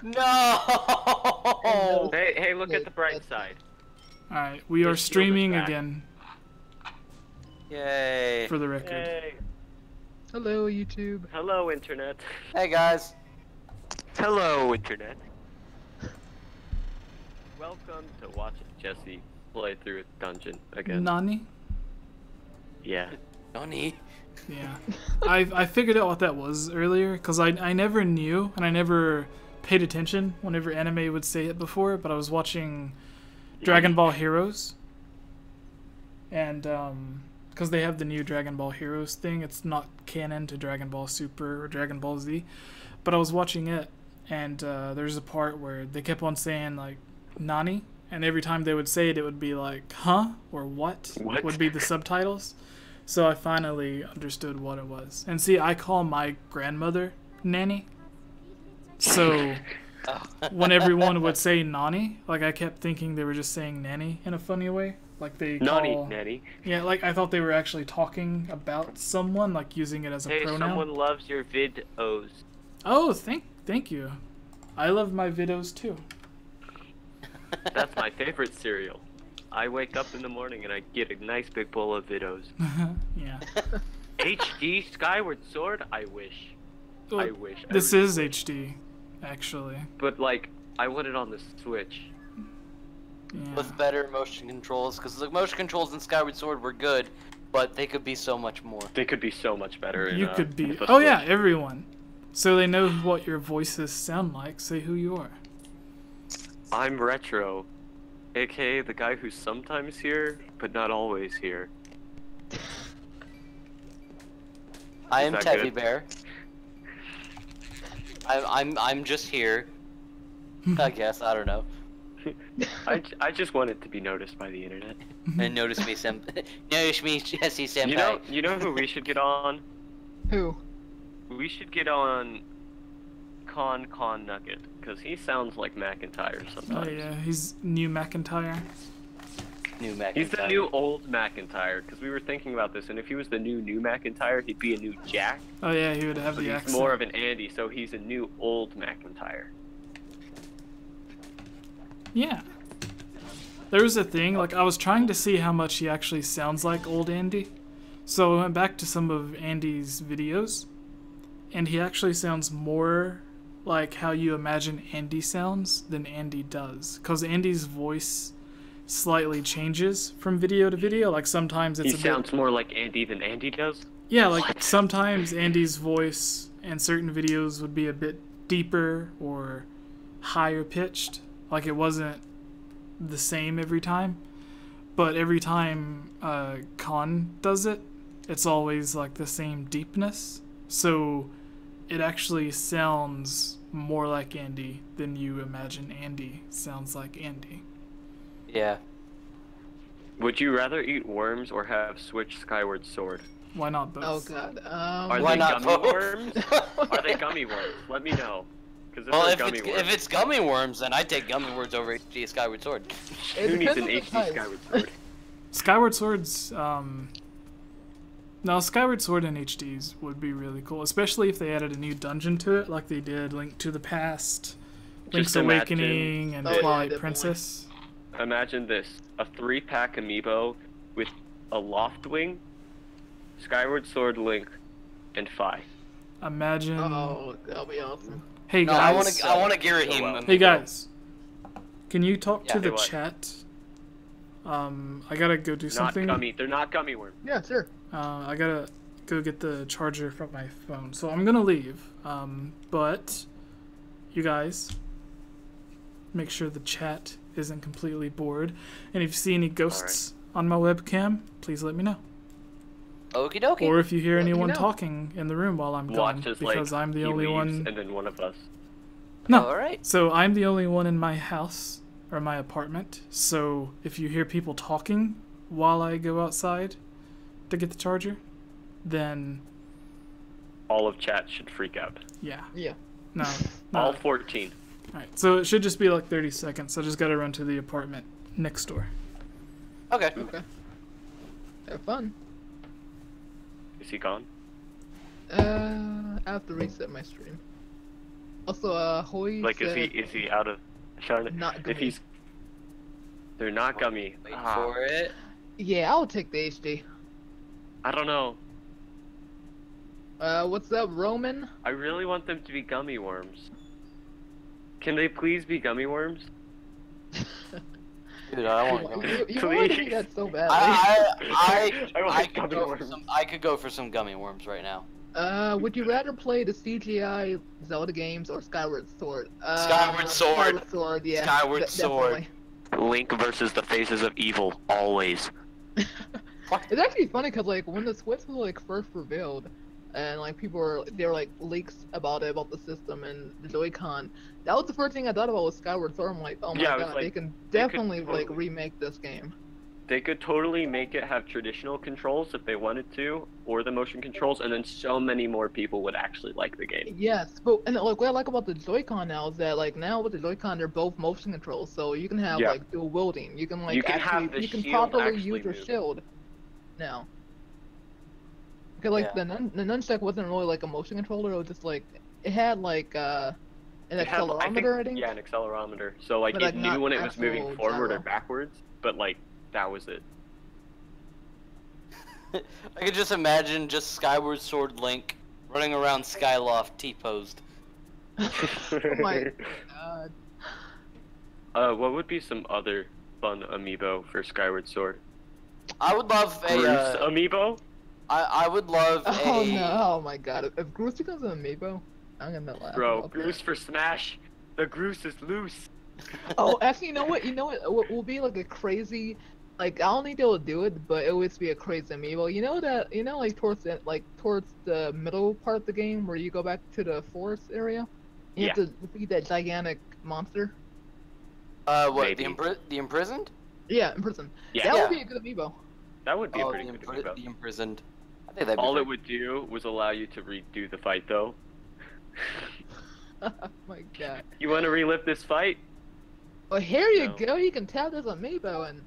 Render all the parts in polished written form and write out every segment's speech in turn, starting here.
No! Hey, look at the bright side. Alright, we are streaming again. Yay. For the record. Yay. Hello, YouTube. Hello, Internet. Hey, guys. Hello, Internet. Welcome to watching Jesse play through a dungeon again. Nani? Yeah. Nani? Yeah. I figured out what that was earlier, because I never knew, and I never paid attention whenever anime would say it before, but I was watching Dragon Ball Heroes, and because they have the new Dragon Ball Heroes thing, it's not canon to Dragon Ball Super or Dragon Ball Z, but I was watching it, and there's a part where they kept on saying, like, Nani, and every time they would say it, it would be like, huh, or what? Would be the subtitles. So I finally understood what it was. And see, I call my grandmother Nanny. So when everyone would say Nani, like I kept thinking they were just saying Nanny in a funny way. Like they call... Nanny. Yeah, like I thought they were actually talking about someone, like using it as a pronoun. Hey, someone loves your vidos. Oh, thank you. I love my vidos too. That's my favorite cereal. I wake up in the morning and I get a nice big bowl of vidos. Yeah. HD Skyward Sword? I wish. Well, I wish. This is HD, actually. But like, I want it on the Switch. Yeah. With better motion controls, because the motion controls in Skyward Sword were good, but they could be so much more. They could be so much better. You could be. Oh yeah, everyone. So they know what your voices sound like. Say who you are. I'm Retro, aka the guy who's sometimes here, but not always here. I am that Teddy good? Bear. I'm just here. I guess, I don't know. I just want it to be noticed by the internet. And notice me, Jesse Senpai. You know who we should get on? Who? We should get on Con Nugget, because he sounds like McIntyre sometimes. Oh yeah, he's new McIntyre. New McIntyre. He's the new old McIntyre, because we were thinking about this, and if he was the new McIntyre, he'd be a new Jack. Oh yeah, he would have But the he's accent. more of an Andy, so he's a new old McIntyre. Yeah. There was a thing, like I was trying to see how much he actually sounds like old Andy. So I went back to some of Andy's videos, and he actually sounds more like how you imagine Andy sounds than Andy does. Because Andy's voice slightly changes from video to video. Like sometimes it's He sounds more like Andy than Andy does? Yeah, like sometimes Andy's voice in certain videos would be a bit deeper or higher pitched. Like it wasn't the same every time. But every time Con does it, it's always like the same deepness. So it actually sounds more like Andy than you imagine Andy sounds like Andy. Yeah. Would you rather eat worms or have Switch Skyward Sword? Why not both? Oh god. Are Why they not gummy both? worms? Are they gummy worms? Let me know. Well, if it's gummy worms, then I take gummy worms over HD Skyward Sword. Who needs an depends HD on the Skyward Sword? Skyward Sword's no, Skyward Sword in HDs would be really cool, especially if they added a new dungeon to it, like they did Link to the Past, Link's Awakening, and Twilight definitely. Princess. Imagine this: a 3-pack amiibo with a Loftwing, Skyward Sword Link, and Fi. Imagine. Oh, that'll be awesome. Hey No, guys. I want a Girahim. So well. Hey guys. Can you talk to Yeah, the what? chat? I gotta go do something. They're not gummy worms. Yeah, sure. I gotta go get the charger from my phone, so I'm gonna leave. But you guys, make sure the chat isn't completely bored, and if you see any ghosts on my webcam, please let me know. Okie dokie. Or if you hear Let me anyone know. talking in the room while I'm gone, Watch as because I'm the he only leaves, one. and then one of us. No, Alright. so I'm the only one in my house or my apartment. So if you hear people talking while I go outside to get the charger, then All of chat should freak out. yeah. Yeah. No. All 14. Alright, so it should just be like 30 seconds. I just gotta run to the apartment next door. Okay. Okay. Have fun. Is he gone? I have to reset my stream. Also, Hoy Like, said is he out of Charlotte? not If gummy. he's, they're not gummy. Wait for it. Yeah, I'll take the HD. I don't know. What's up, Roman? I really want them to be gummy worms. Can they please be gummy worms? Dude, I want gummy. You wanted to do Please. that so badly. I want I could gummy go worms. for some. I could go for some gummy worms right now. Would you rather play the CGI Zelda games or Skyward Sword? Skyward Sword. Skyward Sword, yeah. Skyward Sword. Definitely. Link versus the faces of evil, always. It's actually funny because like when the Switch was like first revealed, and like there were like leaks about the system and the Joy-Con. That was the first thing I thought about was Skyward Sword. I'm like, oh my Yeah, it was god, like, they can they could definitely like totally- remake this game. They could totally make it have traditional controls if they wanted to, or the motion controls, and then so many more people would actually like the game. Yes, but and like what I like about the Joy-Con now is that like now with the Joy-Con they're both motion controls, so you can have Yeah. like dual wielding. You can like You can have actually the you can shield properly actually use your move. shield now. Because like Yeah. the nunchuck wasn't really like a motion controller. It was just like it had like an It had, accelerometer, I think. Yeah, an accelerometer. So like But, it like, knew not when it was moving actual forward or gyro. backwards, but like that was it. I could just imagine just Skyward Sword Link running around Skyloft T-posed. Oh my god. What would be some other fun amiibo for Skyward Sword? I would love a. Groose amiibo? I would love Oh a. no! Oh my god! If Groose becomes an amiibo, I'm gonna laugh. Bro, about Groose that. for Smash. The Groose is loose. Oh, actually, you know what? You know what? What will be like a crazy, like I don't think they'll do it, but it would be a crazy amiibo. You know that? You know, like towards the middle part of the game where you go back to the forest area, you have to defeat that gigantic monster. What? Maybe. The imprisoned? Yeah, in prison. Yeah. That Yeah. would be a good amiibo. That would be a Oh, pretty good amiibo. the imprisoned. I think that'd be All it great. would do was allow you to redo the fight, though. Oh my god. You want to relive this fight? Well, here you No. go. You can tap this amiibo and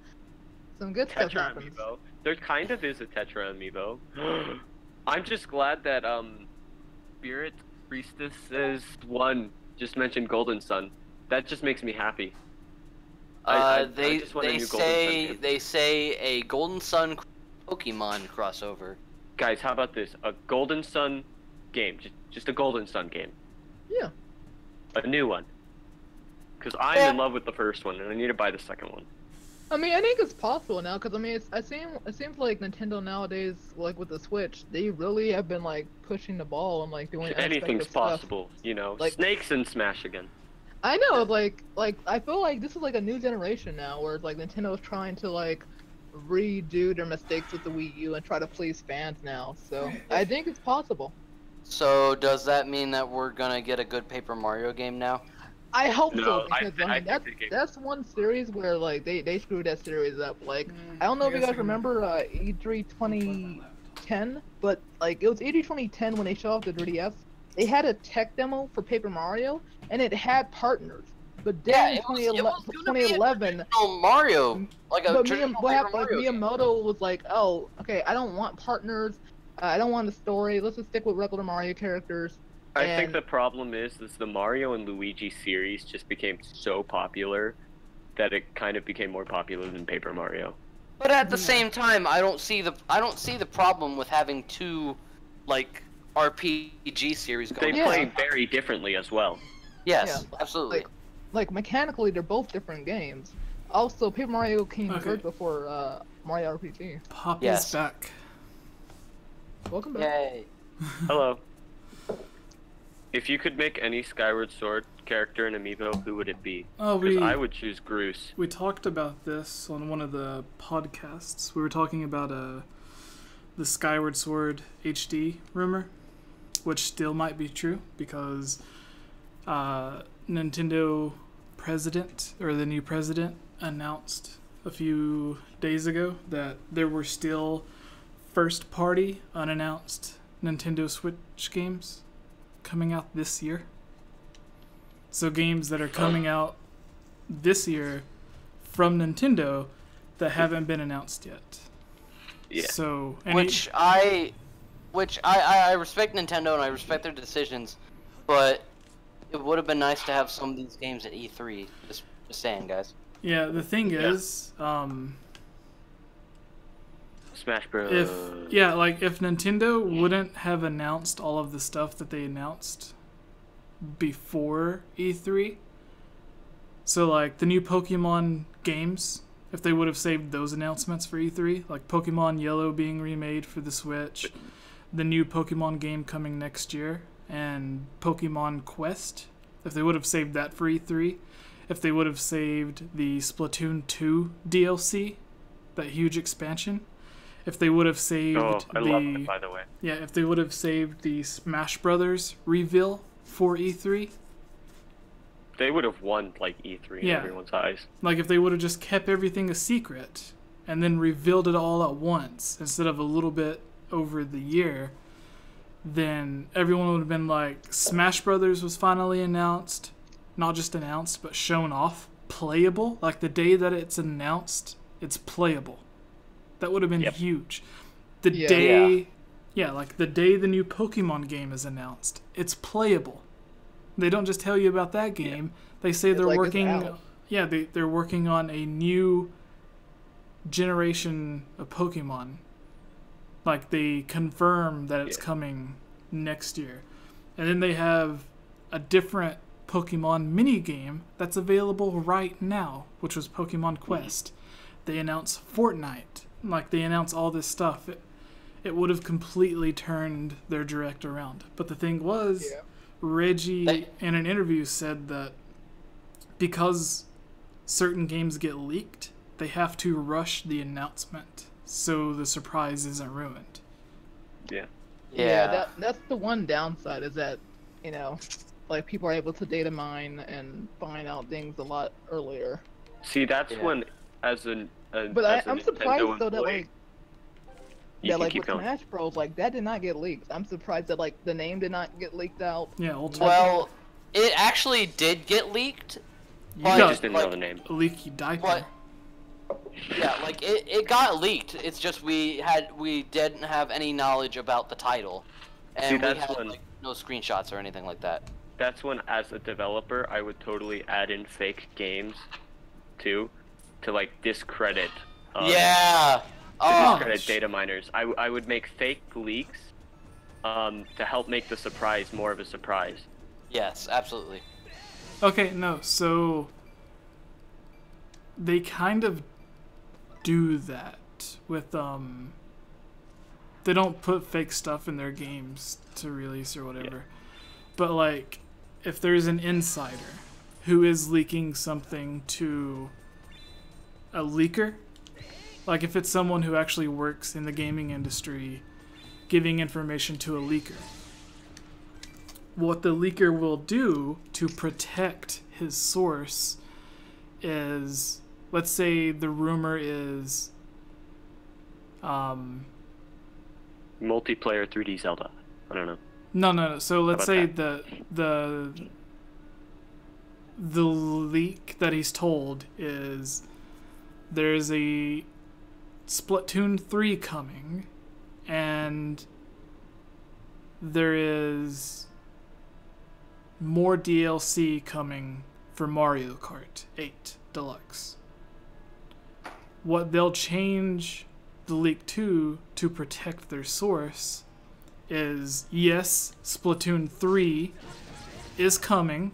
some good stuff Tetra happens. amiibo. There kind of is a Tetra amiibo. I'm just glad that Spirit Priestesses 1 just mentioned Golden Sun. That just makes me happy. I just want a they new Golden Sun say game. they say a Golden Sun Pokemon crossover. Guys, how about this? A Golden Sun game, just a Golden Sun game, Yeah. a new one. Because I'm Yeah. in love with the first one, and I need to buy the second one. I mean, I think it's possible now, because I mean, it seems like Nintendo nowadays, like with the Switch, they really have been like pushing the ball and like doing Anything's unexpected stuff. possible, you know. Like- Snakes and Smash again. I know, like I feel like this is like a new generation now, where like Nintendo's trying to like redo their mistakes with the Wii U and try to please fans now. So I think it's possible. So does that mean that we're gonna get a good Paper Mario game now? I hope No, so, I because think that's they can- that's one series where like they screwed that series up. Like I don't know if you guys remember E3 2010, but like it was E3 2010 when they showed off the 3DS. They had a tech demo for Paper Mario, and it had partners. But then in it was gonna be a 2011, traditional Mario, like a but traditional what Paper happened, like Mario game. Miyamoto was like, oh, okay, I don't want partners. I don't want the story. Let's just stick with regular Mario characters. I think And- the problem is the Mario and Luigi series just became so popular that it kind of became more popular than Paper Mario. But at the same time, I don't see the problem with having two, like, RPG series They going. Yeah. play very differently as well. Yes, Yeah, absolutely. Like mechanically, they're both different games. Also, Paper Mario came Okay. first before Mario RPG. Pop Yes. is back. Welcome back. Yay. Hello. If you could make any Skyward Sword character an amiibo, who would it be? Oh, Because we I would choose Groose. we talked about this on one of the podcasts. We were talking about the Skyward Sword HD rumor, which still might be true because Nintendo president or the new president announced a few days ago that there were still first party unannounced Nintendo Switch games coming out this year. So games that are coming out this year from Nintendo that haven't been announced yet. Yeah. So Which I respect Nintendo and I respect their decisions, but It would have been nice to have some of these games at E3. Just saying, guys. Yeah, the thing is, Smash Bros. if Nintendo wouldn't have announced all of the stuff that they announced before E3, so like the new Pokemon games, if they would have saved those announcements for E3, like Pokemon Yellow being remade for the Switch, the new Pokemon game coming next year, and Pokemon Quest, if they would have saved that for E3, if they would have saved the Splatoon 2 DLC, that huge expansion, if they would have saved love it, by the way. Yeah, if they would have saved the Smash Brothers reveal for E3, they would have won like E3 in everyone's eyes. Like if they would have just kept everything a secret and then revealed it all at once instead of a little bit over the year, then everyone would have been like, Smash Brothers was finally announced, not just announced, but shown off, playable. Like the day that it's announced, it's playable. That would have been huge. The day the new Pokemon game is announced, it's playable. They don't just tell you about that game. They say they're working. Yeah, they're working on a new generation of Pokemon. Like they confirm that it's coming next year, and then they have a different Pokemon mini game that's available right now, which was Pokemon Quest. They announced Fortnite. Like they announce all this stuff. It would have completely turned their direct around. But the thing was, Reggie in an interview said that because certain games get leaked, they have to rush the announcement so the surprise isn't ruined. That's the one downside, is that, you know, like people are able to data mine and find out things a lot earlier. See, that's when, as an I'm surprised though that like with going. Smash Bros, like that did not get leaked. I'm surprised that like the name did not get leaked out. Yeah, ultimately. Well, it actually did get leaked. I just didn't know the name. A leaky diaper. But, yeah, like it got leaked. It's just we didn't have any knowledge about the title, and we had like no screenshots or anything like that. That's when, as a developer, I would totally add in fake games, too, to like discredit. Discredit data miners. I would make fake leaks, to help make the surprise more of a surprise. Yes, absolutely. Okay, no, so they kind of do that with they don't put fake stuff in their games to release or whatever. But like if there's an insider who is leaking something to a leaker, like if it's someone who actually works in the gaming industry giving information to a leaker, what the leaker will do to protect his source is, let's say the rumor is multiplayer 3D Zelda. I don't know. No. So let's say the leak that he's told is there's a Splatoon 3 coming, and there is more DLC coming for Mario Kart 8 Deluxe. What they'll change the leak to protect their source is, yes, Splatoon 3 is coming,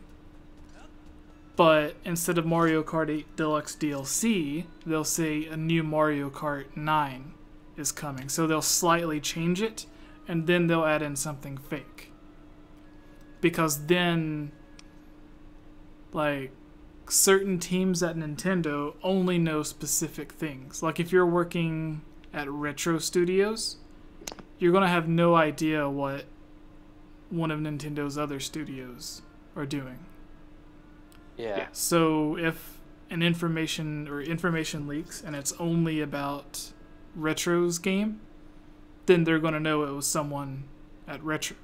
but instead of Mario Kart 8 Deluxe DLC, they'll say a new Mario Kart 9 is coming. So they'll slightly change it, and then they'll add in something fake. Because then, like, certain teams at Nintendo only know specific things. Like, if you're working at Retro Studios, you're going to have no idea what one of Nintendo's other studios are doing. Yeah. So if an information leaks and it's only about Retro's game, then they're going to know it was someone at Retro.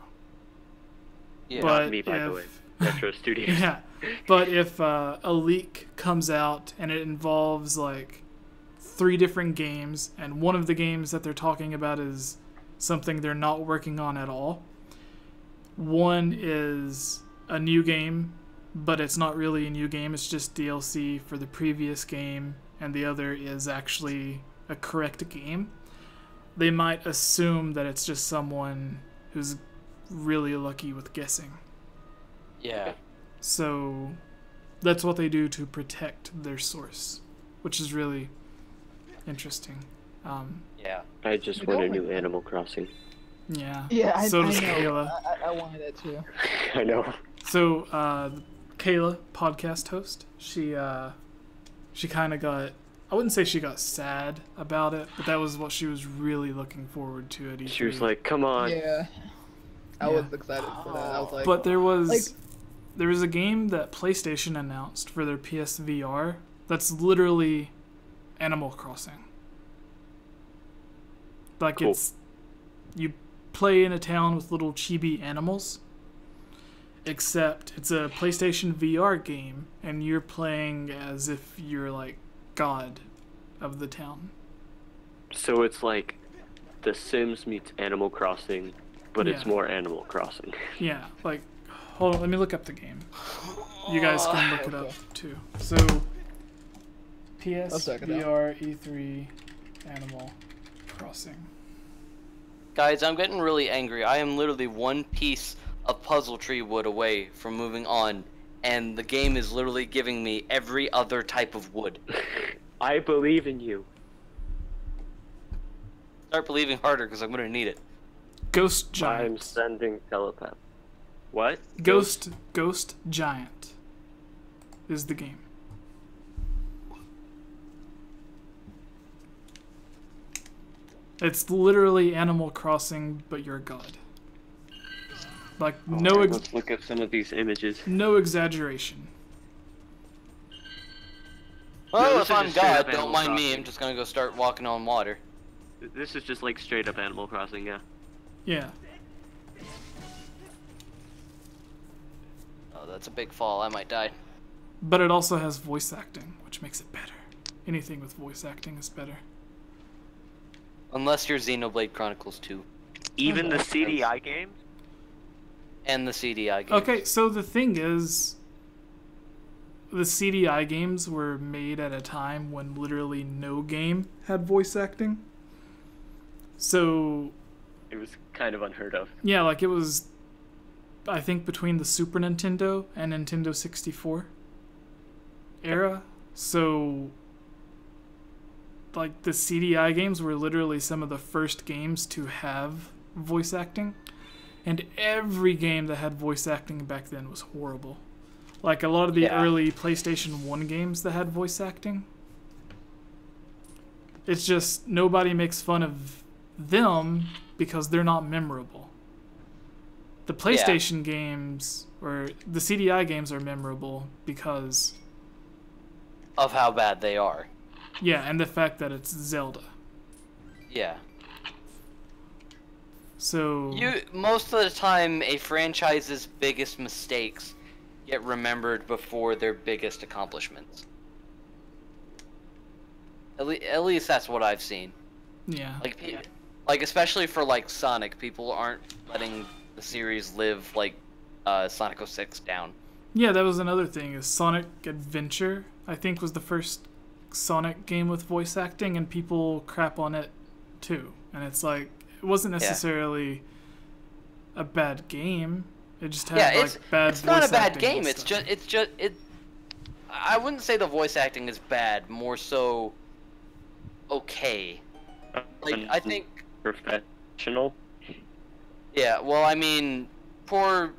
Yeah. But Not me, by the way. Retro Studios. Yeah. But if a leak comes out and it involves like 3 different games, and one of the games that they're talking about is something they're not working on at all. One is a new game, but it's not really a new game. It's just DLC for the previous game, and the other is actually a correct game, they might assume that it's just someone who's really lucky with guessing. Yeah. So that's what they do to protect their source, which is really interesting. Yeah. I just want a new Animal Crossing. Yeah. Yeah, so I does know. Kayla. I wanted it too. I know. So Kayla, podcast host, she kind of got, I wouldn't say she got sad about it, but that was what she was really looking forward to at E3. She was like, "Come on." Yeah. I was excited for that. I was like, but there was a game that PlayStation announced for their PSVR that's literally Animal Crossing. Like, cool. You play in a town with little chibi animals, except it's a PlayStation VR game, and you're playing as if you're like God of the town. So it's like The Sims meets Animal Crossing, but it's more Animal Crossing. Yeah, like, hold on, let me look up the game. You guys can look it up too. So, PSVR E3 Animal Crossing. Guys, I'm getting really angry. I am literally one piece of puzzle tree wood away from moving on, and the game is literally giving me every other type of wood. I believe in you. Start believing harder, because I'm gonna need it. Ghost Giant. I'm sending telepath. What? Ghost Giant is the game. It's literally Animal Crossing, but you're God. Like, let's look at some of these images. No exaggeration. Well, No, if I'm God, don't Animal mind me. Crossing. I'm just gonna go start walking on water. This is just like straight up Animal Crossing, yeah. Yeah. Oh, that's a big fall. I might die. But it also has voice acting, which makes it better. Anything with voice acting is better. Unless you're Xenoblade Chronicles 2. Even the CDI games? And the CDI games. Okay, so the thing is, the CDI games were made at a time when literally no game had voice acting. So... It was kind of unheard of. Yeah, like it was, I think, between the Super Nintendo and Nintendo 64 era. So... like the CDI games were literally some of the first games to have voice acting, and every game that had voice acting back then was horrible. Like a lot of the early PlayStation 1 games that had voice acting, it's just nobody makes fun of them because they're not memorable. The PlayStation games or the CDI games are memorable because of how bad they are. Yeah, and the fact that it's Zelda. Yeah. So... most of the time, a franchise's biggest mistakes get remembered before their biggest accomplishments. At least that's what I've seen. Yeah. Like especially for like Sonic, people aren't letting the series live like Sonic 06 down. Yeah, that was another thing. Is Sonic Adventure, I think, was the first Sonic game with voice acting, and people crap on it too. And it's like, it wasn't necessarily a bad game. It just had bad it's voice not a bad acting game. It's just I wouldn't say the voice acting is bad, more so okay. Like I think professional. Yeah, well, I mean, poor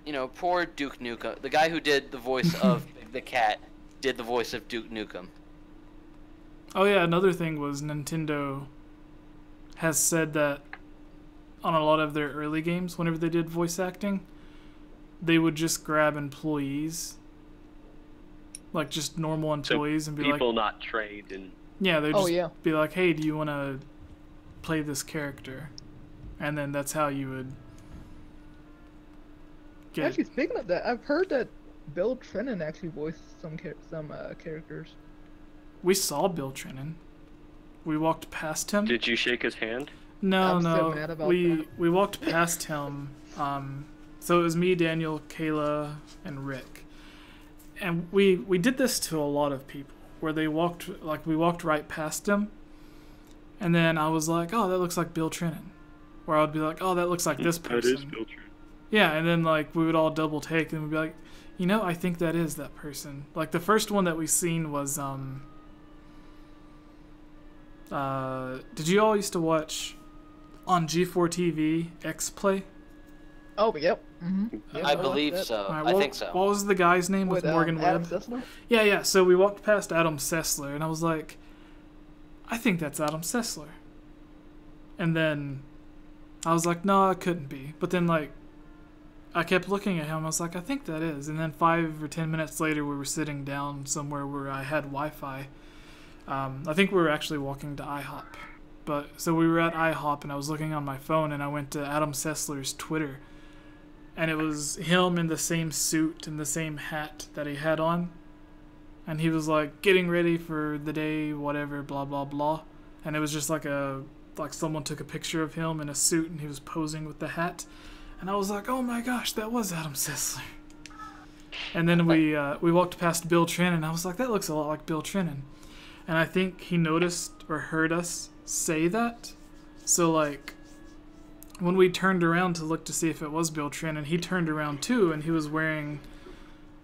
Duke Nukem. The guy who did the voice of the cat did the voice of Duke Nukem. Oh yeah, another thing was Nintendo has said that on a lot of their early games, whenever they did voice acting, they would just grab employees, like just normal employees, and be like, people not trained and yeah, they'd just be like, hey, do you want to play this character? And then that's how you would get... Actually, speaking of that, I've heard that Bill Trennan actually voiced some characters. We saw Bill Trennan. We walked past him. Did you shake his hand? No, I'm no. so mad about we walked past him So it was me, Daniel, Kayla, and Rick. And we did this to a lot of people, where we walked right past them, and then I was like, oh, that looks like Bill Trennan. Or I'd be like, oh, that looks like this person. That is Bill Trennan. Yeah, and then like we would all double take and we'd be like, you know, I think that is that person. Like the first one that we seen was did you all used to watch on G4 TV X-Play? Oh, yep. Yep, I believe watched so. Alright, I what, think so. What was the guy's name with Morgan Adam Webb? Sessler? Yeah. So we walked past Adam Sessler, and I was like, I think that's Adam Sessler. And then I was like, no, it couldn't be. But then, like, I kept looking at him. I was like, I think that is. And then 5 or 10 minutes later, we were sitting down somewhere where I had Wi-Fi. I think we were actually walking to IHOP. So we were at IHOP, and I was looking on my phone, and I went to Adam Sessler's Twitter. And it was him in the same suit and the same hat that he had on. And he was like, getting ready for the day, whatever, blah, blah, blah. And it was just like someone took a picture of him in a suit and he was posing with the hat. And I was like, oh my gosh, that was Adam Sessler. And then we walked past Bill Trennan, and I was like, that looks a lot like Bill Trennan. And I think he noticed or heard us say that. So like, when we turned around to look to see if it was Bill Trennan, he turned around too, and he was wearing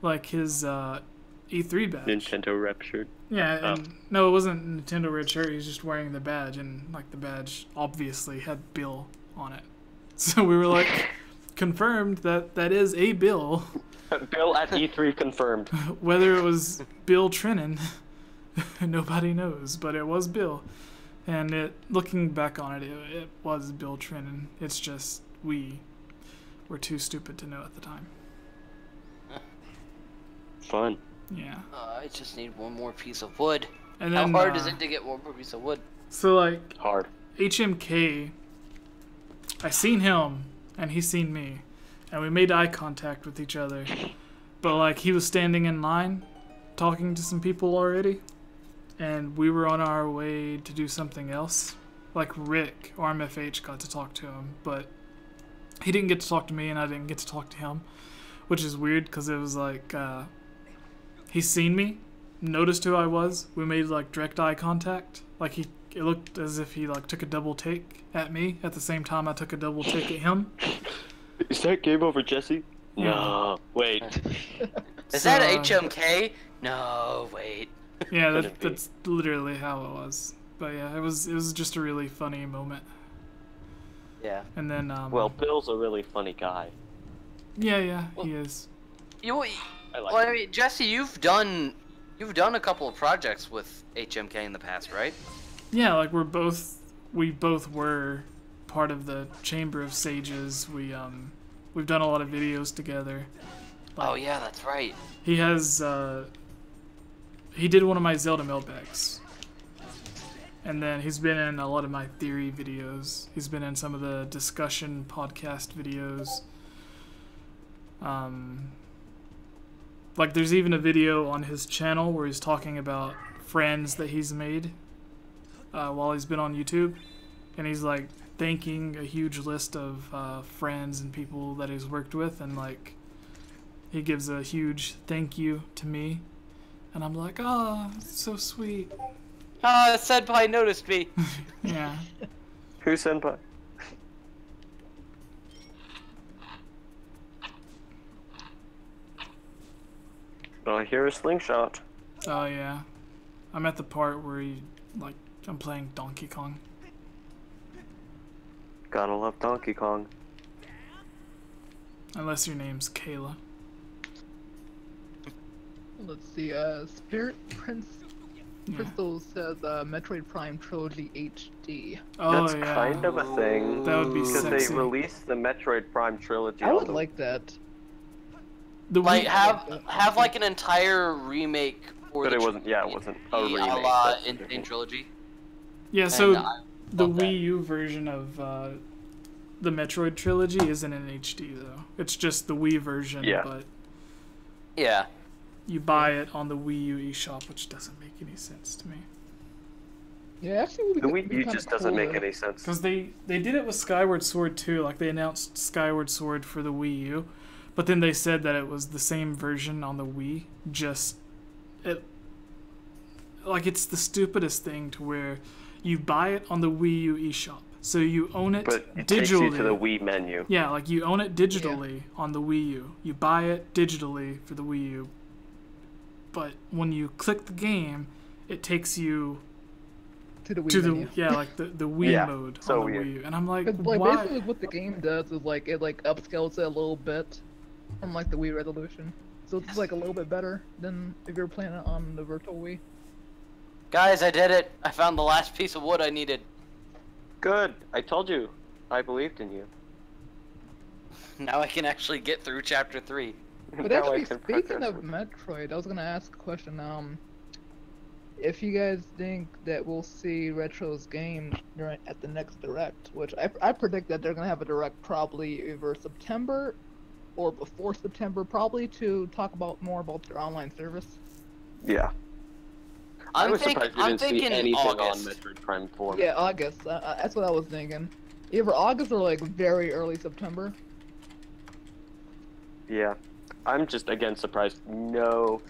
like his E3 badge. Nintendo rep shirt. Yeah, and no, it wasn't a Nintendo red shirt. He was just wearing the badge, and like the badge obviously had Bill on it. So we were like, confirmed that is a Bill. Bill at E3 confirmed. Whether it was Bill Trennan, nobody knows, but it was Bill. And looking back on it, it was Bill Trennan. It's just we were too stupid to know at the time. Fun. Yeah. I just need one more piece of wood. And then, how hard is it to get one more piece of wood? So like hard. HMK, I seen him and he seen me, and we made eye contact with each other. But like he was standing in line, talking to some people already. And we were on our way to do something else. Like Rick, RMFH, got to talk to him, but he didn't get to talk to me, and I didn't get to talk to him, which is weird because it was like he seen me, noticed who I was. We made like direct eye contact. Like it looked as if he like took a double take at me at the same time I took a double take at him. Is that game over, Jesse? Yeah. No, wait. Is that HMK? No, wait. Yeah, that's literally how it was. But yeah, it was just a really funny moment. Yeah. And then well, Bill's a really funny guy. Yeah, he is. I mean, Jesse, you've done a couple of projects with HMK in the past, right? Yeah, like we both were part of the Chamber of Sages. We've done a lot of videos together. Like, oh yeah, that's right. He has he did one of my Zelda mailbags. And then he's been in a lot of my theory videos. He's been in some of the discussion podcast videos. Like there's even a video on his channel where he's talking about friends that he's made while he's been on YouTube. And he's like thanking a huge list of friends and people that he's worked with, and like he gives a huge thank you to me. And I'm like, oh, it's so sweet. Ah, Senpai noticed me. Yeah. Who's Senpai? Oh, I hear a slingshot. Oh yeah. I'm at the part where I'm playing Donkey Kong. Gotta love Donkey Kong. Unless your name's Kayla. Let's see, Spirit Prince Crystal says Metroid Prime Trilogy HD. Oh That's yeah. kind of a thing. That would be Because sexy. they released the Metroid Prime trilogy. I would like that. Like have like an entire remake for But the it wasn't a remake. a la that's in different. trilogy. Yeah, so And I the love that. Wii U version of the Metroid trilogy isn't in HD though. It's just the Wii version, Yeah. but Yeah. you buy it on the Wii U eShop, which doesn't make any sense to me. Yeah, actually, would be The good- Wii be U kinda just doesn't make cool, any sense. Because they did it with Skyward Sword too. Like they announced Skyward Sword for the Wii U, but then they said that it was the same version on the Wii. Just it, like it's the stupidest thing to where you buy it on the Wii U eShop, so you own it But it digitally. takes you to the Wii menu. Yeah, like you own it digitally on the Wii U. You buy it digitally for the Wii U. But when you click the game, it takes you to the Wii to menu. the like the Wii Yeah, mode so on the weird. Wii U. And I'm like, 'Cause, like why? basically what the game does is like it like upscales it a little bit from like the Wii resolution, so it's like a little bit better than if you're playing it on the virtual Wii. Guys, I did it. I found the last piece of wood I needed. Good. I told you. I believed in you. Now I can actually get through chapter 3. But Now I actually, can speaking progress of with- Metroid, I was gonna ask a question. If you guys think that we'll see Retro's game at the next Direct, which I predict that they're gonna have a Direct probably either September or before September, probably to talk about more about their online service. Yeah. I was surprised we I'm didn't see thinking anything August. on Metroid Prime 4. Yeah, August. That's what I was thinking. Either August or like very early September. Yeah. I'm just, again, surprised no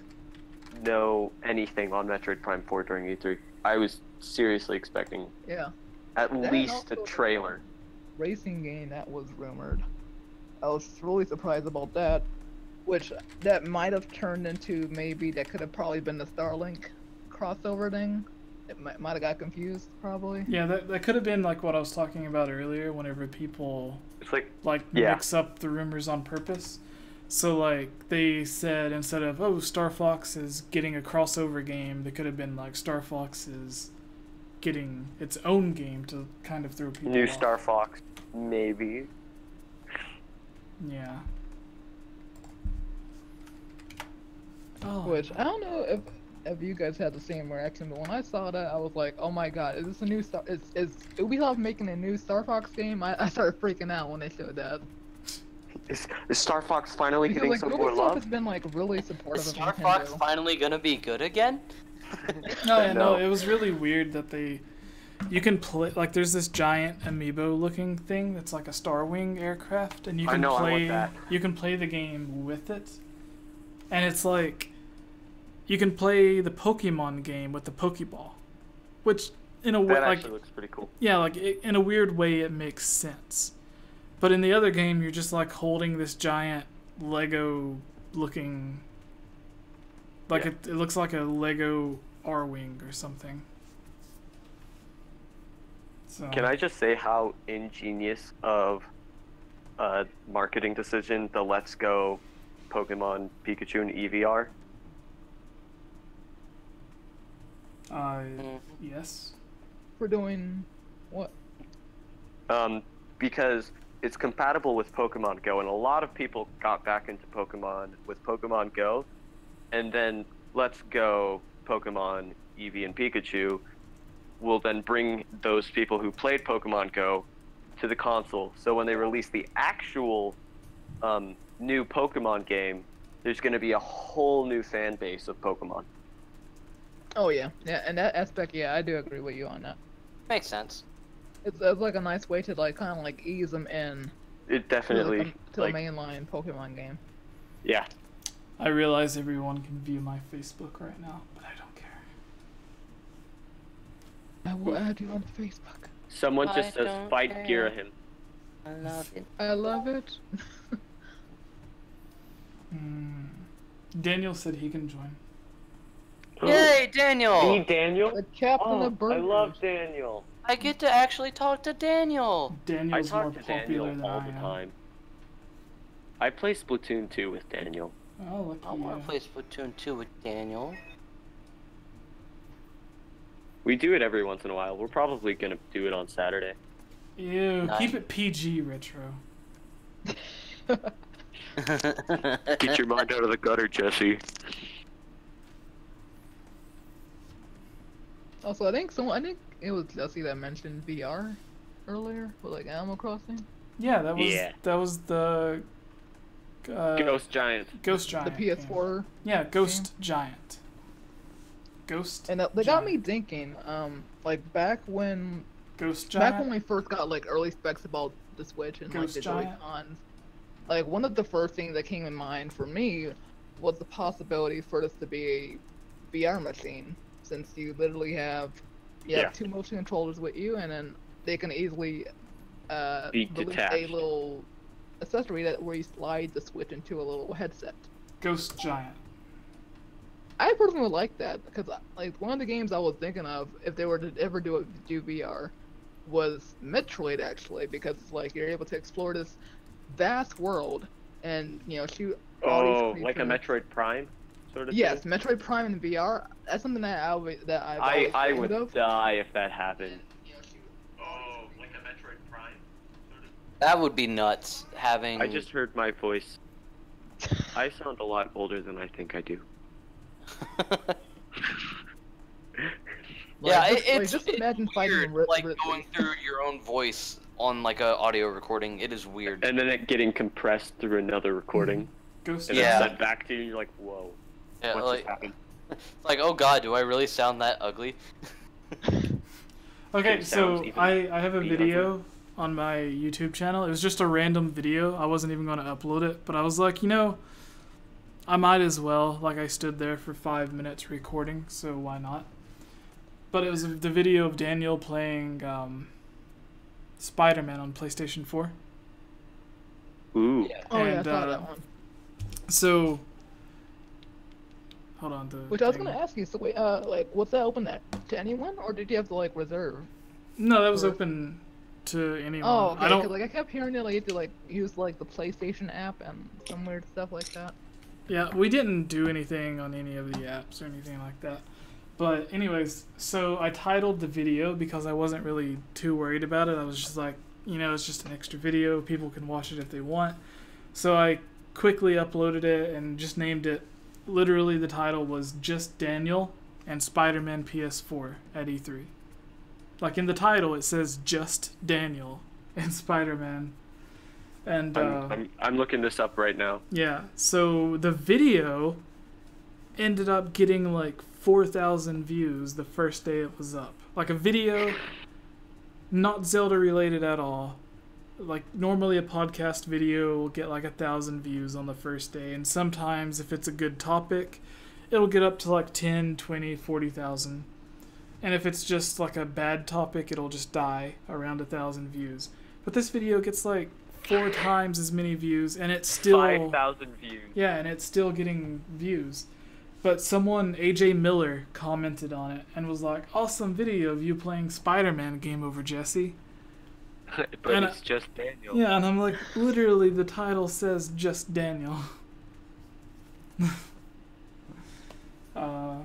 anything on Metroid Prime 4 during E3. I was seriously expecting Yeah. at That and least a also- trailer. Racing game that was rumored. I was really surprised about that, which that might have turned into maybe that could have probably been the Starlink crossover thing. It might have got confused probably. Yeah, that could have been like what I was talking about earlier. Whenever people It's like, like mix up the rumors on purpose. So like they said instead of Star Fox is getting a crossover game, they could have been like Star Fox is getting its own game to kind of throw people new off. Star Fox, maybe. Yeah. Oh. Which I don't know if you guys had the same reaction, but when I saw that, I was like, oh my god, is this a new Star? Is Ubisoft making a new Star Fox game? I started freaking out when they showed that. Is Star Fox finally Because getting like some more Ubisoft love? has been like really Is supportive of Star Nintendo. Fox finally gonna be good again? No, No. it was really weird that you can play like there's this giant amiibo looking thing that's like a Star Wing aircraft, and you I can know, I play want that. you can play the game with it, and it's like you can play the Pokemon game with the Pokeball, which in a way That like actually looks pretty cool. yeah like in a weird way it makes sense, but in the other game you're just like holding this giant Lego looking like Yeah. it looks like a Lego R-Wing or something. So, Can I just say how ingenious of a marketing decision the Let's Go Pokemon Pikachu and Eevee are? Yes. For doing what? Because it's compatible with Pokemon Go, and a lot of people got back into Pokemon with Pokemon Go, and then Let's Go Pokemon Eevee and Pikachu will then bring those people who played Pokemon Go to the console. So when they release the actual new Pokemon game, there's going to be a whole new fan base of Pokemon. Oh yeah, yeah, and that aspect, yeah, I do agree with you on that. Makes sense. It's like a nice way to like kind of like ease them in It definitely, to the like, mainline Pokemon game. yeah. I realize everyone can view my Facebook right now, but I don't care. I will add you on Facebook. Someone I just says, don't fight care. Girahim. I love it. I love it. Daniel said he can join. Yay, Daniel! Me, Daniel? The captain Oh, of burgers. I love Daniel. I get to actually talk to Daniel. I Daniel's more talk to popular Daniel than all I the am. time. I play Splatoon 2 with Daniel. Oh, look I want to play Splatoon 2 with Daniel. We do it every once in a while. We're probably gonna do it on Saturday. Ew, Nice. keep it PG, Retro. Get your mind out of the gutter, Jesse. Also, I think it was Jesse that mentioned VR earlier with like Animal Crossing. Yeah, that was Yeah. the Ghost Giant. Ghost Giant. The PS4. game. Yeah, Ghost Giant. Ghost. And they got me thinking. Like back when we first got like early specs about the Switch and like the Joy-Cons, like one of the first things that came in mind for me was the possibility for this to be a VR machine, since you literally have two motion controllers with you, and then they can easily release a little accessory where you slide the Switch into a little headset. Ghost Giant. I personally would like that, because like one of the games I was thinking of if they were to ever do VR was Metroid, actually, because it's like you're able to explore this vast world and shoot all these creatures. Like a Metroid Prime sort of yes, thing? Metroid Prime in VR. That's something that I would die if that happened. Like a Metroid Prime sort of. That would be nuts. Having. I just heard my voice. I sound a lot older than I think I do. Yeah, it's just imagine weird, fighting like going through your own voice on like a audio recording. It is weird. And then it getting compressed through another recording. Ghost and then sent back to you, and you're like, whoa. Yeah, what just happened? Like, oh god, do I really sound that ugly? Okay, so I have a video on my YouTube channel. It was just a random video. I wasn't even going to upload it, but I was like, I might as well. Like, I stood there for 5 minutes recording, so why not? But it was the video of Daniel playing Spider-Man on PlayStation 4. Ooh. Yeah. Oh, yeah, I saw that one. So, hold on. Which I was gonna ask you. So wait, like, was that open to anyone, or did you have to like reserve? No, that was open to anyone. Oh, okay. I don't. 'Cause, like, I kept hearing that like you had to like use like the PlayStation app and some weird stuff like that. Yeah, we didn't do anything on any of the apps or anything like that. But anyways, so I titled the video because I wasn't really too worried about it. I was just like, it's just an extra video. People can watch it if they want. So I quickly uploaded it and just named it. Literally, the title was Just Daniel and Spider-Man PS4 at E3. Like in the title, it says Just Daniel and Spider-Man. And I'm looking this up right now. Yeah, so the video ended up getting like 4,000 views the first day it was up. Like a video not Zelda related at all. Like normally a podcast video will get like 1,000 views on the first day, and sometimes if it's a good topic, it'll get up to like 10, 20, 40,000. And if it's just like a bad topic, it'll just die around 1,000 views. But this video gets like 4 times as many views, and it's still 5,000 views. Yeah, and it's still getting views. But someone, AJ Miller, commented on it and was like, "Awesome video of you playing Spider-Man. Game over, Jesse." But and it's just Daniel. Yeah, and I'm like, literally, the title says Just Daniel. I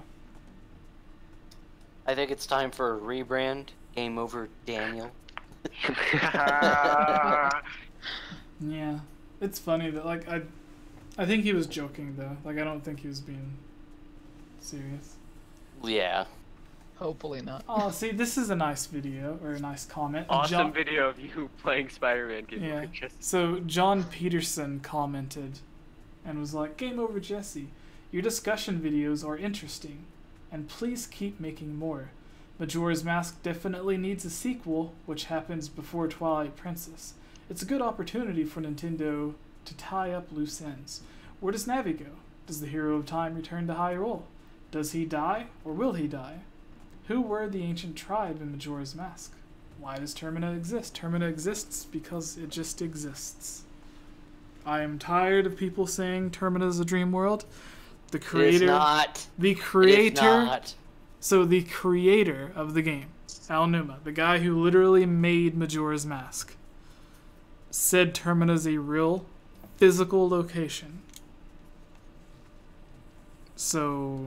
think it's time for a rebrand. Game over, Daniel. Yeah, it's funny that like I think he was joking though. Like I don't think he was being serious. Yeah. Hopefully not. Oh, see, this is a nice video or a nice comment. Awesome video of you playing Spider-Man. Yeah. So John Peterson commented and was like, "Game over, Jesse. Your discussion videos are interesting, and please keep making more. Majora's Mask definitely needs a sequel, which happens before Twilight Princess. It's a good opportunity for Nintendo to tie up loose ends. Where does Navi go? Does the hero of time return to Hyrule? Does he die, or will he die? Who were the ancient tribe in Majora's Mask? Why does Termina exist? Termina exists because it just exists. I am tired of people saying Termina is a dream world. The creator... It is not. The creator... It is not. So the creator of the game, Al Numa, the guy who literally made Majora's Mask, said Termina's a real physical location. So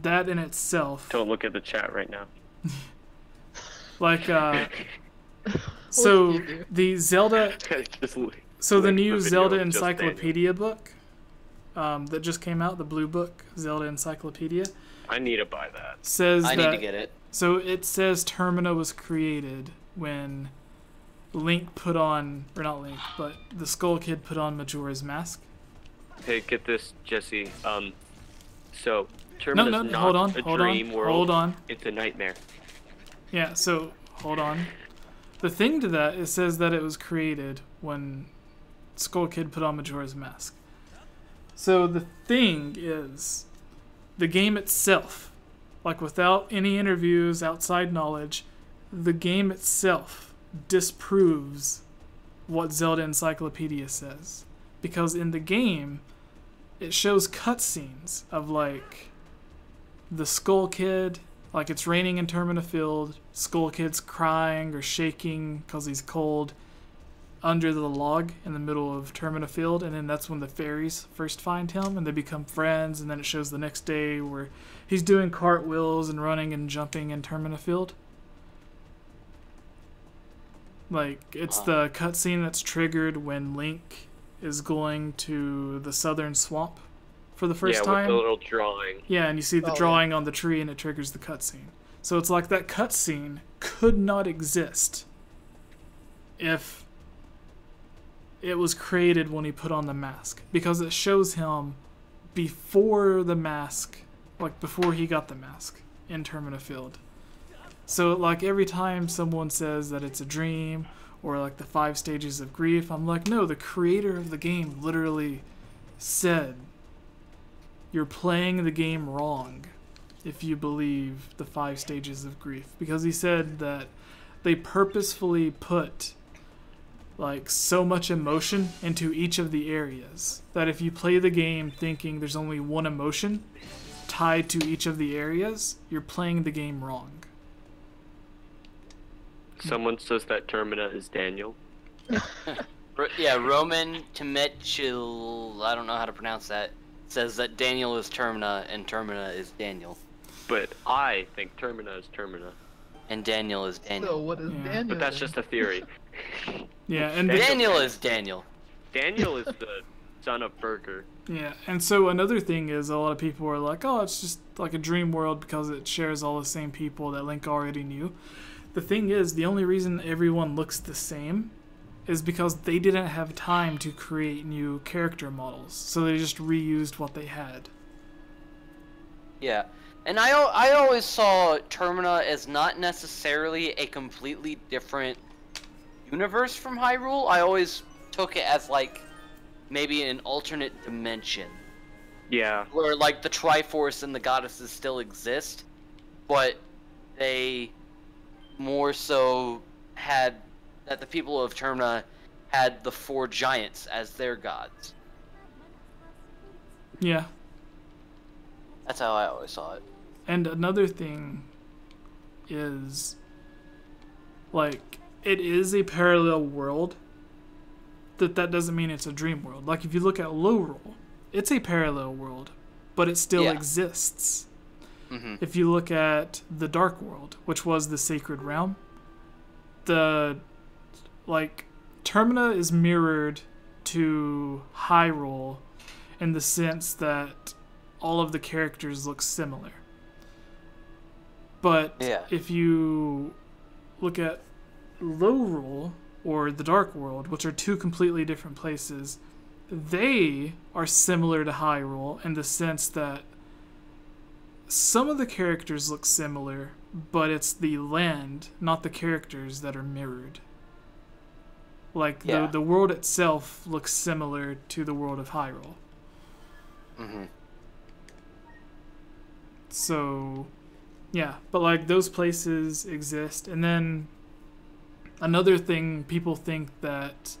that in itself... Don't look at the chat right now. Like, so the Zelda... So the new Zelda Encyclopedia book that just came out, the blue book, Zelda Encyclopedia... I need to buy that. Says I need to get it. So it says Termina was created when Link put on, or not Link, but the Skull Kid put on Majora's Mask. Hey, get this, Jesse. So, Termina's no, not hold on, a hold dream on, world. hold on. It's a nightmare. Yeah, so, hold on. The thing to that, it says that it was created when Skull Kid put on Majora's Mask. So the thing is, the game itself, like without any interviews, outside knowledge, the game itself disproves what Zelda Encyclopedia says. Because in the game, it shows cutscenes of like the Skull Kid, like it's raining in Termina Field, Skull Kid's crying or shaking because he's cold under the log in the middle of Termina Field, and then that's when the fairies first find him and they become friends, and then it shows the next day where he's doing cartwheels and running and jumping in Termina Field. Like, it's the cutscene that's triggered when Link is going to the southern swamp for the first time. Yeah, with the little drawing. Yeah, and you see the drawing on the tree and it triggers the cutscene. So it's like that cutscene could not exist if it was created when he put on the mask. Because it shows him before the mask, like before he got the mask in Termina Field. So like every time someone says that it's a dream or like the 5 stages of grief, I'm like, no, the creator of the game literally said you're playing the game wrong if you believe the 5 stages of grief. Because he said that they purposefully put like so much emotion into each of the areas that if you play the game thinking there's only one emotion tied to each of the areas, you're playing the game wrong. Someone says that Termina is Daniel. Yeah, Roman Temechil, I don't know how to pronounce that, says that Daniel is Termina and Termina is Daniel. But I think Termina is Termina. And Daniel is Daniel. So what is Daniel? But that's just a theory. Yeah, and Daniel is Daniel. Daniel is the son of Burger. yeah, and so another thing is a lot of people are like, oh, it's just like a dream world because it shares all the same people that Link already knew. The thing is, the only reason everyone looks the same is because they didn't have time to create new character models, so they just reused what they had. Yeah, and I always saw Termina as not necessarily a completely different universe from Hyrule. I always took it as like maybe an alternate dimension. Yeah. Where like the Triforce and the goddesses still exist, but they more so had that the people of Termina had the 4 giants as their gods. Yeah. That's how I always saw it. And another thing is, like, it is a parallel world. That doesn't mean it's a dream world. Like, if you look at Lorule, it's a parallel world, but it still exists. Mm-hmm. If you look at the Dark World, which was the Sacred Realm, Termina is mirrored to Hyrule in the sense that all of the characters look similar. But if you look at Lorule or the Dark World, which are 2 completely different places, they are similar to Hyrule in the sense that some of the characters look similar, but it's the land, not the characters, that are mirrored. Like, the world itself looks similar to the world of Hyrule. Mm-hmm. So, yeah, but like those places exist. And then another thing, people think that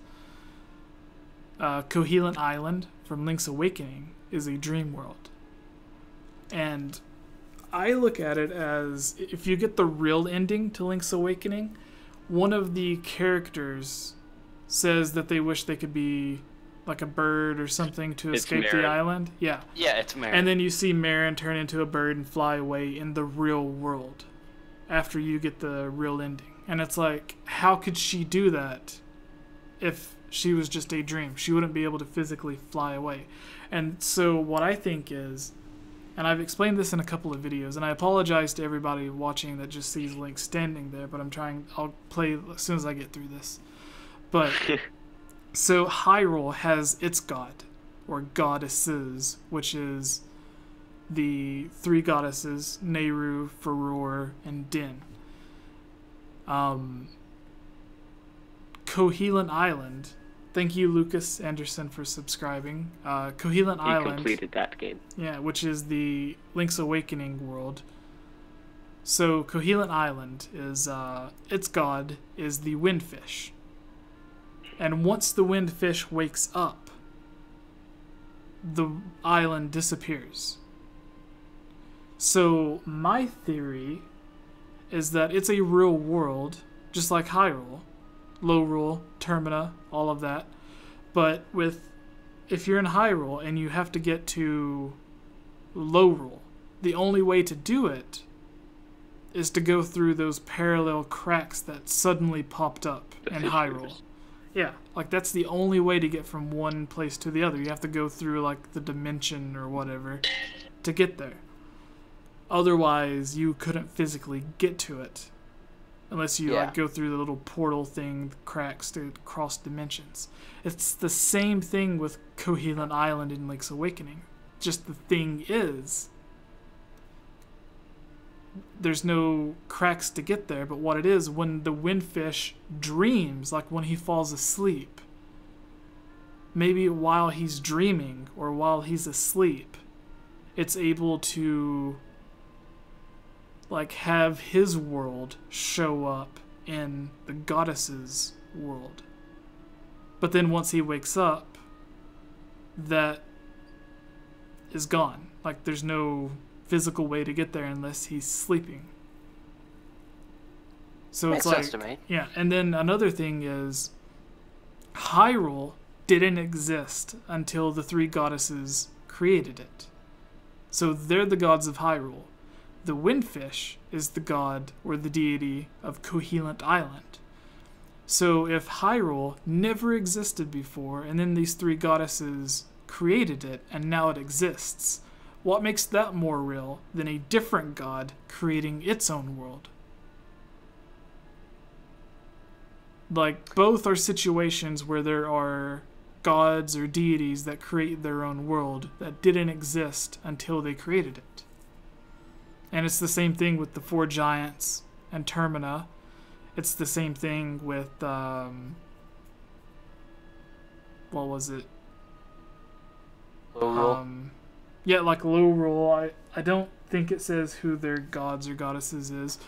Koholint Island from Link's Awakening is a dream world. And I look at it as, if you get the real ending to Link's Awakening, one of the characters says that they wish they could be like a bird or something to escape the island. Yeah. Yeah, it's Marin. And then you see Marin turn into a bird and fly away in the real world after you get the real ending. And it's like, how could she do that if she was just a dream? She wouldn't be able to physically fly away. And so what I think is, and I've explained this in a couple of videos, and I apologize to everybody watching that just sees Link standing there, but I'll play as soon as I get through this. But, so Hyrule has its god, or goddesses, which is the three goddesses, Nehru, Furore, and Din. Cohelant Island. Thank you, Lucas Anderson, for subscribing. Cohelant He Island. completed that game. Yeah, which is the Link's Awakening world. So Cohelant Island is its god is the windfish. And once the windfish wakes up, the island disappears. So my theory is that it's a real world, just like Hyrule, Lorule, Termina, all of that. But if you're in Hyrule and you have to get to Lorule, the only way to do it is to go through those parallel cracks that suddenly popped up in Hyrule. Yeah, like that's the only way to get from one place to the other. You have to go through like the dimension or whatever to get there. Otherwise, you couldn't physically get to it unless you like go through the little portal thing, cracks to cross dimensions. It's the same thing with Cohelant Island in Link's Awakening. Just the thing is, there's no cracks to get there, but what it is, when the windfish dreams, like when he falls asleep, maybe while he's dreaming or while he's asleep, it's able to like have his world show up in the goddess's world. But then once he wakes up, that is gone. Like there's no physical way to get there unless he's sleeping. So Makes it's like, sense to me. yeah. And then another thing is, Hyrule didn't exist until the three goddesses created it. So they're the gods of Hyrule. The windfish is the god or the deity of Cohelant Island. So if Hyrule never existed before, and then these three goddesses created it, and now it exists, what makes that more real than a different god creating its own world? Like, both are situations where there are gods or deities that create their own world that didn't exist until they created it. And it's the same thing with the four giants and Termina. It's the same thing with, what was it? Yeah, like Lorule. I don't think it says who their gods or goddesses is,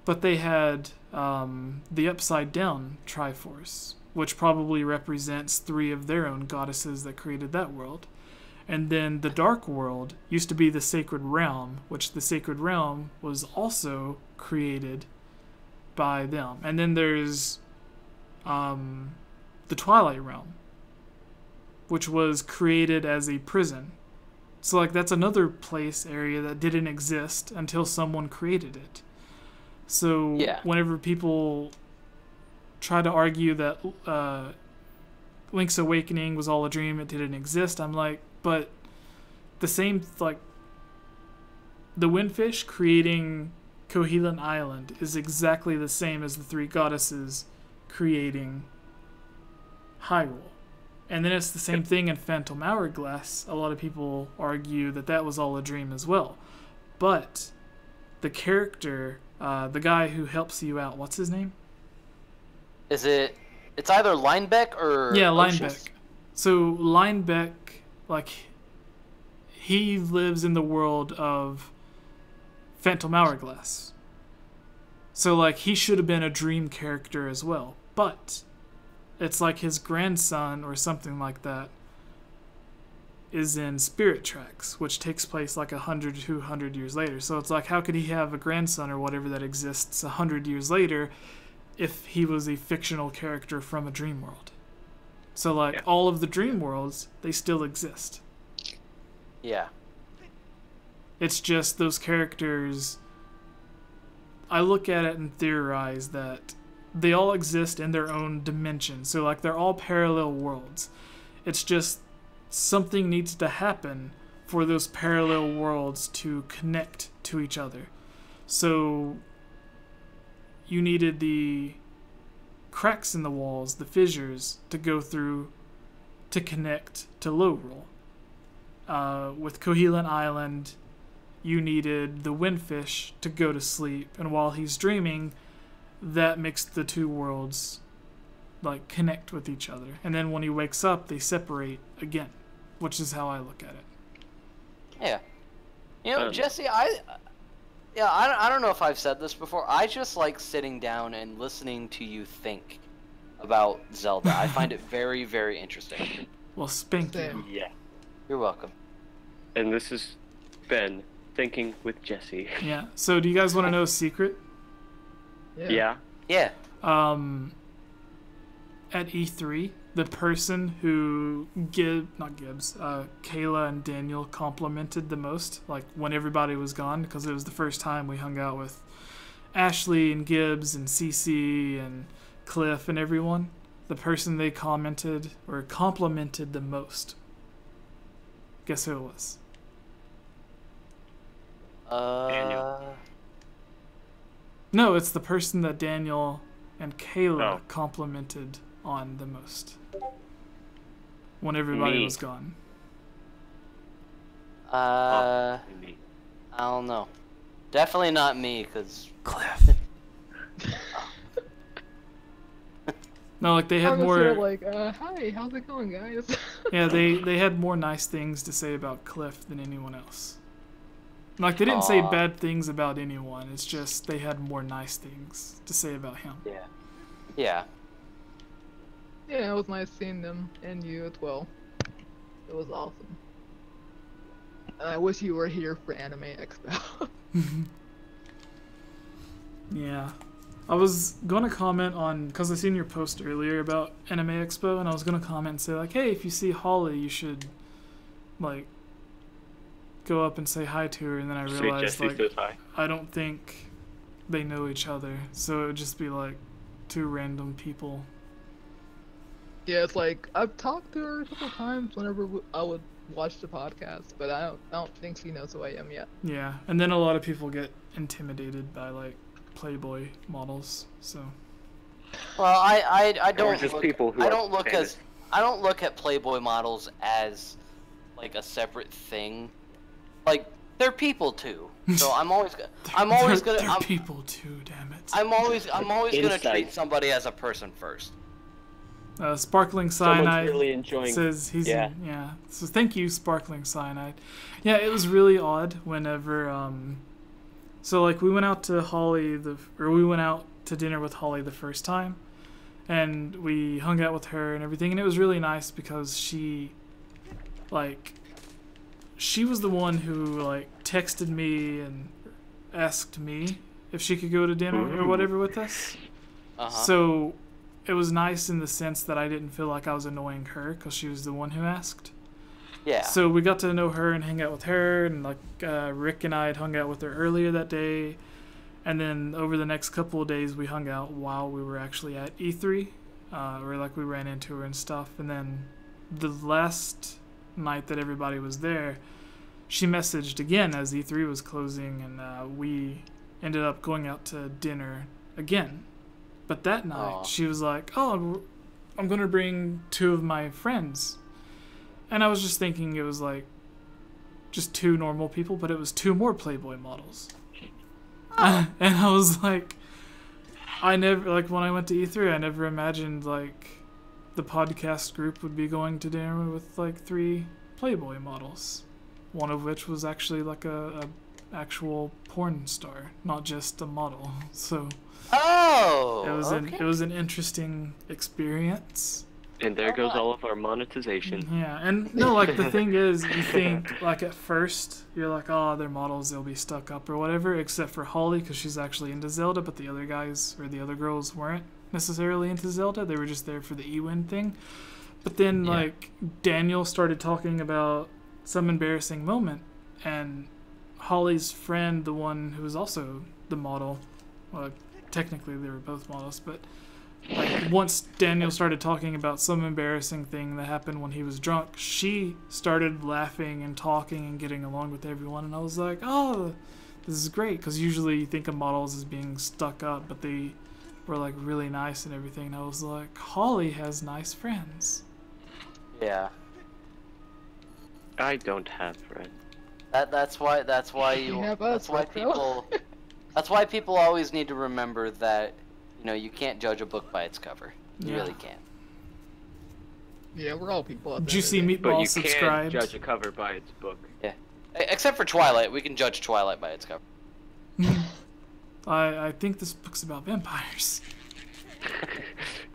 but they had the Upside Down Triforce, which probably represents three of their own goddesses that created that world. And then the Dark World used to be the Sacred Realm, which the Sacred Realm was also created by them. And then there's the Twilight Realm, which was created as a prison. So like that's another place area that didn't exist until someone created it. So whenever people try to argue that Link's Awakening was all a dream, it didn't exist, I'm like, but the same, like, the windfish creating Cohelant Island is exactly the same as the three goddesses creating Hyrule. And then it's the same thing in Phantom Hourglass. A lot of people argue that that was all a dream as well. But the character, the guy who helps you out, what's his name? It's either Linebeck or Linebeck. So Linebeck, like, he lives in the world of Phantom Hourglass. So, like, he should have been a dream character as well. But it's like his grandson or something like that is in Spirit Tracks, which takes place like 100 to 200 years later. So it's like, how could he have a grandson or whatever that exists 100 years later if he was a fictional character from a dream world? So like all of the dream worlds, they still exist. Yeah. It's just those characters, I look at it and theorize that they all exist in their own dimension. So like they're all parallel worlds. It's just something needs to happen for those parallel worlds to connect to each other. So you needed the cracks in the walls, the fissures, to go through to connect to Lorule. With Cohelant Island, you needed the windfish to go to sleep, and while he's dreaming, that makes the two worlds like connect with each other. And then when he wakes up, they separate again, which is how I look at it. Yeah. You know, Jesse, I don't know if I've said this before. I just like sitting down and listening to you think about Zelda. I find it very, very interesting. Well, spank you. Yeah. You're welcome. And this is Ben thinking with Jesse. Yeah. So do you guys want to know a secret? Yeah. Yeah. At E3, the person who Kayla and Daniel complimented the most, like when everybody was gone, because it was the first time we hung out with Ashley and Gibbs and Cece and Cliff and everyone. The person they complimented the most. Guess who it was? Daniel. No, it's the person that Daniel and Kayla complimented on the most when everybody was gone. I don't know. Definitely not me, because Cliff. No, like they had more. Like, hi, how's it going, guys? Yeah, they had more nice things to say about Cliff than anyone else. Like they didn't say bad things about anyone. It's just they had more nice things to say about him. Yeah. Yeah. Yeah, it was nice seeing them and you as well. It was awesome. I wish you were here for Anime Expo. Yeah. I was going to comment on, because I seen your post earlier about Anime Expo, and I was going to comment and say, like, hey, if you see Holly, you should, like, go up and say hi to her. And then I realized, like, I don't think they know each other. So it would just be, like, two random people. Yeah, it's like, I've talked to her a couple times whenever I would watch the podcast, but I don't think she knows who I am yet. Yeah, and then a lot of people get intimidated by, like, Playboy models, so. Well, I don't just look, people who I are don't look famous. as I don't look at Playboy models as like a separate thing. Like they're people too. So I'm always They're people too, damn it. I'm always gonna Insight. treat somebody as a person first. Sparkling Cyanide really enjoying. says he's Yeah. yeah. So thank you, Sparkling Cyanide. Yeah, it was really odd whenever so like we went out to dinner with Holly the first time, and we hung out with her and everything, and it was really nice because she was the one who like texted me and asked me if she could go to dinner or whatever with us. So it was nice in the sense that I didn't feel like I was annoying her because she was the one who asked. Yeah. So we got to know her and hang out with her, and like Rick and I had hung out with her earlier that day, and then over the next couple of days we hung out while we were actually at E3, where like we ran into her and stuff. And then the last night that everybody was there, she messaged again as E3 was closing, and we ended up going out to dinner again. But that night she was like, "Oh, I'm gonna bring two of my friends." And I was just thinking it was like just two normal people, but it was two more Playboy models. And I was like, I never, like when I went to E3, I never imagined like the podcast group would be going to dinner with like three Playboy models. One of which was actually like a actual porn star, not just a model. So it was an interesting experience. And there goes all of our monetization. Yeah, and no, like the thing is, you think like at first you're like, oh, they're models, they'll be stuck up or whatever, except for Holly because she's actually into Zelda, but the other guys or the other girls weren't necessarily into Zelda. They were just there for the E-Win thing. But then like Daniel started talking about some embarrassing moment, and Holly's friend, the one who was also the model, well, technically they were both models, but like once Daniel started talking about some embarrassing thing that happened when he was drunk, she started laughing and talking and getting along with everyone, and I was like, oh, this is great, because usually you think of models as being stuck up, but they were like really nice and everything, and I was like, Holly has nice friends. Yeah. I don't have friends. That's why You have us, that's why Retro. people that's why people always need to remember that, you know, you can't judge a book by its cover. You Yeah. really can't. Yeah, we're all people. At the Juicy end of the day. But Meatball you subscribed. can judge a cover by its book. Except for Twilight, we can judge Twilight by its cover. I think this book's about vampires.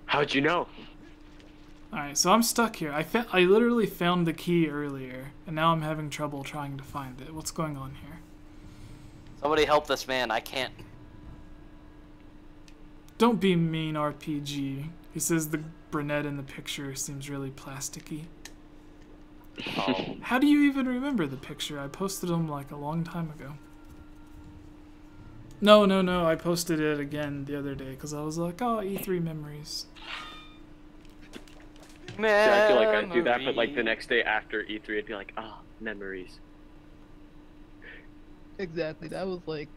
How'd you know? Alright, so I'm stuck here. I literally found the key earlier, and now I'm having trouble trying to find it. What's going on here? Somebody help this man. I can't. Don't be mean, RPG. He says the brunette in the picture seems really plasticky. Oh. How do you even remember the picture? I posted him like a long time ago. No, I posted it again the other day because I was like, oh, E3 memories. Yeah, I feel like I'd do that, but like the next day after E3, I'd be like, ah, memories. Exactly. That was like.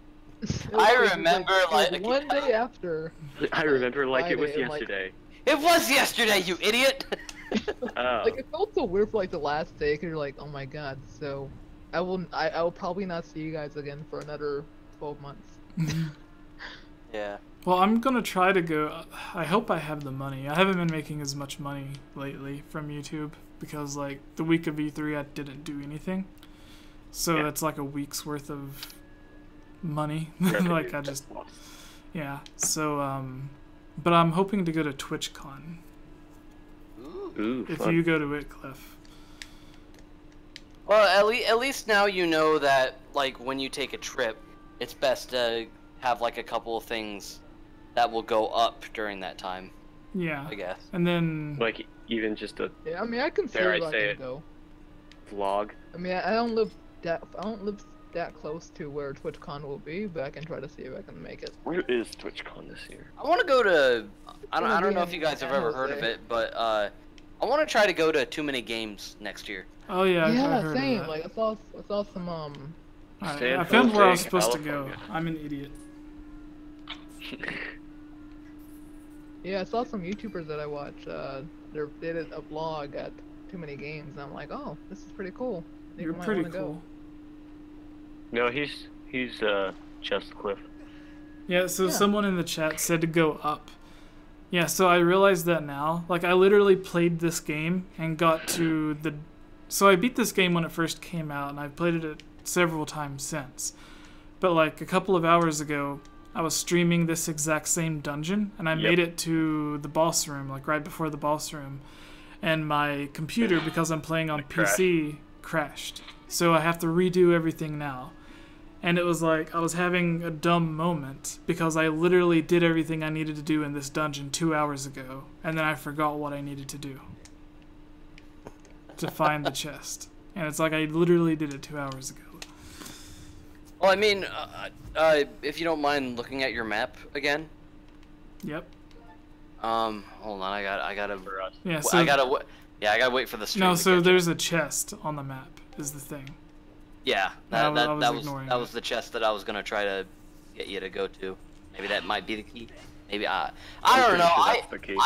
I remember, it was like- one day after. I remember like it was Friday, and, like- yesterday. It was yesterday, you idiot! Oh. Like it felt so weird for like the last day, cause you're like, oh my god. So, I will probably not see you guys again for another 12 months. Yeah. Well, I'm gonna try to go. I hope I have the money. I haven't been making as much money lately from YouTube because, like, the week of E3, I didn't do anything. So Yeah. that's like a week's worth of money. Revenue Like, I just, loss. yeah. So, but I'm hoping to go to TwitchCon. Ooh, If fun. you go to it, Cliff. Well, at least now you know that, like, when you take a trip, it's best to have, like, a couple of things that will go up during that time, Yeah. I guess. And then, Like even just a Yeah, I mean, I can see Dare I where I say can it. go. vlog. I mean, I don't live that close to where TwitchCon will be, but I can try to see if I can make it. Where is TwitchCon this year? I want to go to... I gonna don't be know if in you guys have San ever heard of Jose. it, but, I want to try to go to Too Many Games next year. oh yeah, I Yeah, heard same. of that. Like I saw some Alright, San I found where I was Jose, supposed to go. California. I'm an idiot. Yeah, I saw some YouTubers that I watch. They did a vlog at Too Many Games, and I'm like, oh, this is pretty cool. I think You're I might pretty wanna go. cool. No, he's just Cliff. Yeah, so Yeah. someone in the chat said to go up. Yeah, so I realized that now. Like, I literally played this game and got to the... So I beat this game when it first came out, and I've played it several times since. But, like, a couple of hours ago, I was streaming this exact same dungeon, and I Yep. made it to the boss room, like, right before the boss room. And my computer, because I'm playing on PC, crashed. So I have to redo everything now. And it was like, I was having a dumb moment because I literally did everything I needed to do in this dungeon 2 hours ago, and then I forgot what I needed to do to find the chest. And it's like I literally did it 2 hours ago. Well, I mean, if you don't mind looking at your map again. Yep. Hold on, I gotta... For us. Yeah, so I gotta wait for the stream no, to so catch there's up. a chest on the map is the thing. Yeah, I was that was ignoring that it. was the chest that I was gonna try to get you to go to. Maybe that might be the key. Maybe I don't pretty know. sure that's the key.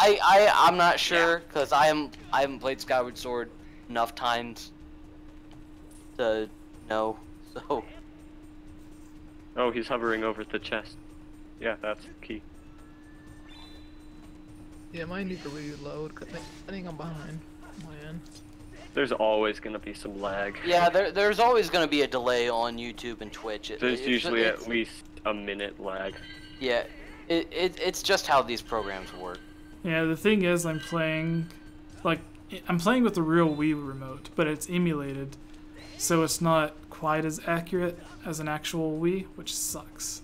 I'm not sure because I haven't played Skyward Sword enough times to know. So Oh, he's hovering over the chest. Yeah, that's the key. Yeah, mine needs to reload. 'Cause I think I'm behind. Man. There's always gonna be some lag. yeah, there's always gonna be a delay on YouTube and Twitch. There's usually it's- at least a minute lag. yeah. It's just how these programs work. Yeah, the thing is, I'm playing with the real Wii remote, but it's emulated, so it's not quite as accurate as an actual Wii, which sucks.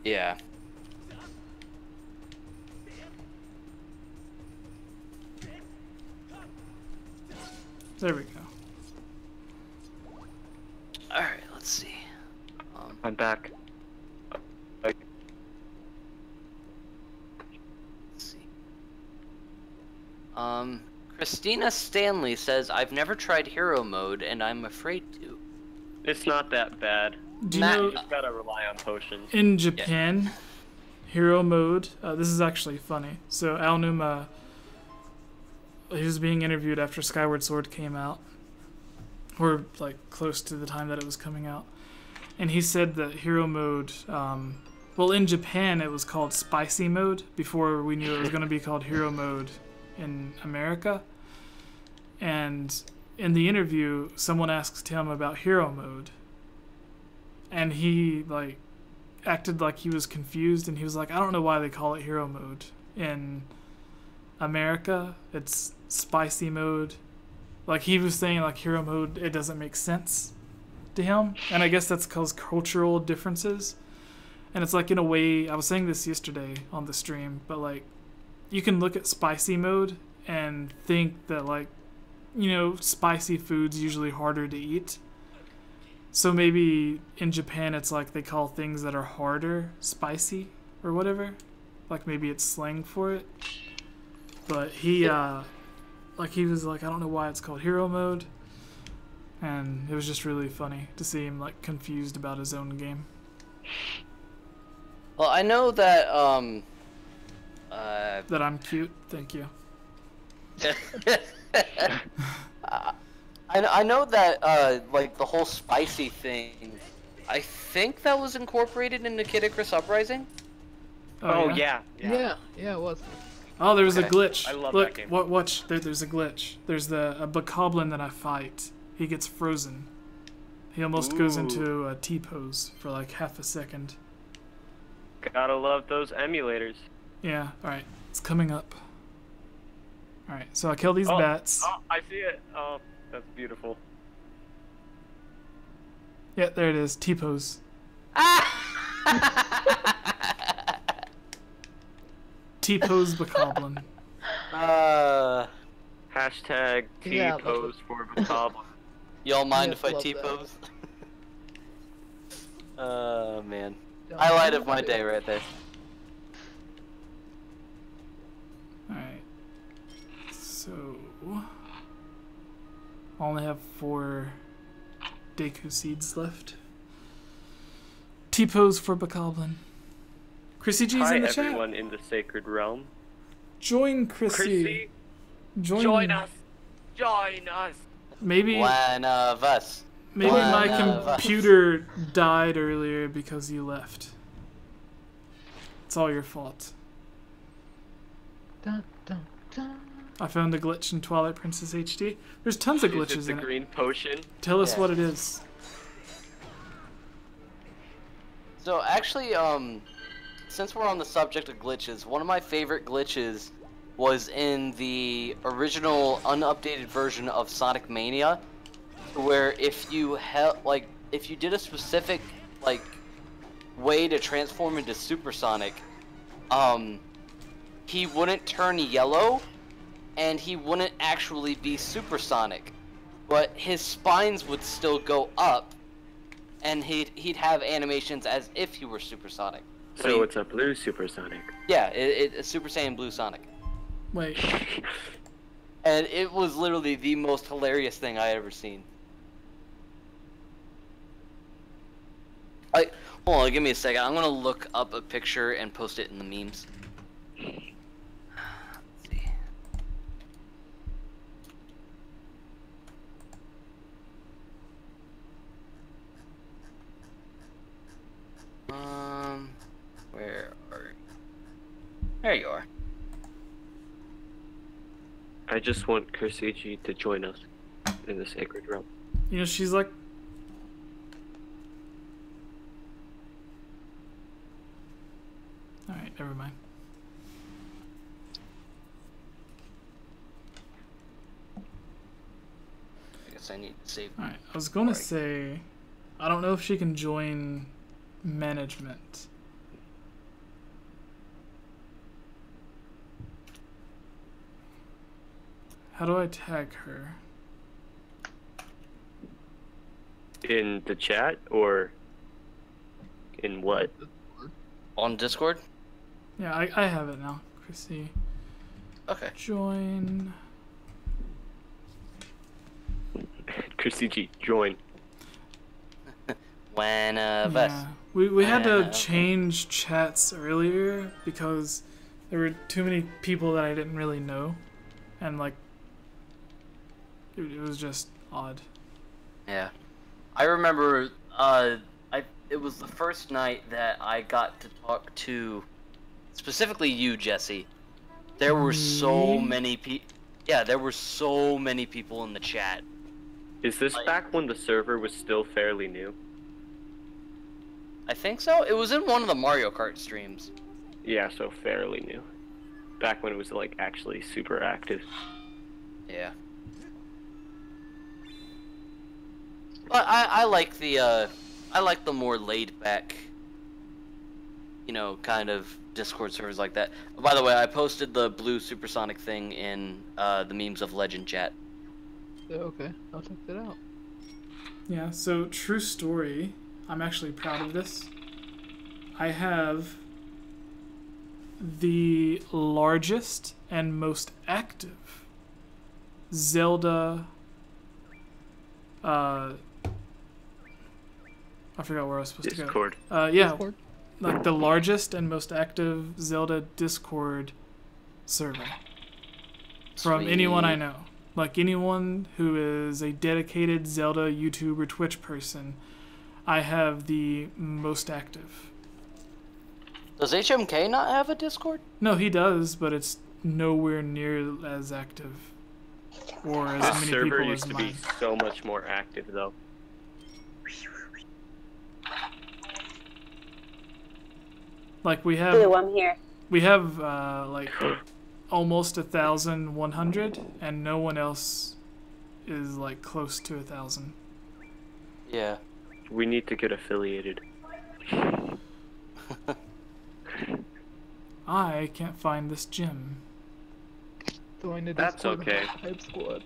Yeah. There we go. All right. Let's see. I'm back. Let's see. Christina Stanley says, I've never tried hero mode and I'm afraid to. It's not that bad. Do you Matt- know, You just gotta rely on potions. in Japan, hero mode, this is actually funny. So Aonuma, he was being interviewed after Skyward Sword came out. or like close to the time that it was coming out. And he said that hero mode, well, in Japan it was called spicy mode before we knew it was going to be called hero mode in America. And in the interview, someone asked him about hero mode, and he like acted like he was confused, and he was like, I don't know why they call it hero mode. In America, it's spicy mode. Like, he was saying, like, hero mode, it doesn't make sense to him. And I guess that's because cultural differences. And it's like, in a way, I was saying this yesterday on the stream, but like, you can look at spicy mode and think that, like, you know, spicy food's usually harder to eat. So maybe in Japan it's like they call things that are harder spicy or whatever. Like, maybe it's slang for it. But he, like, he was like, I don't know why it's called hero mode. And it was just really funny to see him, like, confused about his own game. Well, I know that, That I'm cute? Thank you. I know that, like, the whole spicy thing, I think that was incorporated into Kid Icarus Uprising? Oh, yeah. Yeah, it was. Oh, there was a Okay. glitch. I love Look, that game. watch. There's a glitch. There's a bokoblin that I fight. He gets frozen. He almost goes Ooh. into a T-pose for like half a second. Gotta love those emulators. Yeah, alright. It's coming up. Alright, so I kill these Oh, bats. Oh, I see it. Oh, that's beautiful. Yeah, there it is. T-pose. T-pose bokoblin. Hashtag Yeah, T-pose for Macabre. Y'all mind Yes, if I love that. T-pose? Oh, man. Don't Highlight do of my it. day right there. Alright. So... I only have 4 Deku seeds left. T-pose for bokoblin. Chrissy G's Hi, in the chat. everyone in the Sacred Realm. Join Chrissy. Chrissy, join us. Join us. Maybe One of us. maybe One my of us. computer died earlier because you left. It's all your fault. Dun, dun, dun. I found a glitch in Twilight Princess HD. There's tons of Is glitches it the in it. green potion? Tell us Yeah. what it is. So actually, since we're on the subject of glitches, one of my favorite glitches was in the original unupdated version of Sonic Mania, where if you if you did a specific like way to transform into Supersonic, he wouldn't turn yellow, and he wouldn't actually be supersonic, but his spines would still go up, and he'd have animations as if he were supersonic. So it's a blue supersonic. Yeah, it's Super Saiyan Blue Sonic, Wait. and it was literally the most hilarious thing I ever seen. Hold on, give me a second. I'm gonna look up a picture and post it in the memes. Let's see. Where are you? There you are. I just want Kursigi to join us in the Sacred Realm. You know, she's like... Alright, never mind. I guess I need to save. Alright, I was gonna Sorry. say... I don't know if she can join management. How do I tag her? In the chat or in what? On Discord? Yeah, I have it now. Chrissy. Okay. Join. Kursigi, join. One of us. Yeah. We had to Okay. change chats earlier because there were too many people that I didn't really know. And like it was just odd. Yeah. I remember, it was the first night that I got to talk to, specifically you, Jesse. There were so many there were so many people in the chat. Is this back when the server was still fairly new? I think so. It was in one of the Mario Kart streams. Yeah, so fairly new. Back when it was like actually super active. Yeah. But I like the more laid back, you know, kind of Discord servers like that. By the way, I posted the blue supersonic thing in the memes of legend chat. Okay, I'll check that out. Yeah, so true story. I'm actually proud of this. I have the largest and most active Zelda. I forgot where I was supposed Discord. to go. Yeah, Discord? like the largest and most active Zelda Discord server from Sweet. anyone I know. Like anyone who is a dedicated Zelda YouTube or Twitch person, I have the most active. Does HMK not have a Discord? No, he does, but it's nowhere near as active or as This many server people used as to mine. be so much more active though. Like we Blue, have, I'm here. like almost 1,100, and no one else is like close to 1,000. Yeah. We need to get affiliated. I can't find this gym. Join the That's Discord okay. Hype Squad.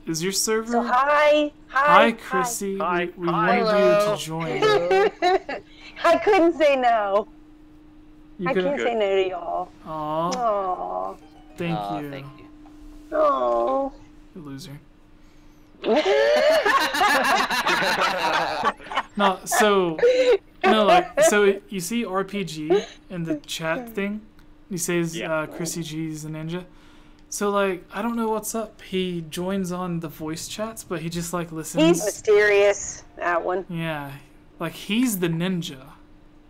Is your server? So hi. Hi, Chrissy. Hi. We Hi. wanted you to join. I couldn't say no. You I could. can't say no to y'all. Aw, Aww. thank Aw, you. Thank you. Aww. You loser. No, so you see RPG in the chat thing. He says Yeah. Chrissy G's a ninja. So like I don't know what's up. He joins on the voice chats, but he just like listens. He's mysterious, that one. Yeah, like he's the ninja.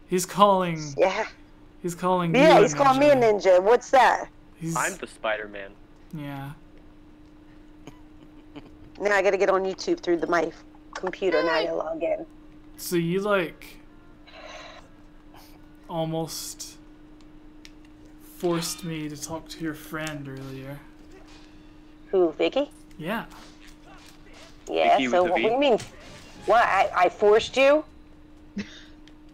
He's calling. Yeah. He's calling. you Yeah, a he's calling me a ninja. What's that? He's, I'm the Spider-Man. yeah. Now I gotta get on YouTube through my computer. Now you log in. So you like almost forced me to talk to your friend earlier. Who, Vicky? Yeah. Yeah, Vicky so with a what do V? you mean? What, I forced you?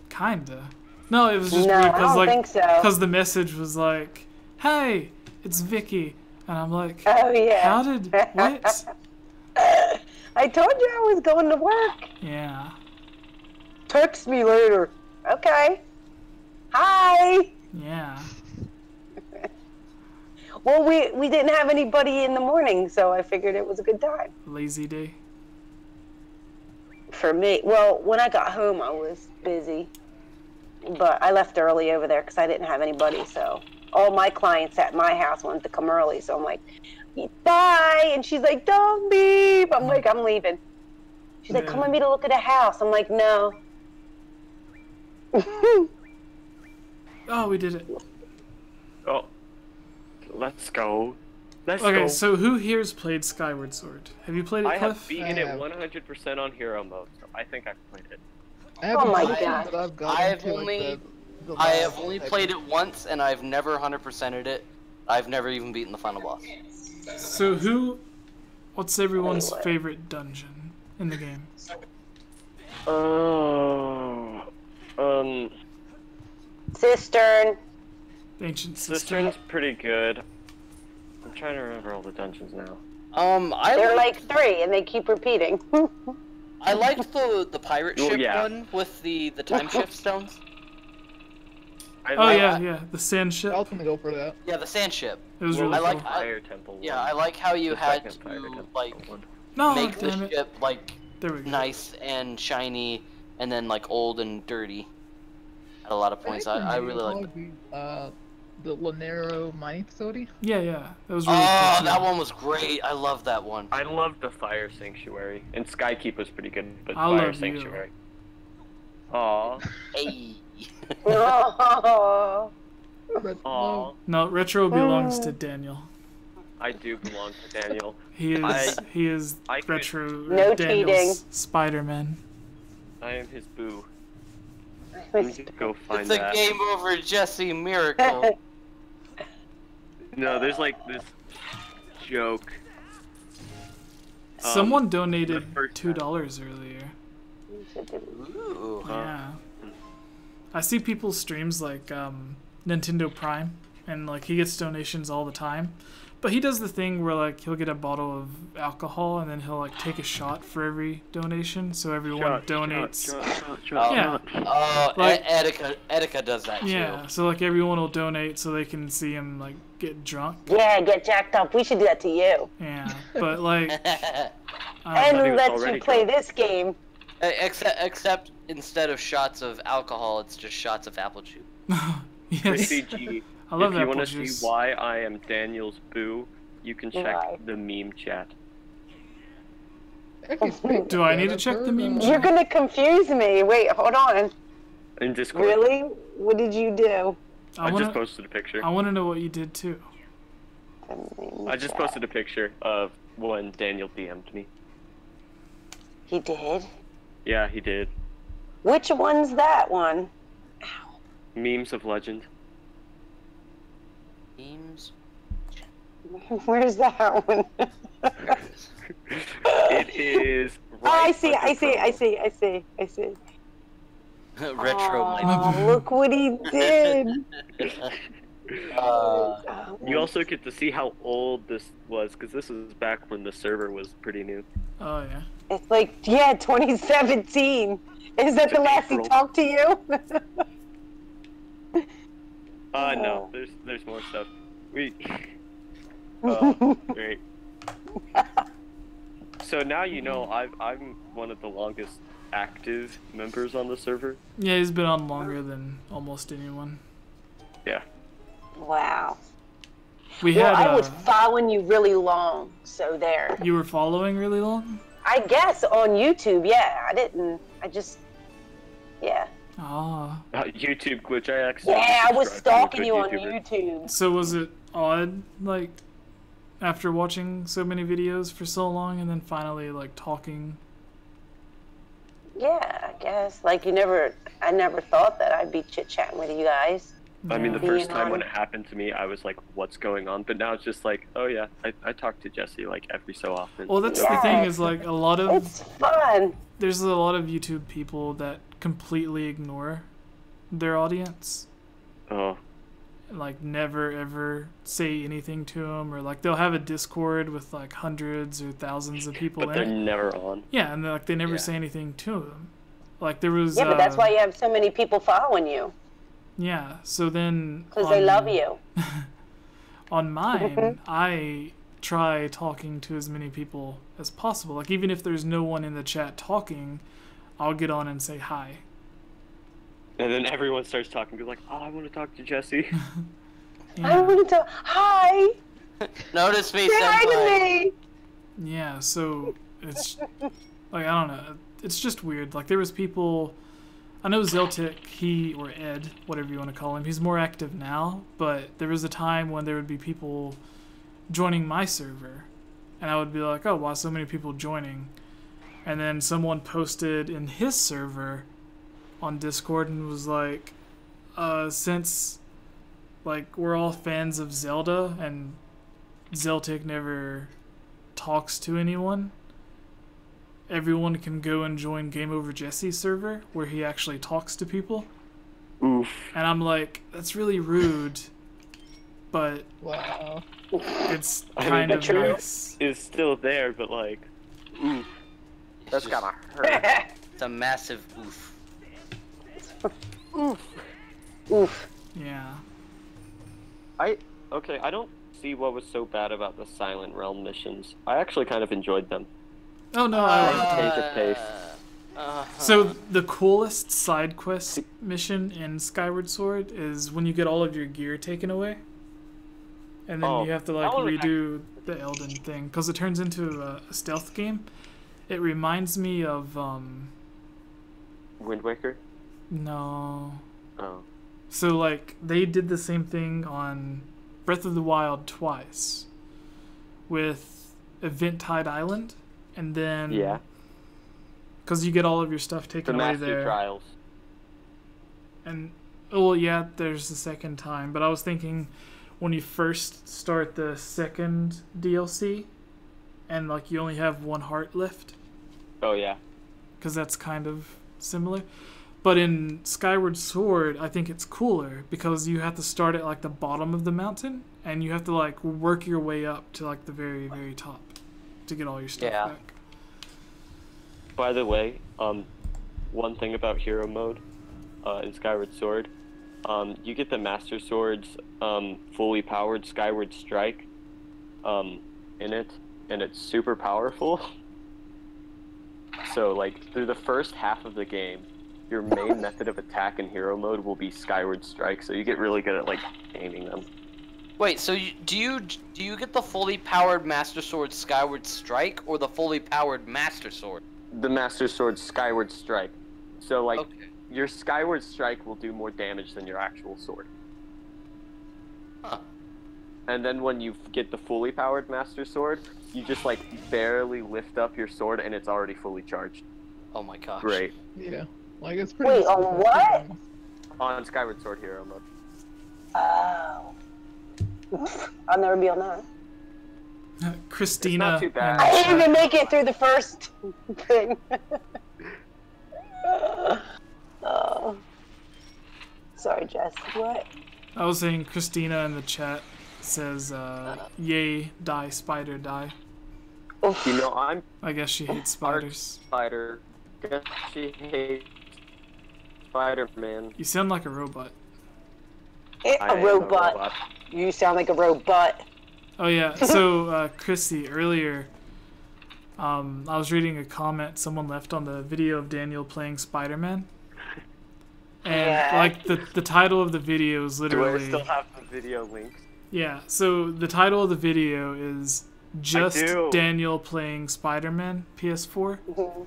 Kinda. No, it was just No, weird I because don't like think so. because the message was like, "Hey, it's Vicky," and I'm like, Oh, yeah. "How did what?" I told you I was going to work. Yeah. Text me later. Okay. Hi. Yeah. Well, we didn't have anybody in the morning, so I figured it was a good time. Lazy day. For me. Well, when I got home, I was busy. But I left early over there because I didn't have anybody, so all my clients at my house wanted to come early, so I'm like, bye! And she's like, don't leave! I'm like, I'm leaving. She's like, come with me to look at a house. I'm like, no. Oh, we did it. Oh. Let's go. Let's go. Okay, so who here's played Skyward Sword? Have you played it, I Cliff? have beaten I it have. 100% on hero mode, so I think I've played it. I haven't Oh my played it, God. but I've gotten I have to, like, only- the I last have only section. played it once, and I've never 100%ed it. I've never even beaten the final boss. So what's everyone's Anyway. favorite dungeon in the game? Oh. Cistern. Ancient Cistern's Cistern. pretty good. I'm trying to remember all the dungeons now. They're like 3, and they keep repeating. I liked the pirate Oh, ship yeah. one with the time shift stones. Oh yeah, the sand ship. I was gonna go for that. Yeah, the sand ship. It was Well, really I like- cool. Fire Temple. Yeah, I like how you The had second Fire to Temple like one. No, make the damn it. ship like There we go. nice and shiny, and then like old and dirty. At a lot of points, I really like. The the Lanero mining facility? Yeah, yeah. That was really Oh, cool. that one was great. I love that one. I loved the Fire Sanctuary, and Skykeep was pretty good, but I Fire love you. Sanctuary. Aw. Hey. Oh. But Aw. No, retro belongs to Daniel. I do belong to Daniel. He is I could- retro No Daniel's Spider-Man. I am his boo. Let me just go find It's a that. game over Jesse miracle. No, there's like this joke. Someone donated the first $2 earlier. Ooh. Yeah. I see people's streams like Nintendo Prime, and like he gets donations all the time. But he does the thing where like he'll get a bottle of alcohol and then he'll like take a shot for every donation, so everyone donates. Yeah. Oh, Like- Etika does that too. Yeah, so like everyone will donate so they can see him like get drunk. Yeah, get jacked up. We should do that to you. Yeah, but like I And thought he was let already you play drunk. this game. Except instead of shots of alcohol, it's just shots of apple juice. yes, Chrissy G, I love if you apple want to juice. see why I am Daniel's boo, you can check Why? the meme chat. actually, speaking Do of I that, need to I've check the heard, meme You're gonna confuse me. Wait, hold on. In Discord. Really? What did you do? I wanna, just posted a picture. I want to know what you did too. I just posted a picture of when Daniel DM'd me. He did? Yeah, he did. Which one's that one? Memes of legend. Memes. Where's that one? It is. Oh, I right see, under I see, I promo. see, I see, I see. Retro. Oh, look what he did. You also get to see how old this was, because this was back when the server was pretty new. Oh yeah. It's like, yeah, 2017. Is that the last he April. talked to you? No, there's more stuff. We. Great. So now you know I'm one of the longest active members on the server. Yeah, he's been on longer than almost anyone. Yeah. Wow. We Well, had. I was following you really long, so there. You were following really long. I guess on YouTube, yeah. I just, yeah. Ah. YouTube glitch. I actually. Yeah, I was subscribed to a stalking you on good YouTuber. YouTube. So was it odd, like, after watching so many videos for so long and then finally like talking? Yeah, I guess. Like I never thought that I'd be chit-chatting with you guys. I mean, the Yeah. first Being time when on- it happened to me, I was like, "What's going on?" But now it's just like, "Oh yeah, I talk to Jesse like every so often." Well, that's Yeah. the thing is like a lot of It's fun. there's a lot of YouTube people that completely ignore their audience. Oh, Like never ever say anything to them, or like they'll have a Discord with like hundreds or thousands of people but in they're it. never on. Yeah, and like they never Yeah. say anything to them. Like there was Yeah, but that's why you have so many people following you. yeah. So then Because they love you. On mine, I try talking to as many people as possible. Like even if there's no one in the chat talking, I'll get on and say hi. And then everyone starts talking. Be like, "Oh, I want to talk to Jesse." I Yeah. want to hi. Notice me, Say hi to senpai. me. Yeah, so it's like I don't know. It's just weird. Like there was people. I know Zeltic, he or Ed, whatever you want to call him. He's more active now, but there was a time when there would be people joining my server, and I would be like, "Oh, why so many people joining?" And then someone posted in his server on Discord and was like, "Since like we're all fans of Zelda and Zeltic never talks to anyone, everyone can go and join Game Over Jesse's server where he actually talks to people." Oof. And I'm like, that's really rude, but Wow. it's I mean, kind the of truth nice. is still there, but like, oof. That's gotta hurt. It's a massive oof. Oof. Yeah. I don't see what was so bad about the Silent Realm missions. I actually kind of enjoyed them. Oh no, Change of pace. So the coolest side quest mission in Skyward Sword is when you get all of your gear taken away, and then you have to like redo the Elden thing because it turns into a stealth game. It reminds me of Wind Waker? No. Oh. So like they did the same thing on Breath of the Wild twice with Eventide Island, and then because you get all of your stuff taken away there. The Master Trials. And oh yeah, there's the second time. But I was thinking when you first start the second DLC, and like you only have one heart left. Oh yeah. Because that's kind of similar. But in Skyward Sword, I think it's cooler because you have to start at like the bottom of the mountain, and you have to like work your way up to like the very, very top to get all your stuff back. By the way, one thing about hero mode in Skyward Sword, you get the Master Sword's fully powered Skyward Strike in it, and it's super powerful. So like through the first half of the game, your main method of attack in hero mode will be Skyward Strike, so you get really good at like aiming them. Wait, so do you get the fully powered Master Sword Skyward Strike or the fully powered Master Sword? The Master Sword Skyward Strike. So like your Skyward Strike will do more damage than your actual sword. Huh. And then when you get the fully powered Master Sword, you just like barely lift up your sword and it's already fully charged. Oh my gosh. Great. Yeah. Like it's pretty. Wait, on what? On Skyward Sword hero mode. Oh. I'll never be on that. Christina. It's not too bad. I didn't even make it through the first thing. Oh. Sorry, Jess. What? I was saying Christina in the chat says, "Yay, die, spider, die." You know, I guess she hates spiders. Spider. Guess she hates Spider-Man. You sound like a robot. A robot. You sound like a robot. Oh yeah, so Chrissy, earlier, I was reading a comment someone left on the video of Daniel playing Spider-Man. And like the title of the video is literally... Do I still have the video links? Yeah, so the title of the video is just Daniel playing Spider-Man PS4. Mm-hmm.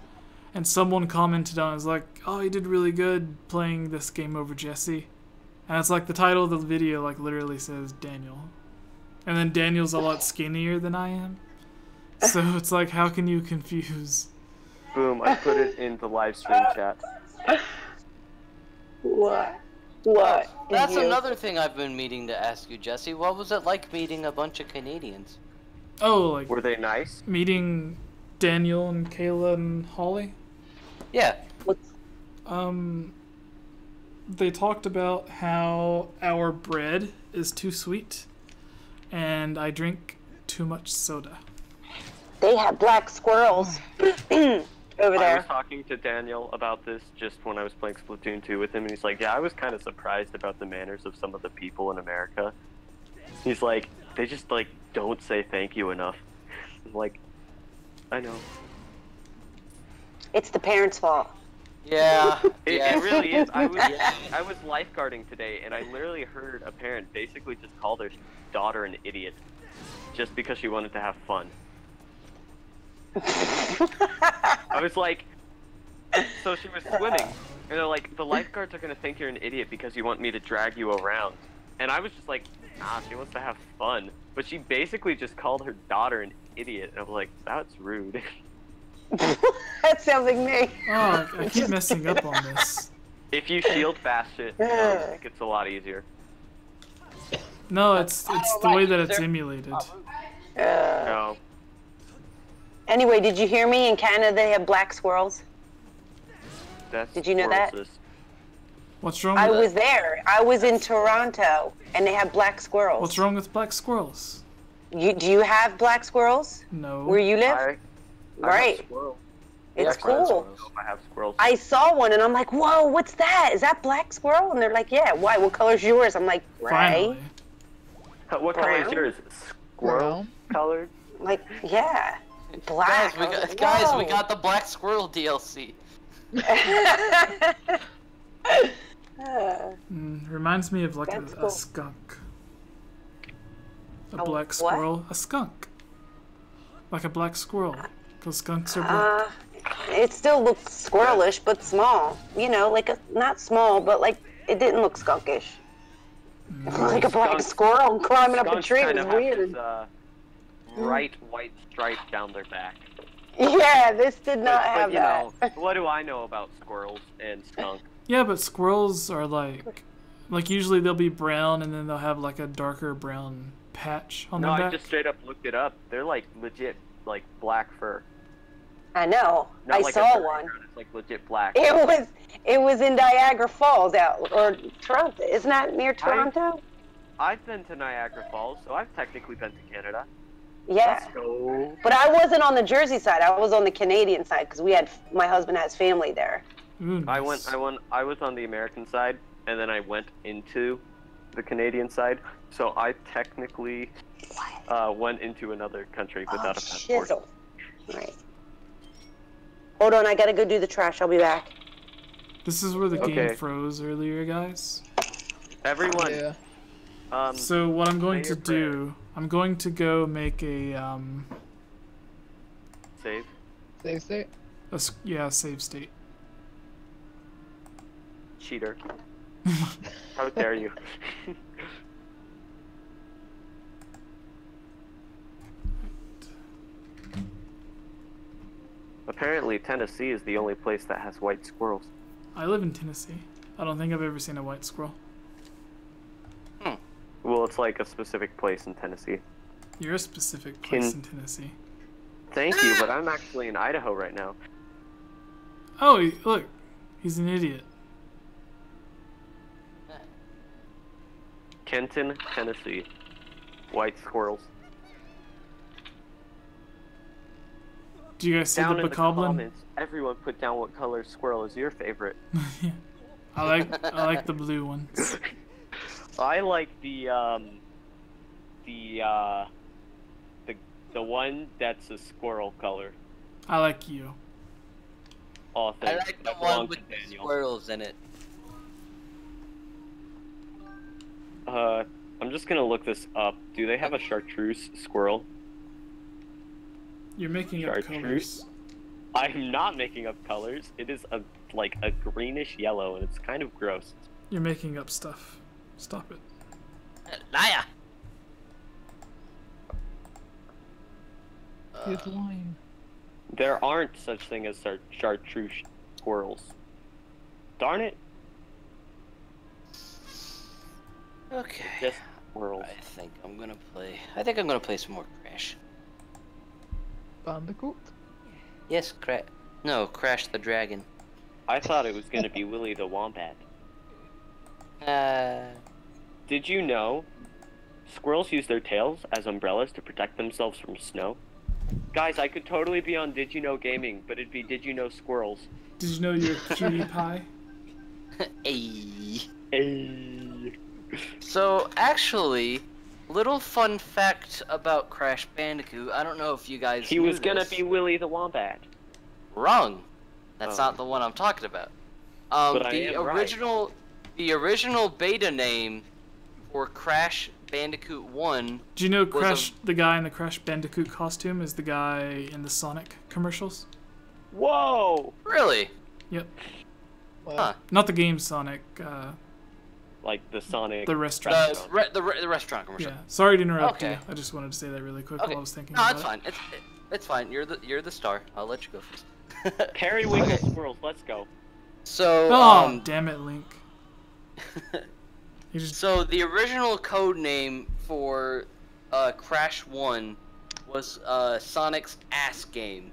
And someone commented on it, was like, "Oh, you did really good playing this game over Jesse." And it's like the title of the video like literally says Daniel. And then Daniel's a lot skinnier than I am. So it's like, how can you confuse? Boom, I put it in the live stream chat. What? That's another thing I've been meaning to ask you, Jesse. What was it like meeting a bunch of Canadians? Oh, like... Were they nice? Meeting Daniel and Kayla and Holly? Yeah. They talked about how our bread is too sweet, and I drink too much soda. They have black squirrels over there. I was talking to Daniel about this just when I was playing Splatoon 2 with him, and he's like, yeah, I was kind of surprised about the manners of some of the people in America. He's like, they just, like, don't say thank you enough. I'm like, I know. It's the parents' fault. Yeah. It really is. I was lifeguarding today, and I literally heard a parent basically just call their daughter an idiot just because she wanted to have fun. I was like, so she was swimming, and they're like, the lifeguards are going to think you're an idiot because you want me to drag you around. And I was just like, nah, she wants to have fun. But she basically just called her daughter an idiot, and I was like, that's rude. That sounds like me. Oh, I keep messing up on this. If you shield fast it, it gets a lot easier. No, it's the way that it's emulated. No. Anyway, did you hear me? In Canada, they have black squirrels. Did you know that? What's wrong? I was there. I was in Toronto, and they have black squirrels. What's wrong with black squirrels? Do you have black squirrels? No. Where you live? Right. It's cool. I have squirrels. I saw one and I'm like, whoa, what's that? Is that black squirrel? And they're like, yeah. Why? What color's yours? I'm like, gray. What color is yours? Squirrel colored? Like, yeah. Black. Guys, we got the Black Squirrel DLC. Reminds me of like That's a cool. skunk. A A black what? squirrel. A skunk. Like a black squirrel. Because skunks are black. It still looks squirrelish, but small. You know, like not small, but like it didn't look skunkish. Like a black Skunks- squirrel climbing up a Skunks tree kind was of have weird. this bright white stripe down their back. Yeah, this did not But, have you that. know, what do I know about squirrels and skunk? Yeah, but squirrels are like usually they'll be brown and then they'll have like a darker brown patch on No, their I back. just straight up looked it up. They're like legit, like black fur. I know. Not I like saw a one. It's like legit black. It was in Niagara Falls or Toronto. Isn't that near Toronto? I've been to Niagara Falls, so I've technically been to Canada. Yeah. Let's go. But I wasn't on the Jersey side. I was on the Canadian side because my husband has family there. Ooh, I nice. was on the American side, and then I went into the Canadian side. So I technically went into another country without a passport. Shizzle. Right. Hold on, I gotta go do the trash. I'll be back. This is where the game Okay. froze earlier, guys. Everyone, Yeah. So what I'm going say to your prayer. do, I'm going to go make a save. Save state. save state. Cheater. How dare you? Apparently, Tennessee is the only place that has white squirrels. I live in Tennessee. I don't think I've ever seen a white squirrel. Well, it's like a specific place in Tennessee. You're a specific place in Tennessee. Thank you, but I'm actually in Idaho right now. Oh, look, he's an idiot. Kenton, Tennessee. White squirrels. Do you guys see Down the in the bokoblin? comments, everyone put down what color squirrel is your favorite. Yeah. I like the blue ones. I like the one that's a squirrel color. I like you. Oh, I thanks. like the That one belongs with to the Daniel. squirrels in it. I'm just gonna look this up. Do they have a chartreuse squirrel? You're making up Chartreuse? colors. I'm not making up colors. It is like a greenish yellow, and it's kind of gross. You're making up stuff. Stop it. Liar! He's lying. There aren't such thing as chartreuse squirrels. Darn it! Okay. Just squirrels. I think I'm gonna play some more Crash. Bandicoot. Yes, Crash the Dragon. I thought it was gonna be Willy the Wombat. Did you know squirrels use their tails as umbrellas to protect themselves from snow? Guys, I could totally be on Did You Know Gaming, but it'd be Did You Know Squirrels? Did you know you're a cutie pie? Ayy. Hey. So, actually, little fun fact about Crash Bandicoot. I don't know if you guys He knew was gonna this. be Willy the Wombat. Wrong. That's Oh. not the one I'm talking about. But I The am right. original beta name for Crash Bandicoot 1. Do you know Was Crash, the guy in the Crash Bandicoot costume is the guy in the Sonic commercials? Whoa! Really? Yep. Well, Huh. Not the game Sonic, Like the Sonic. the restaurant. The restaurant commercial. Yeah. Sorry to interrupt Okay. you. I just wanted to say that really quick Okay. while I was thinking No, about it's it. fine. It's fine. You're the star. I'll let you go first. Periwinkle squirrels, let's go. So Oh, damn it, Link. You just So the original code name for Crash 1 was Sonic's ass game.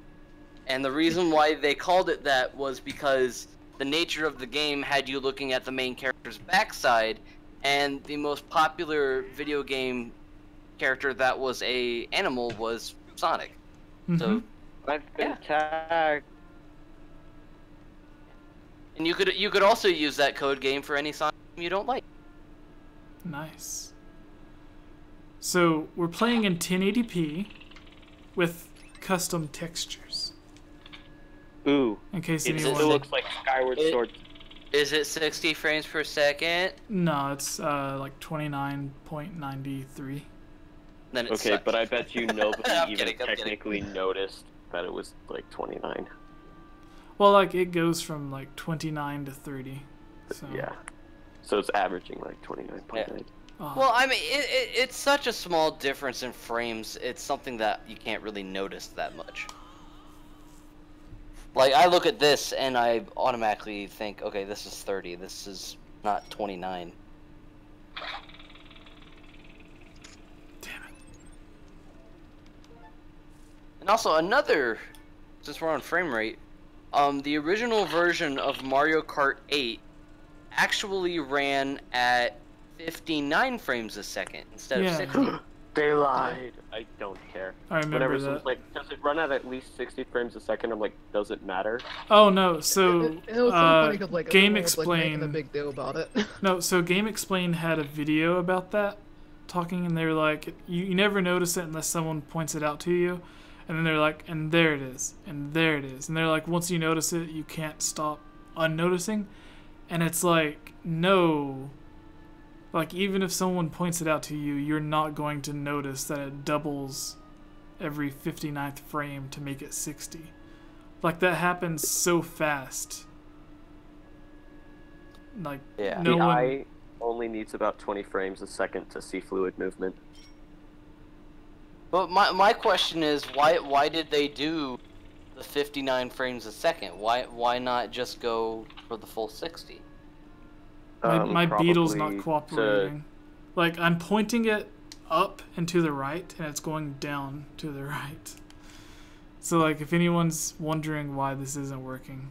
And the reason why they called it that was because the nature of the game had you looking at the main character's backside, and the most popular video game character that was a animal was Sonic. So, I've been Yeah. tagged. and you could also use that code game for any Sonic game you don't like. Nice. So we're playing in 1080p with custom textures. Ooh, In case it anyone. still looks like Skyward Sword. Is it 60 frames per second? No, it's like 29.93. Then it Okay, sucks. but I bet you nobody I'm even kidding, I'm technically noticed that it was like 29. Well, like it goes from like 29 to 30. So. Yeah. So it's averaging like 29.9. Oh. Well, I mean, it's such a small difference in frames. It's something that you can't really notice that much. Like, I look at this and I automatically think, okay, this is 30. This is not 29. Damn it. And also another, since we're on frame rate, the original version of Mario Kart 8 actually ran at 59 frames a second instead of 60. They lied. I don't care. I remember Whenever that. someone's like, does it run at least 60 frames a second? I'm like, does it matter? Oh no, so It was so funny because like Game everyone was, like, making a Explain. big deal about it. No, so Game Explain had a video about that, talking, and they were like, you never notice it unless someone points it out to you, and then they're like, and there it is, and there it is, and they're like, once you notice it, you can't stop unnoticing, and it's like, no, like even if someone points it out to you, you're not going to notice that it doubles every 59th frame to make it 60. Like that happens so fast. Like Yeah. no the one. eye only needs about 20 frames a second to see fluid movement. But my question is, why did they do the 59 frames a second? Why not just go for the full 60? My beetle's not Probably cooperating. Like I'm pointing it up and to the right, and it's going down to the right. So like, if anyone's wondering why this isn't working,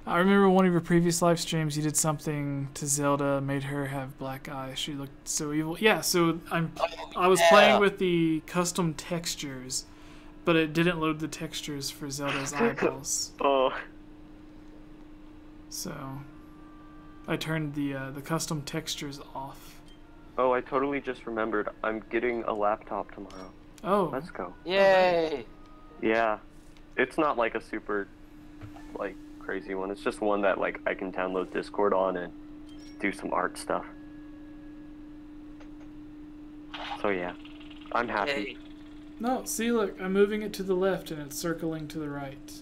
I remember one of your previous live streams. You did something to Zelda, made her have black eyes. She looked so evil. Yeah. So I was playing with the custom textures, but it didn't load the textures for Zelda's eyeballs. Oh. So I turned the custom textures off. Oh, I totally just remembered. I'm getting a laptop tomorrow. Oh. Let's go. Yay! Yeah. It's not like a super, like, crazy one. It's just one that, like, I can download Discord on and do some art stuff. So, yeah. I'm happy. Yay. No, see, look, I'm moving it to the left and it's circling to the right.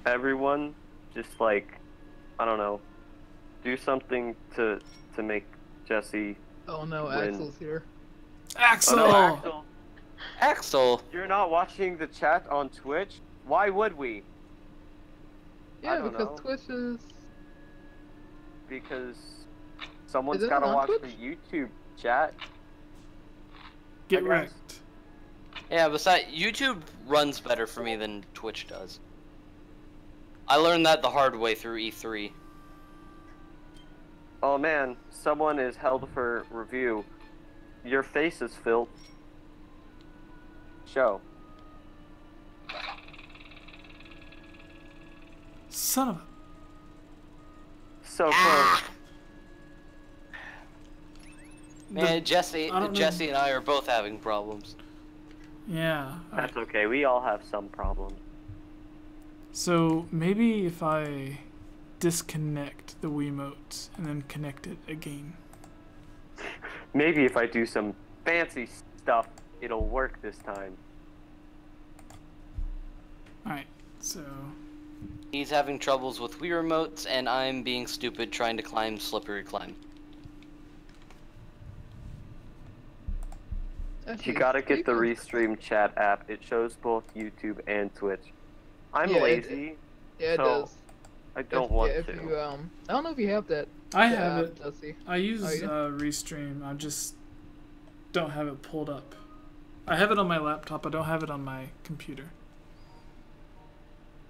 Everyone, just, like, I don't know, do something to make Jesse Oh no, When- Axel's here. Axel! Oh, no, Axel, Axel! you're not watching the chat on Twitch? Why would we? Yeah, don't because know. Twitch is. Because someone's Is it gotta on watch Twitch? the YouTube chat. Get I guess. wrecked. Yeah, besides, YouTube runs better for me than Twitch does. I learned that the hard way through E3. Oh man, someone is held for review. Your face is filled. Show. Son of a... So Ah! close. Man, Jesse I don't know. and I are both having problems. Yeah. Alright. That's okay, we all have some problems. So maybe if I disconnect the Wiimote and then connect it again. Maybe if I do some fancy stuff, it'll work this time. Alright, so... He's having troubles with Wii remotes, and I'm being stupid trying to climb slippery climb. Actually, You gotta get the speaking of- Restream chat app. It shows both YouTube and Twitch. I'm Yeah, it- lazy. Yeah, it so does. I don't want if to. you I don't know if you have that. I that have app, it. Jesse. I use Oh, you do? Restream. I just don't have it pulled up. I have it on my laptop. I don't have it on my computer.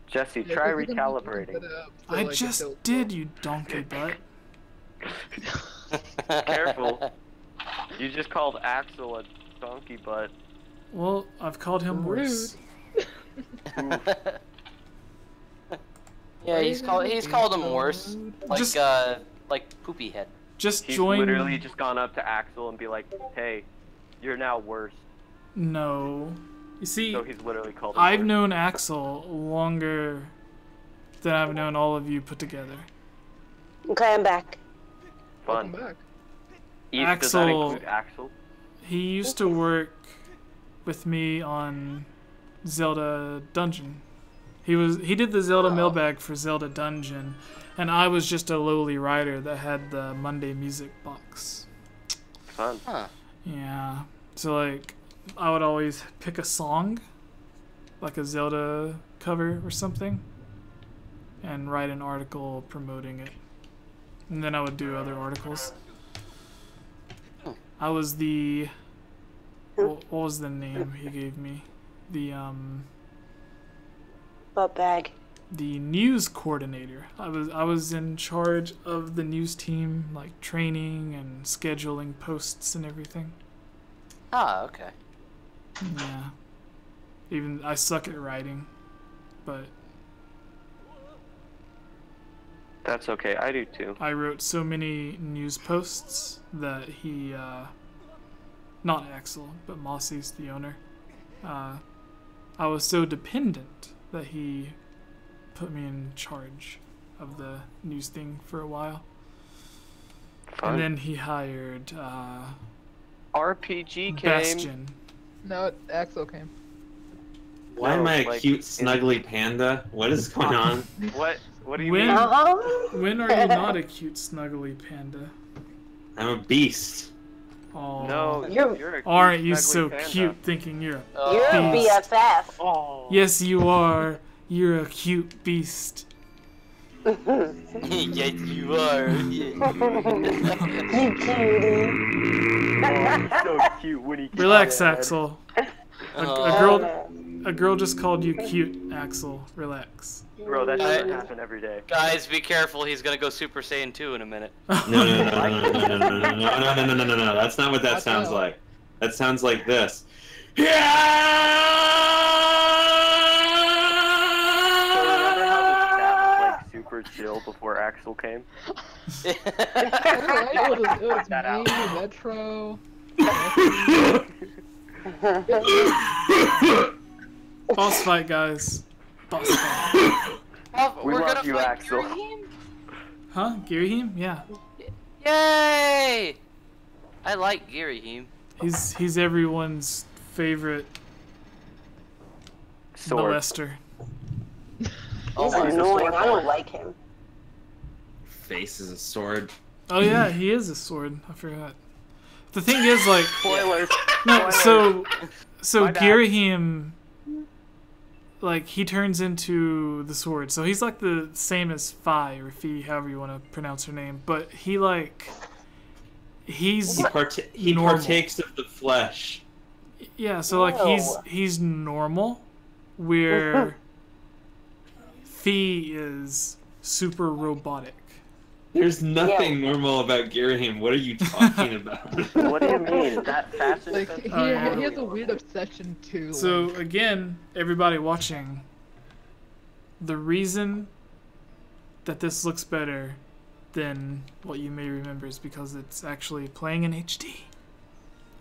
Jesse, Yeah, try 'cause you can recalibrating. set it up so, I like, it just tilts did, you donkey butt. Careful. You just called Axel a donkey butt. Well, I've called him worse. Yeah, he's called him worse, like Just- like poopy head. Just He's join... literally just gone up to Axel and be like, hey, you're now worse. No. You see, So he's literally called. I've known Axel longer than I've known all of you put together. Okay, I'm back. Fun. Welcome back. Does that Axel- include Axel? He used to work with me on Zelda Dungeon. He did the Zelda mailbag for Zelda Dungeon, and I was just a lowly writer that had the Monday music box. Fun. Huh. Yeah. So like, I would always pick a song, like a Zelda cover or something, and write an article promoting it. And then I would do other articles. I was the... What was the name he gave me? Butt bag. The news coordinator. I was in charge of the news team, like training and scheduling posts and everything. Ah, okay. Yeah. Even I suck at writing, but That's okay. I do too. I wrote so many news posts that he, not Axel, but Mossy's the owner. I was so dependent that he put me in charge of the news thing for a while. Fun. And then he hired RPG came. Bastion. No, Axel came. Why am I a like, cute, snuggly panda? What is going on? What? What do you When- mean? When are you not a cute, snuggly panda? I'm a beast. Oh, No, You're- you're a cute, aren't you so snuggly panda. cute thinking you're a You're a beast? BFF. Oh. Yes, you are. You're a cute beast. Yes, you are. You cutie. So cute when he. Relax, cried. Axel. Oh. A girl just called you cute, Axel. Relax. Bro, that doesn't happen every day. Guys, be careful. He's gonna go Super Saiyan 2 in a minute. No. That's not what that sounds like. That sounds like this. So remember how the chat was like super chill before Axel came? It was That me, out. Metro. Boss fight, guys. Boss fight. Oh, We we're love gonna you, fight Axel. Girahim? Huh? Girahim? Yeah. Yay! I like Girahim. He's everyone's favorite Sword. molester. Oh, He's he's a annoying. sword I don't boy. like him. Face is a sword. Oh yeah, he is a sword. I forgot. The thing is, like, Spoilers. no, so My bad. Girahim, like, he turns into the sword. So he's like the same as Fi or Fi, however you want to pronounce her name. But he he's He normal. partakes of the flesh. Yeah, so like he's normal, where Fi is super robotic. There's nothing normal about Girahim. What are you talking about? What do you mean? That fashion Like sense? he yeah. has a weird obsession too. So like, again, everybody watching, the reason that this looks better than what you may remember is because it's actually playing in HD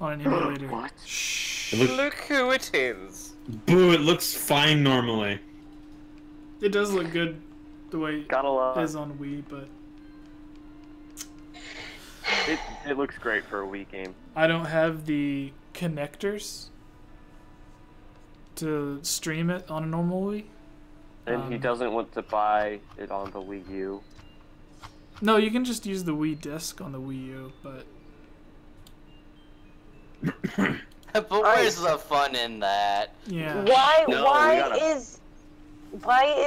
on an emulator. What? Shh. Look who it is. Boo, it looks fine normally. It does look good the way Gotta love. it is on Wii, but It looks great for a Wii game. I don't have the connectors to stream it on a normal Wii. And he doesn't want to buy it on the Wii U. No, you can just use the Wii disc on the Wii U, but But where's the fun in that? yeah. Why? No, why we gotta-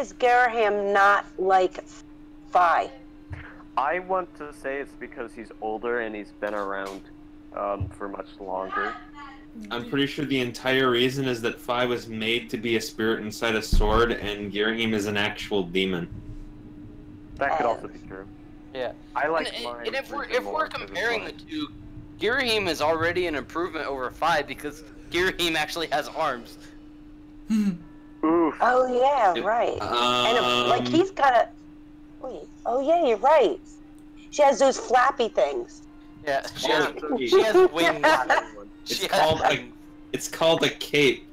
is Garaham not like Fi? I want to say it's because he's older and he's been around for much longer. I'm pretty sure the entire reason is that Fi was made to be a spirit inside a sword, and Girahim is an actual demon. That could also be true. Yeah. I like And, mine. and if we're reason more, 'cause it's comparing the fun. two, Girahim is already an improvement over 5 because Girahim actually has arms. Oof. Oh yeah, right. And like he's got a. Wait. Oh yeah, you're right. She has those flappy things. Yeah, Oh, she has wings. It's She has called wings. it's called a cape.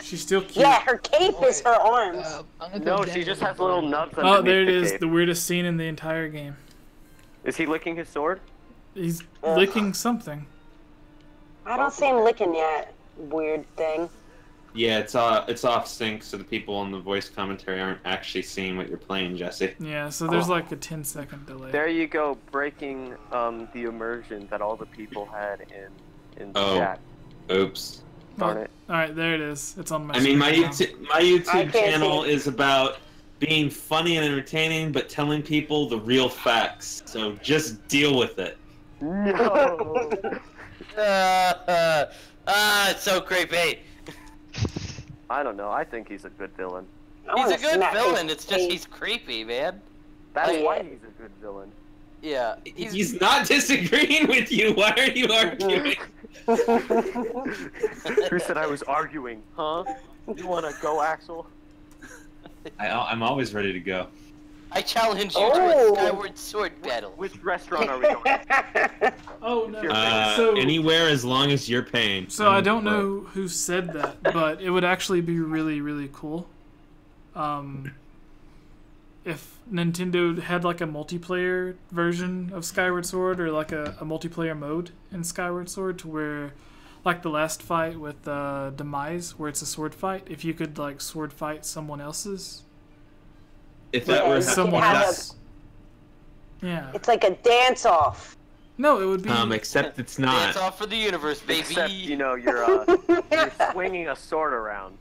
She's still cute. Yeah, her cape is her arms. I'm gonna No, tell she Daniel just to has go little on. nubs Oh, underneath there it the is. cape. The weirdest scene in the entire game. Is he licking his sword? He's licking something. I don't see him licking yet. Weird thing. Yeah, it's off sync, so the people on the voice commentary aren't actually seeing what you're playing, Jesse. Yeah, so there's like a 10-second delay. There you go, breaking the immersion that all the people had in Oh. chat. Oops. Darn it. Alright, there it is. It's on my I mean, my screen now. YouTube I can't channel see it. is about being funny and entertaining, but telling people the real facts. So just deal with it. No. It's so creepy. I don't know. I think he's a good villain. I He's wanna a good smack his villain. It's just face. he's creepy, man. That's yeah. why he's a good villain. Yeah. He's not disagreeing with you. Why are you arguing? Who said I was arguing? Huh? You wanna go, Axel? I'm always ready to go. I challenge you to Oh. a Skyward Sword battle. Which restaurant are we going? Oh no. Your Anywhere as long as you're paying. So I don't know who said that, but it would actually be really, really cool. If Nintendo had like a multiplayer version of Skyward Sword, or like a multiplayer mode in Skyward Sword, to where, like the last fight with Demise, where it's a sword fight, if you could like sword fight someone else's. If that Yeah, were you could someone have else. Yeah. It's like a dance-off. No, it would be. except it's Dance not. off for the universe, baby. Except, you know, you're swinging a sword around.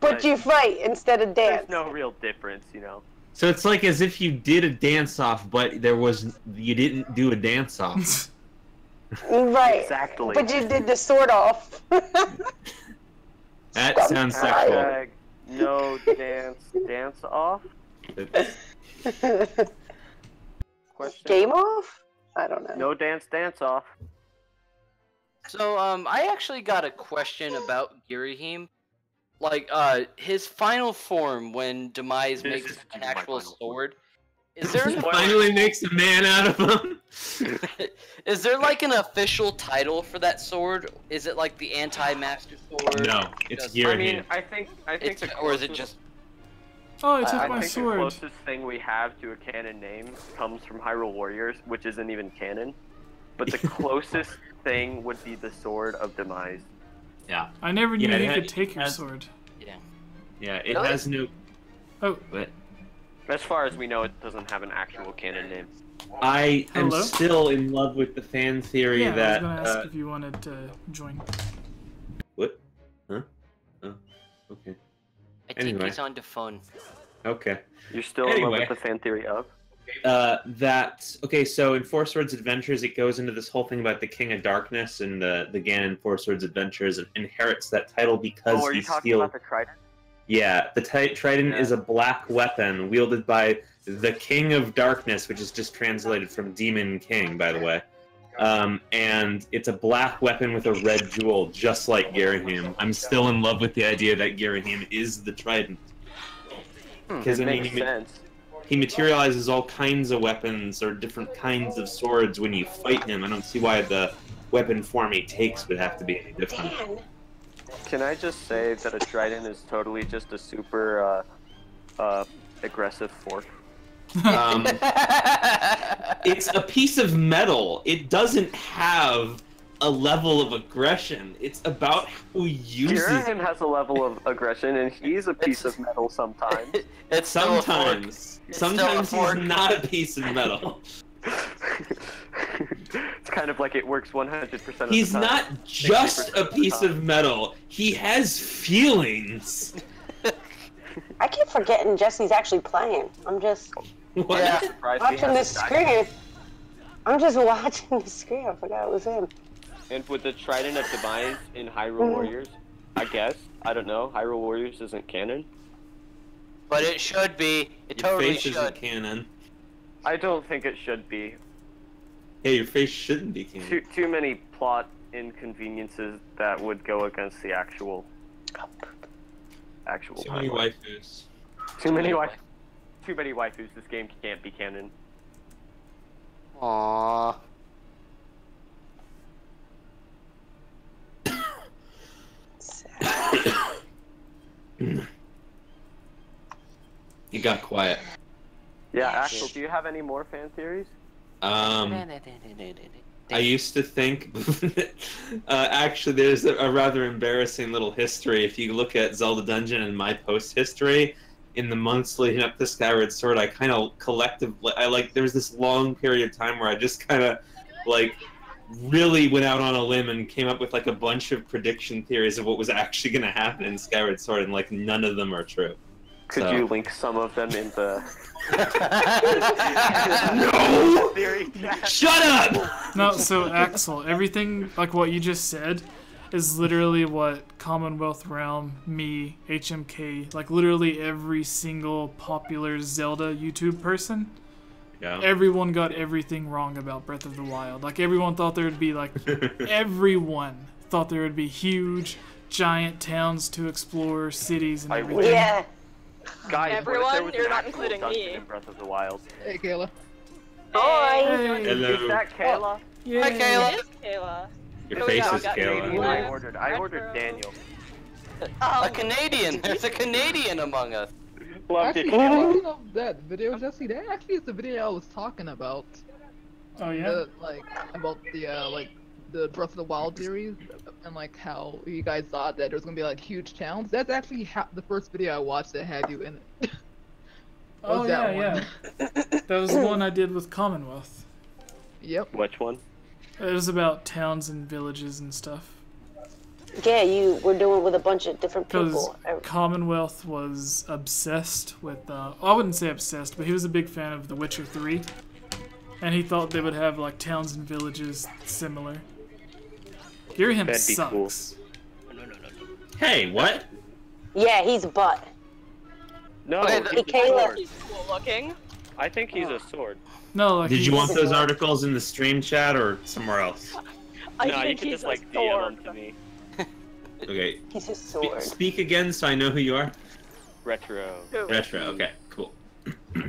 But you fight instead of dance. There's no real difference, you know. So it's like as if you did a dance off, but you didn't do a dance off. Right. Exactly. But you did the sword off. That sounds sexual. Hashtag no dance off? Question. Game off? I don't know. No dance off. So, I actually got a question about Girahim. Like, his final form when Demise This makes is an my actual final sword. Is there an, Finally makes a man out of him. is there like an official title for that sword? Is it like the anti-master sword? No, it's Just- Girahim. I mean, I think It's, the or is it closest- just? Oh, I took I my think sword. the closest thing we have to a canon name comes from Hyrule Warriors, which isn't even canon. But the closest thing would be the Sword of Demise. Yeah. I never knew Yeah, you it could has- take your has- sword. Yeah. Yeah, it Really? has no. Oh. But As far as we know, it doesn't have an actual canon name. I am Hello? still in love with the fan theory Yeah, that. I was gonna ask if you wanted to join. What? Huh? Oh, okay. I think Anyway. he's on the phone. Okay. You're still in love Anyway. with the fan theory of? So in Four Swords Adventures, it goes into this whole thing about the King of Darkness, and the Ganon Four Swords Adventures inherits that title because Oh, are he you talking steals. about the Trident? Yeah, the Trident Yeah. is a black weapon wielded by the King of Darkness, which is just translated from Demon King, by the way. And it's a black weapon with a red jewel, just like Girahim. I'm still in love with the idea that Girahim is the Trident. Because It I mean, makes sense. he materializes all kinds of weapons or different kinds of swords when you fight him. I don't see why the weapon form he takes would have to be any different. Dan. Can I just say that a Trident is totally just a super aggressive fork? It's a piece of metal. It doesn't have a level of aggression. It's about who uses it. Girahim has a level of aggression, and he's a piece of metal sometimes. It's still a fork. Sometimes. It's still a Sometimes fork. he's not a piece of metal. It's kind of like it works 100% of the He's time. not just a piece of metal. He has feelings. I keep forgetting Jesse's actually playing. I'm just What? Yeah. Surprised he watching the hasn't died. screen. I'm just watching the screen. I forgot it was him. And with the Trident of Demise in Hyrule Warriors, I guess, I don't know, Hyrule Warriors isn't canon. But it should be. It Your totally face should. isn't canon. I don't think it should be. Yeah, your face shouldn't be canon. Too many plot inconveniences that would go against the actual Too many timeline. waifus. Too many waifus. This game can't be canon. Aww. It got quiet. Yeah, Axel, do you have any more fan theories? I used to think, actually, there's a rather embarrassing little history. If you look at Zelda Dungeon and my post history, in the months leading up to Skyward Sword, I kind of there was this long period of time where I just kind of, like, really went out on a limb and came up with, like, a bunch of prediction theories of what was actually going to happen in Skyward Sword, and, like, none of them are true. Could you link some of them in the... No! theory? Shut up! No, so Axel, everything like what you just said is literally what Commonwealth Realm, me, HMK, like literally every single popular Zelda YouTube person. Yeah. Everyone got everything wrong about Breath of the Wild. Like everyone thought there would be everyone thought there would be huge, giant towns to explore, cities and everything. Yeah. Guys, Everyone? what if there was You're an not actual including dungeon me. in Breath of the Wild? Hey, Kayla. Hi. Hey. Hello. Is that Kayla? Yay. Hi, Kayla. It is Kayla. Your Oh, face yeah, is I got Kayla. Canadian. I ordered Daniel. A Canadian. There's a Canadian among us. Loved Actually, it. speaking of that video, Jesse, that actually is the video I was talking about. Oh yeah. About the Breath of the Wild series, and like how you guys thought that there was gonna be like huge towns. That's actually the first video I watched that had you in it. Oh was yeah, that one. yeah. That was the one I did with Commonwealth. Yep. Which one? It was about towns and villages and stuff. Yeah, you were doing it with a bunch of different Because people. Commonwealth was obsessed with, I wouldn't say obsessed, but he was a big fan of The Witcher 3. And he thought they would have, like, towns and villages similar. Your him That'd be cool. sucks. Hey, what? Yeah, he's a butt. No, Okay, he's a Kayla. sword. He's cool looking. I think he's a sword. No, like Did you he's- want those articles in the stream chat or somewhere else? I No, you think can he's just like a DM sword. them to me. Okay. He's a sword. Speak again so I know who you are. Retro. Who? Retro, okay, cool. I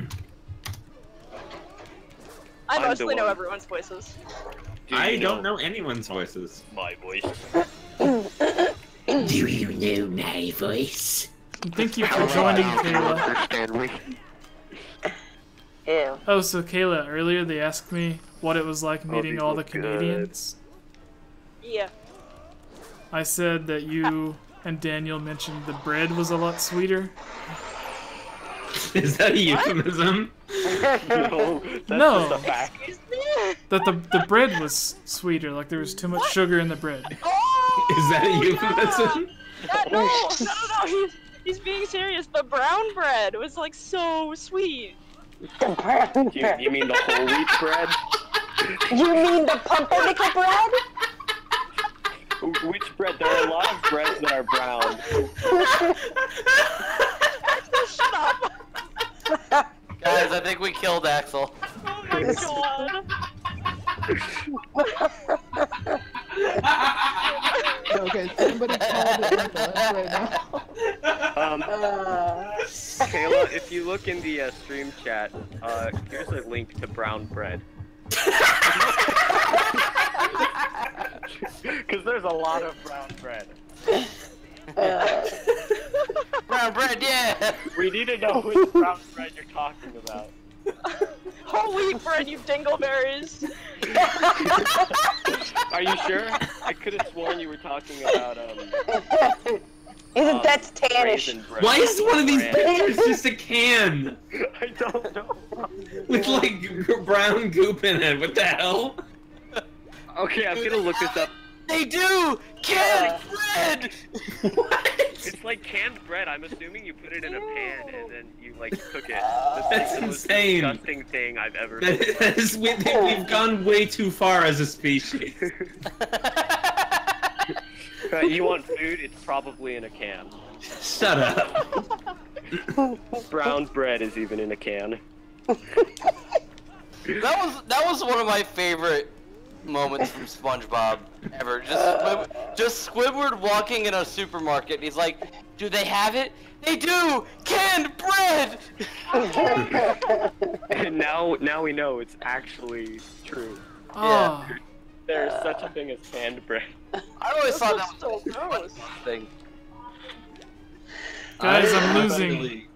I'm the mostly know one. everyone's voices. Do I you don't know anyone's voices. my voice. Do you know my voice? Thank you for joining, Kayla. Ew. Oh, so Kayla, earlier they asked me what it was like meeting these all the look good. Canadians. Yeah. I said that you and Daniel mentioned the bread was a lot sweeter. Is that a euphemism? No, that's No. just a fact. Excuse me? That the bread was sweeter, like there was too much sugar in the bread. Oh, Is that a euphemism? No. He's being serious. The brown bread was like so sweet. The brown You, bread. you mean the whole wheat bread? You mean the pumpernickel bread? Which bread? There are a lot of breads that are brown. Shut up. Guys, I think we killed Axel. Oh my god. Okay, somebody call the ambulance right now. Kayla, if you look in the stream chat, here's a link to brown bread. Because there's a lot of brown bread. Brown bread, yeah! We need to know which brown bread you're talking about. Whole wheat bread, you dingleberries. Are you sure? I could have sworn you were talking about That's tannish. raisin bread. Why is one of these Bread. pictures just a can I don't know. with like brown goop in it? What the hell? Okay, I'm gonna look this up. They do! Canned bread! What? It's like canned bread. I'm assuming you put it in a pan and then you like cook it. That's the most insane. disgusting thing I've ever seen. That is, we've gone way too far as a species. You want food? It's probably in a can. Shut up. Brown bread is even in a can. That was one of my favorite moments from SpongeBob ever. Just Squidward walking in a supermarket. He's like, "Do they have it? They do! Canned bread!" And now we know it's actually true. Oh, There's such a thing as canned bread. I always thought that so was a gross. thing. Guys, I'm losing. Oh, We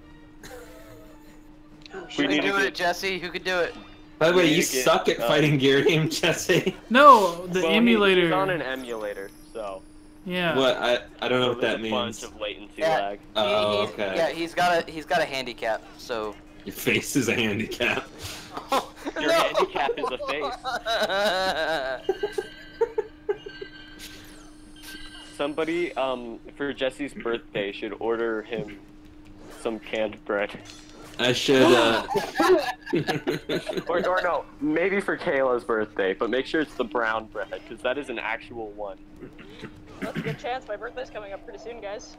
Who shit. need could to do get- it, Jesse? Who could do it? By the way, We you need to get, suck at fighting Ghirahim, Jesse. No, the Well, emulator. He's on an emulator, so Yeah. What? I don't know what there's that a means. bunch of latency Yeah. lag. Oh, He's- okay. Yeah, he's got a handicap, so. Your face is a handicap. Your handicap is a face. Somebody, for Jesse's birthday, should order him some canned bread. I should, Or no, maybe for Kayla's birthday, but make sure it's the brown bread, because that is an actual one. That's a good chance. My birthday's coming up pretty soon, guys.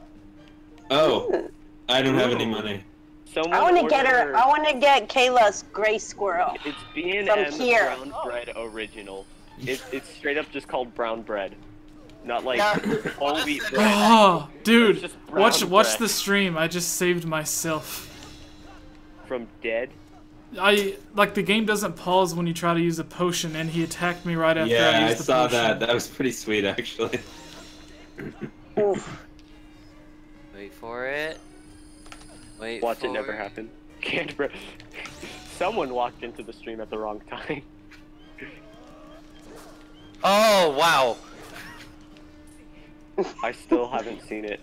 Oh, I don't have any money. Someone I want to order... get her. I want to get Kayla's gray squirrel. It's B&M From here. brown bread original. It's straight up just called brown bread. Not like Yeah. whole wheat bread. Oh, It's dude, just brown watch bread. the stream. I just saved myself. From dead. The game doesn't pause when you try to use a potion, and he attacked me right after I Yeah, I used the saw potion. that. That was pretty sweet, actually. Oof. Wait for it. Wait Watch for it never happen. Canned bread. Someone walked into the stream at the wrong time. Oh, wow. I still haven't seen it.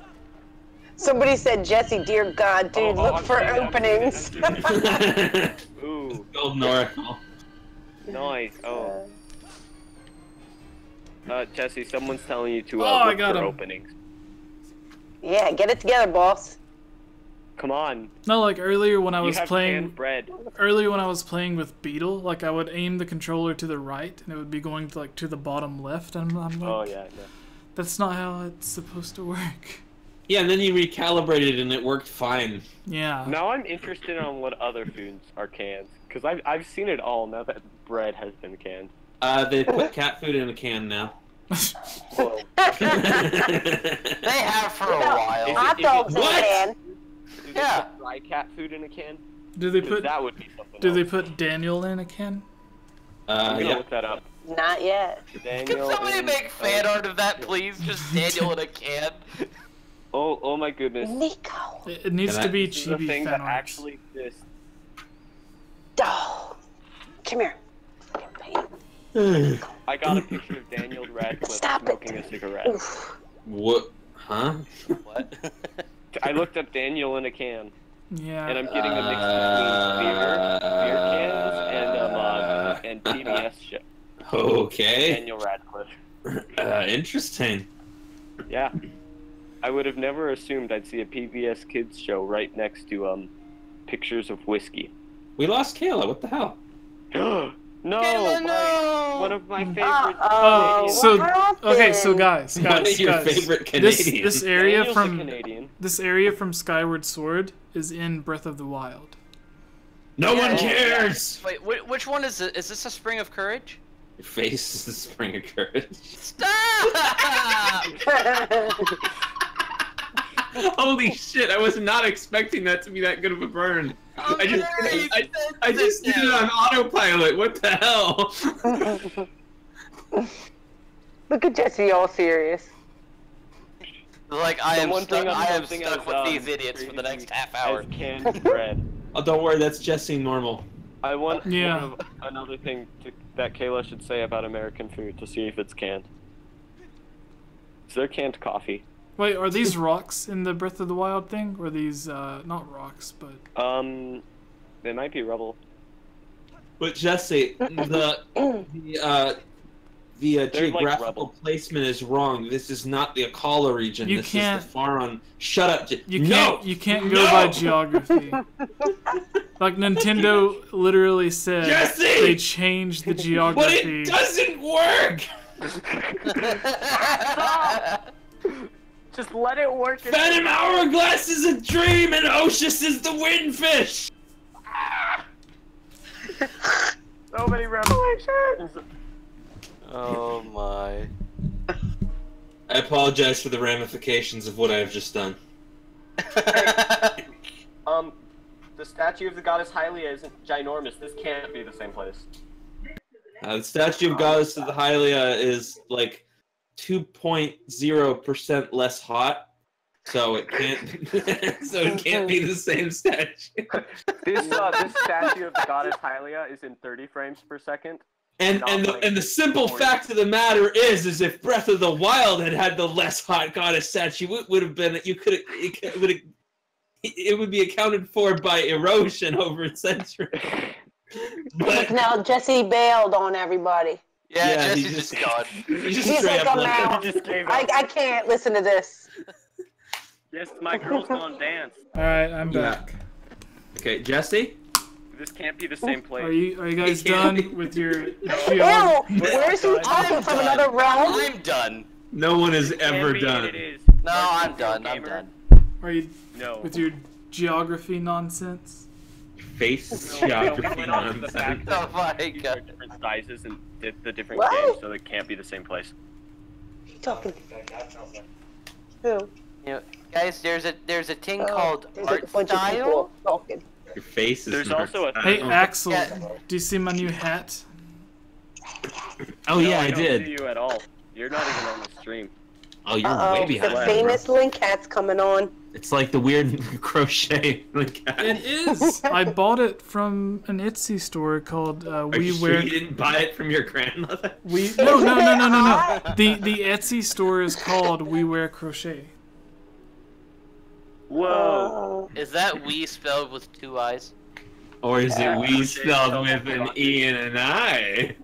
Somebody said, Jesse, dear God, dude, Oh, look I'm for seeing it, I'm openings. seeing it. Ooh, Golden Oracle. nice. Oh. Jesse, someone's telling you to Oh, I look got for him. openings. Yeah, get it together, boss. Come on. No, like earlier when I was you have playing. canned bread. Earlier when I was playing with Beetle, like I would aim the controller to the right, and it would be going to the bottom left, and I'm like, Oh yeah, no. that's not how it's supposed to work. Yeah, and then you recalibrated and it worked fine. Yeah. Now I'm interested on what other foods are canned, because I've seen it all now that bread has been canned. They put cat food in a can now. Whoa. They have for a while. Hot dogs in a What? can. Is Yeah. it dry cat food in a can? Do they 'Cause put that would be something Do they else. put Daniel in a can? I'm gonna Yeah. look that up. Not yet. Can Daniel somebody in- make fan art of that, please? Just Daniel in a can. Oh my goodness. Nico. It needs Can to I- be This is a chibi thing fan that art. actually exists. Oh. Come here. I got a picture of Daniel Radcliffe Stop it. smoking a cigarette. Oof. What? Huh? What? I looked up Daniel in a can, Yeah. and I'm getting a mix between beer cans and PBS show. Okay. Daniel Radcliffe. Interesting. Yeah. I would have never assumed I'd see a PBS Kids show right next to pictures of whiskey. We lost Kayla. What the hell? No, Kayla, no! one of my favorite. Oh, so what okay, so happened? guys, One of your guys. favorite This Canadians. area Daniel's a from Canadian. this area from Skyward Sword is in Breath of the Wild. No Yeah. one cares! Wait, which one is it? Is this a Spring of Courage? Your face is the spring of courage. Stop! Holy shit, I was not expecting that to be that good of a burn. I just did it on autopilot. What the hell? Look at Jesse, all serious. Like I am One thing stuck. I'm I am something stuck as, with these idiots for the next half hour. As canned bread. Oh, don't worry, that's Jesse normal. I want Yeah. another thing that Kayla should say about American food to see if it's canned. Is there canned coffee? Wait, are these rocks in the Breath of the Wild thing? Or are these not rocks, but They might be rubble. But Jesse, the like geographical rubble. placement is wrong. This is not the Akala region. You this can't- is the Faron. Shut up, you can't go by geography. Like Nintendo literally said Jesse! they changed the But geography. it doesn't work! Just let it work. Phantom Hourglass is a dream and Oshus is the windfish! So many revelations. Oh my. I apologize for the ramifications of what I have just done. The statue of the goddess Hylia isn't ginormous. This can't be the same place. The statue of Goddess of the Hylia is like 2.0% less hot, So it can't. So it can't be the same statue. This statue of the goddess Hylia is in 30 frames per second. And the simple fact of the matter is if Breath of the Wild had the less hot goddess statue, it would have been it would be accounted for by erosion over a century. But now Jesse bailed on everybody. Yeah, Jesse's just gone. He's like, I'm out. I can't listen to this. Yes, my girl's gonna dance. All right, I'm back. Okay, Jesse. This can't be the same place. Are you guys done with your? Where is he talking from another realm? I'm done. No one is ever done. No, I'm done. I'm done. Are you with your geography nonsense? Face geography nonsense. Oh my god. Different sizes and the different What? games, so they can't be the same place. Talking. Who? You know, guys, there's a thing called There's art a bunch of style. people talking. Your face is. There's also a. Hey Axel, Yeah. do you see my new hat? Oh yeah, I I don't did. see you at all. You're not even on the stream. Oh, you're Uh-oh, way behind. the famous link hat's coming on. It's like the weird crochet. It is. I bought it from an Etsy store called Are We you sure Wear. you didn't buy it from your grandmother? No. The Etsy store is called We Wear Crochet. Whoa. Is that we spelled with 2 I's? Or is it we spelled with an E and an I?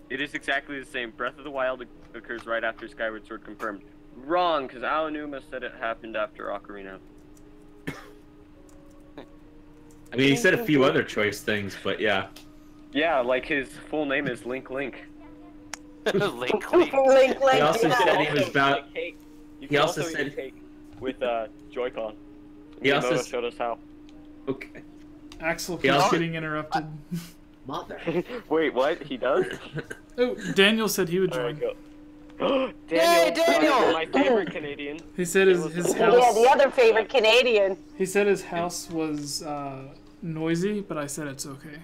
It is exactly the same. Breath of the Wild occurs right after Skyward Sword confirmed. Wrong, because Aonuma said it happened after Ocarina. I mean, he said a few other choice things, but yeah. Yeah, like his full name is Link Link. Link. Link, He also yeah. said he was about. You He can also eat said- cake with Joy-Con. He also Miyamoto showed us how. Okay. Axel He keeps also- getting interrupted. Mother. Wait, what? He does? Oh, Daniel said he would Alright, join. go. Yay, Daniel! My favorite Canadian. He said his Yeah, house. the other favorite Canadian. He said his house was noisy, but I said it's okay.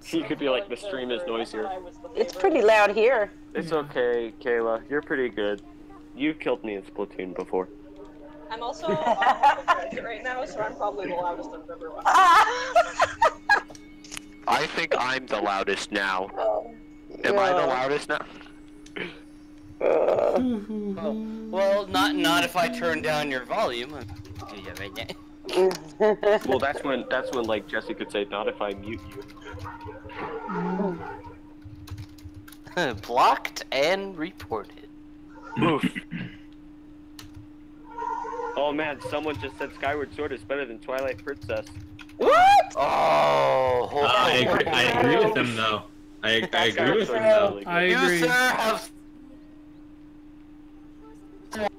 He could be like, the stream is noisier. It's pretty loud here. It's okay, Kayla. You're pretty good. You've killed me in Splatoon before. I'm also right now, so I'm probably the loudest of everyone. I think I'm the loudest now. Am I the loudest now? Well, not if I turn down your volume. Well, that's when like Jesse could say, not if I mute you. Blocked and reported. Oof. Oh man, someone just said Skyward Sword is better than Twilight Princess. What? Oh, I agree with him though. I agree with him though. I You, agree. sir, have...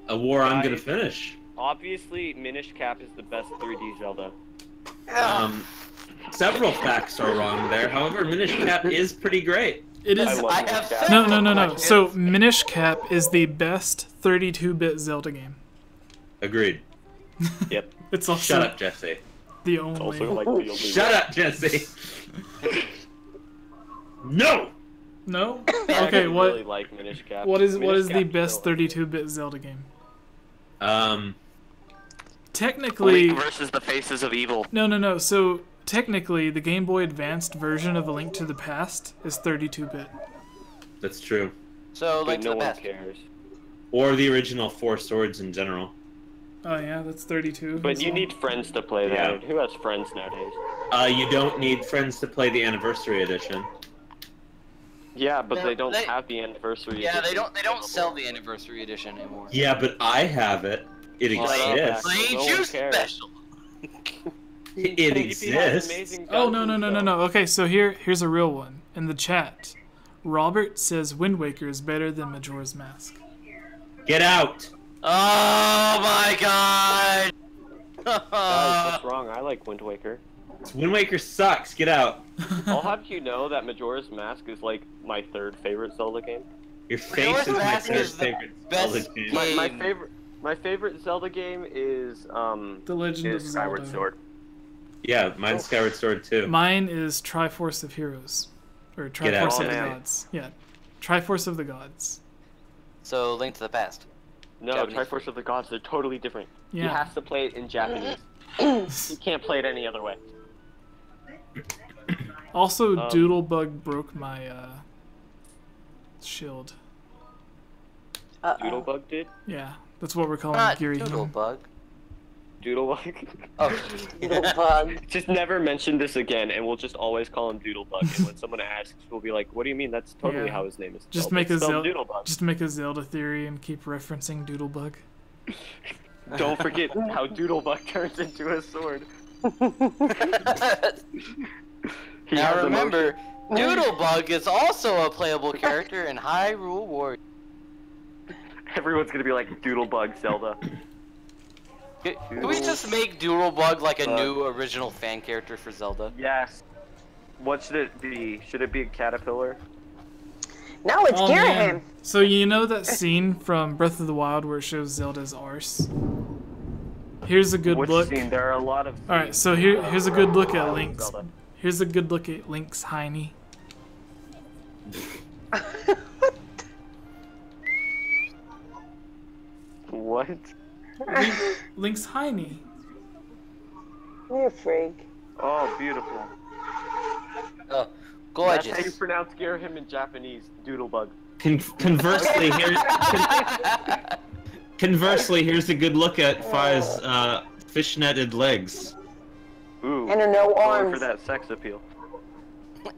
A war I'm gonna finish. Obviously, Minish Cap is the best 3D Zelda. Several facts are wrong there. However, Minish Cap is pretty great. It is. I have said No. So Minish Cap is the best 32-bit Zelda game. Agreed. Yep. It's also Shut up, Jesse. the only. Also, like the only Shut up, Jesse. No. No. I Okay. really like Minish Cap. What is Minish the Cap's best still- 32-bit Zelda game? Link Technically, versus the Faces of Evil. no. So technically, the Game Boy Advanced version of A Link to the Past is 32-bit. That's true. So, But Link to no the one Past. cares. Or the original Four Swords in general. Oh yeah, that's 32. But as you well. need friends to play that. Yeah. And who has friends nowadays? You don't need friends to play the Anniversary Edition. Yeah, but No, they don't they- have the anniversary. Yeah, they edition don't sell available. the anniversary edition anymore. Yeah, but I have it. It Well, I exists. don't Ain't No you one cares. special? It He has exists. amazing Oh guns and stuff. no. Okay, so here's a real one in the chat. Robert says Wind Waker is better than Majora's Mask. Get out. Oh my god! Guys, what's wrong? I like Wind Waker. Wind Waker sucks. Get out. I'll have you know that Majora's Mask is like my third favorite Zelda game. Your face Majora's is my Mask third is the favorite best Zelda game. game. My favorite Zelda game is The Legend of Skyward Zelda. Sword. Yeah, mine's Skyward Sword too. Mine is Triforce of Heroes, or Get out. Triforce of Oh, the man. Gods. Yeah, Triforce of the Gods. So, Link to the Past. No, Japanese. Triforce of the Gods, they're totally different. He Yeah. has to play it in Japanese. He can't play it any other way. Also, Doodlebug broke my shield. Doodlebug did? Yeah, that's what we're calling Not Giri. Doodlebug. Doodlebug? Oh, Doodlebug. Just never mention this again, and we'll just always call him Doodlebug. And when someone asks, we'll be like, "What do you mean? That's totally Yeah. how his name is spelled. Just make a It's spelled Zelda. Doodlebug." Just make a Zelda theory and keep referencing Doodlebug. Don't forget how Doodlebug turns into a sword. He now has remember, Doodlebug is also a playable character in Hyrule Warriors. Everyone's gonna be like Doodlebug Zelda. Can we just make Doodlebug like a new original fan character for Zelda? Yes. What should it be? Should it be a caterpillar? No, it's Girahim. So you know that scene from Breath of the Wild where it shows Zelda's arse? Here's a good Which look. scene? There are a lot of. Alright, so here's a good look at Link's. Zelda. Here's a good look at Link's hiney. What? Link's hiney. You're a freak. Oh, beautiful. Oh, That's how you gorgeous. pronounce Girahim in Japanese. Doodlebug. Conversely, here's a good look at Fi's fishnetted legs. Ooh. And her no Going arms. for that sex appeal.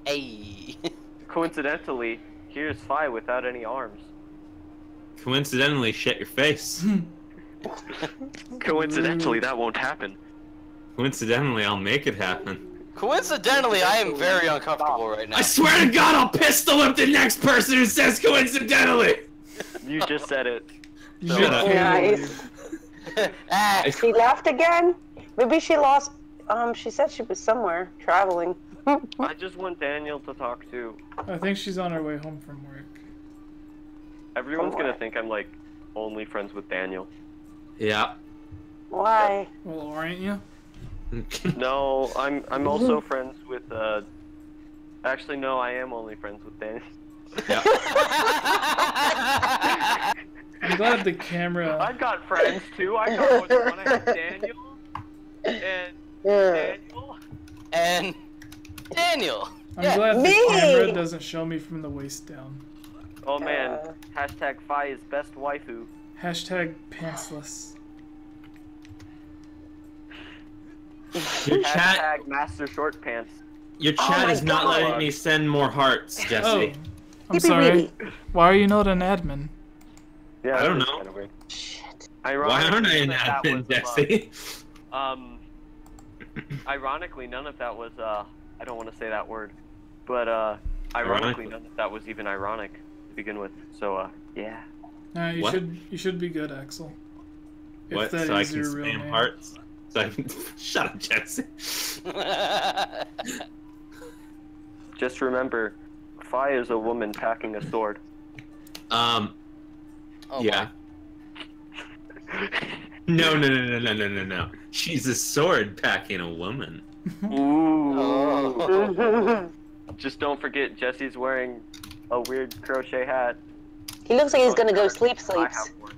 Hey. Coincidentally, here's Fi without any arms. Coincidentally, shut your face. Coincidentally, that won't happen. Coincidentally, I'll make it happen. Coincidentally, I am very uncomfortable right now. I swear to God, I'll pistol whip the next person who says coincidentally. You just said it. Shut up. Nice. Ah, She left again? Maybe she lost. She said she was somewhere traveling. I just want Daniel to talk to. I think she's on her way home from work. Everyone's gonna think I'm like only friends with Daniel. Yeah. Why? Well, aren't you? No, I'm also friends with Actually, no, I am only friends with Daniel. Yeah. I'm glad the camera. I've got friends too. I got one. I have Daniel and Daniel. and Daniel. I'm glad the Me! camera doesn't show me from the waist down. Oh man, hashtag Fi is best waifu. Hashtag pantsless. Your chat, Hashtag master short pants. your chat is not letting me send more hearts, Oh, Jesse. I'm sorry. Why are you not an admin? Yeah, I don't that is know. kinda weird. Shit. Why aren't I an That admin, was, Jesse? Ironically, none of that was, I don't want to say that word, but, ironically, none of that was even ironic to begin with, so, yeah. Nah, you What? should be good, Axel. If What? that So I is can your real spam name. hearts? So I can... Shut up, Jesse. Just remember, Fi is a woman packing a sword. Oh, Yeah. No. She's a sword packing a woman. Ooh. Oh. Just don't forget, Jesse's wearing a weird crochet hat. He looks like he's gonna go sleep. I have one.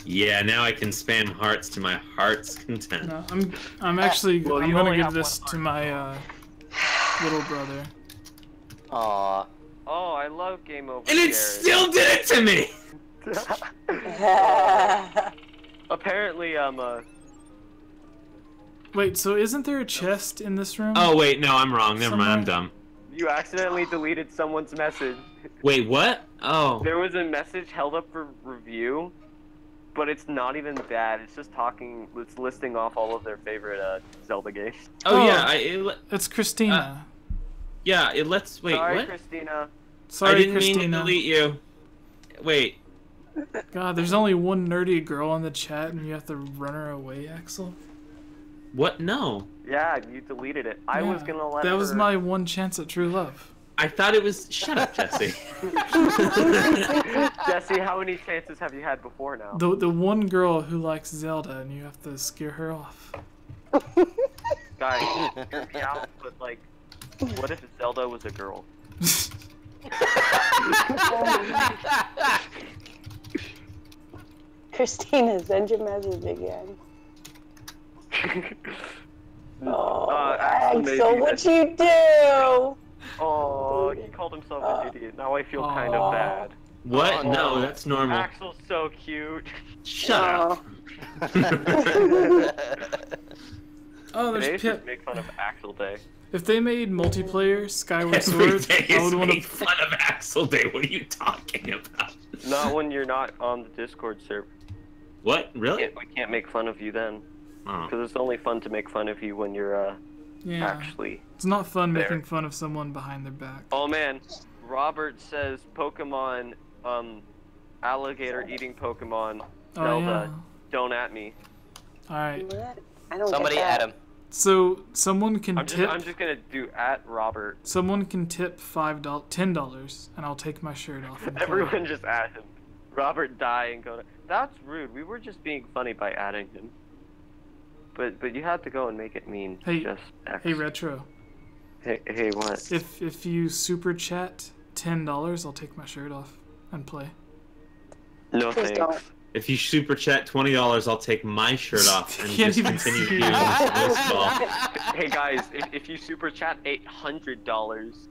Yeah, now I can spam hearts to my heart's content. No, I'm actually Well, I'm you gonna only give have this one to my little brother. Aw. Oh, I love Game Over. And it Jared. still did it to me! Apparently, Wait, so isn't there a chest in this room? Oh, wait, no, I'm wrong. Never mind, I'm Somewhere. dumb. you accidentally deleted someone's message. Wait, what? Oh. There was a message held up for review, but it's not even bad. It's just talking. It's listing off all of their favorite Zelda games. Oh, Oh. yeah, It's Christina. yeah, it lets... Wait, Sorry, what? Christina. Sorry, I didn't Christina. mean to delete you. Wait. God, there's only one nerdy girl in the chat, and you have to run her away, Axel. What? No. Yeah, you deleted it. I was Yeah, gonna let that was her- my one chance at true love. I thought it was... Shut up, Jesse. Jesse, how many chances have you had before now? The one girl who likes Zelda, and you have to scare her off. Guys, hear me out, but like, what if Zelda was a girl? Christina, send your message again. Oh, Axel, what'd you do? Oh, he called himself an idiot. Now I feel kind of bad. What? Oh, No, that's normal. Axel's so cute. Shut up. Oh, Today there's should Pip. make fun of Axel Day. If they made multiplayer Skyward Every Sword, day I is would want make to. fun of Axel Day. What are you talking about? Not when you're not on the Discord server. What? Really? We can't make fun of you then. Oh. Because it's only fun to make fun of you when you're Yeah. actually. It's not fun there. making fun of someone behind their back. Oh man, Robert says Pokemon, alligator eating Pokemon, Zelda, don't at me. Alright. What? I don't Somebody get at that. him. So someone can I'm tip. just gonna do at Robert. Someone can tip $10, and I'll take my shirt off. And play. Everyone just at him. Robert die and go. That's rude. We were just being funny by adding him. But you had to go and make it mean. Hey, just X. hey, Retro. Hey, what? If you super chat $10, I'll take my shirt off and play. No Please thanks. don't. If you super chat $20, I'll take my shirt off and Can't just even continue see viewing it. this ball. Hey guys, if you super chat $800,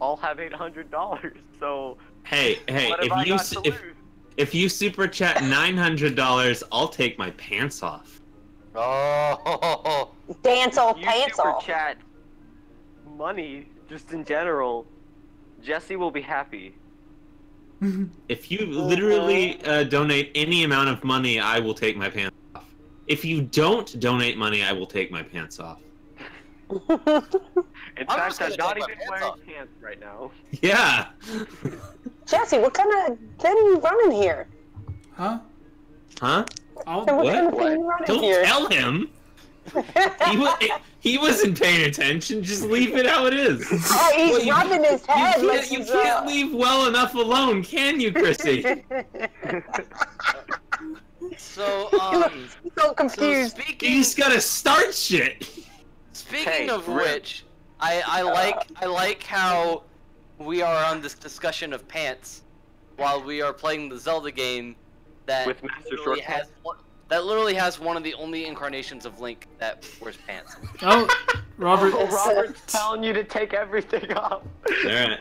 I'll have $800. So Hey, what have I got to lose? if you super chat $900, I'll take my pants off. Oh. Dance all You pants super off. chat money just in general, Jesse will be happy. If you literally donate any amount of money, I will take my pants off. If you don't donate money, I will take my pants off. In I'm fact, just I'm gonna not take my even pants wearing off. pants right now. Yeah. Jesse, what kind of thing you running here? Huh? Huh? I'll. What What? kind of thing you running Don't here? tell him. He wasn't paying attention. Just leave it how it is. Oh, he's rubbing his head like You he's can't leave well enough alone, can you, Chrissy? So, so confused. So You just gotta start shit. speaking Hey, of Rip. which, I like how we are on this discussion of pants while we are playing the Zelda game that With Master literally Short literally has one of the only incarnations of Link that wears pants. Oh, Robert. Oh, Robert's telling you to take everything off. Alright.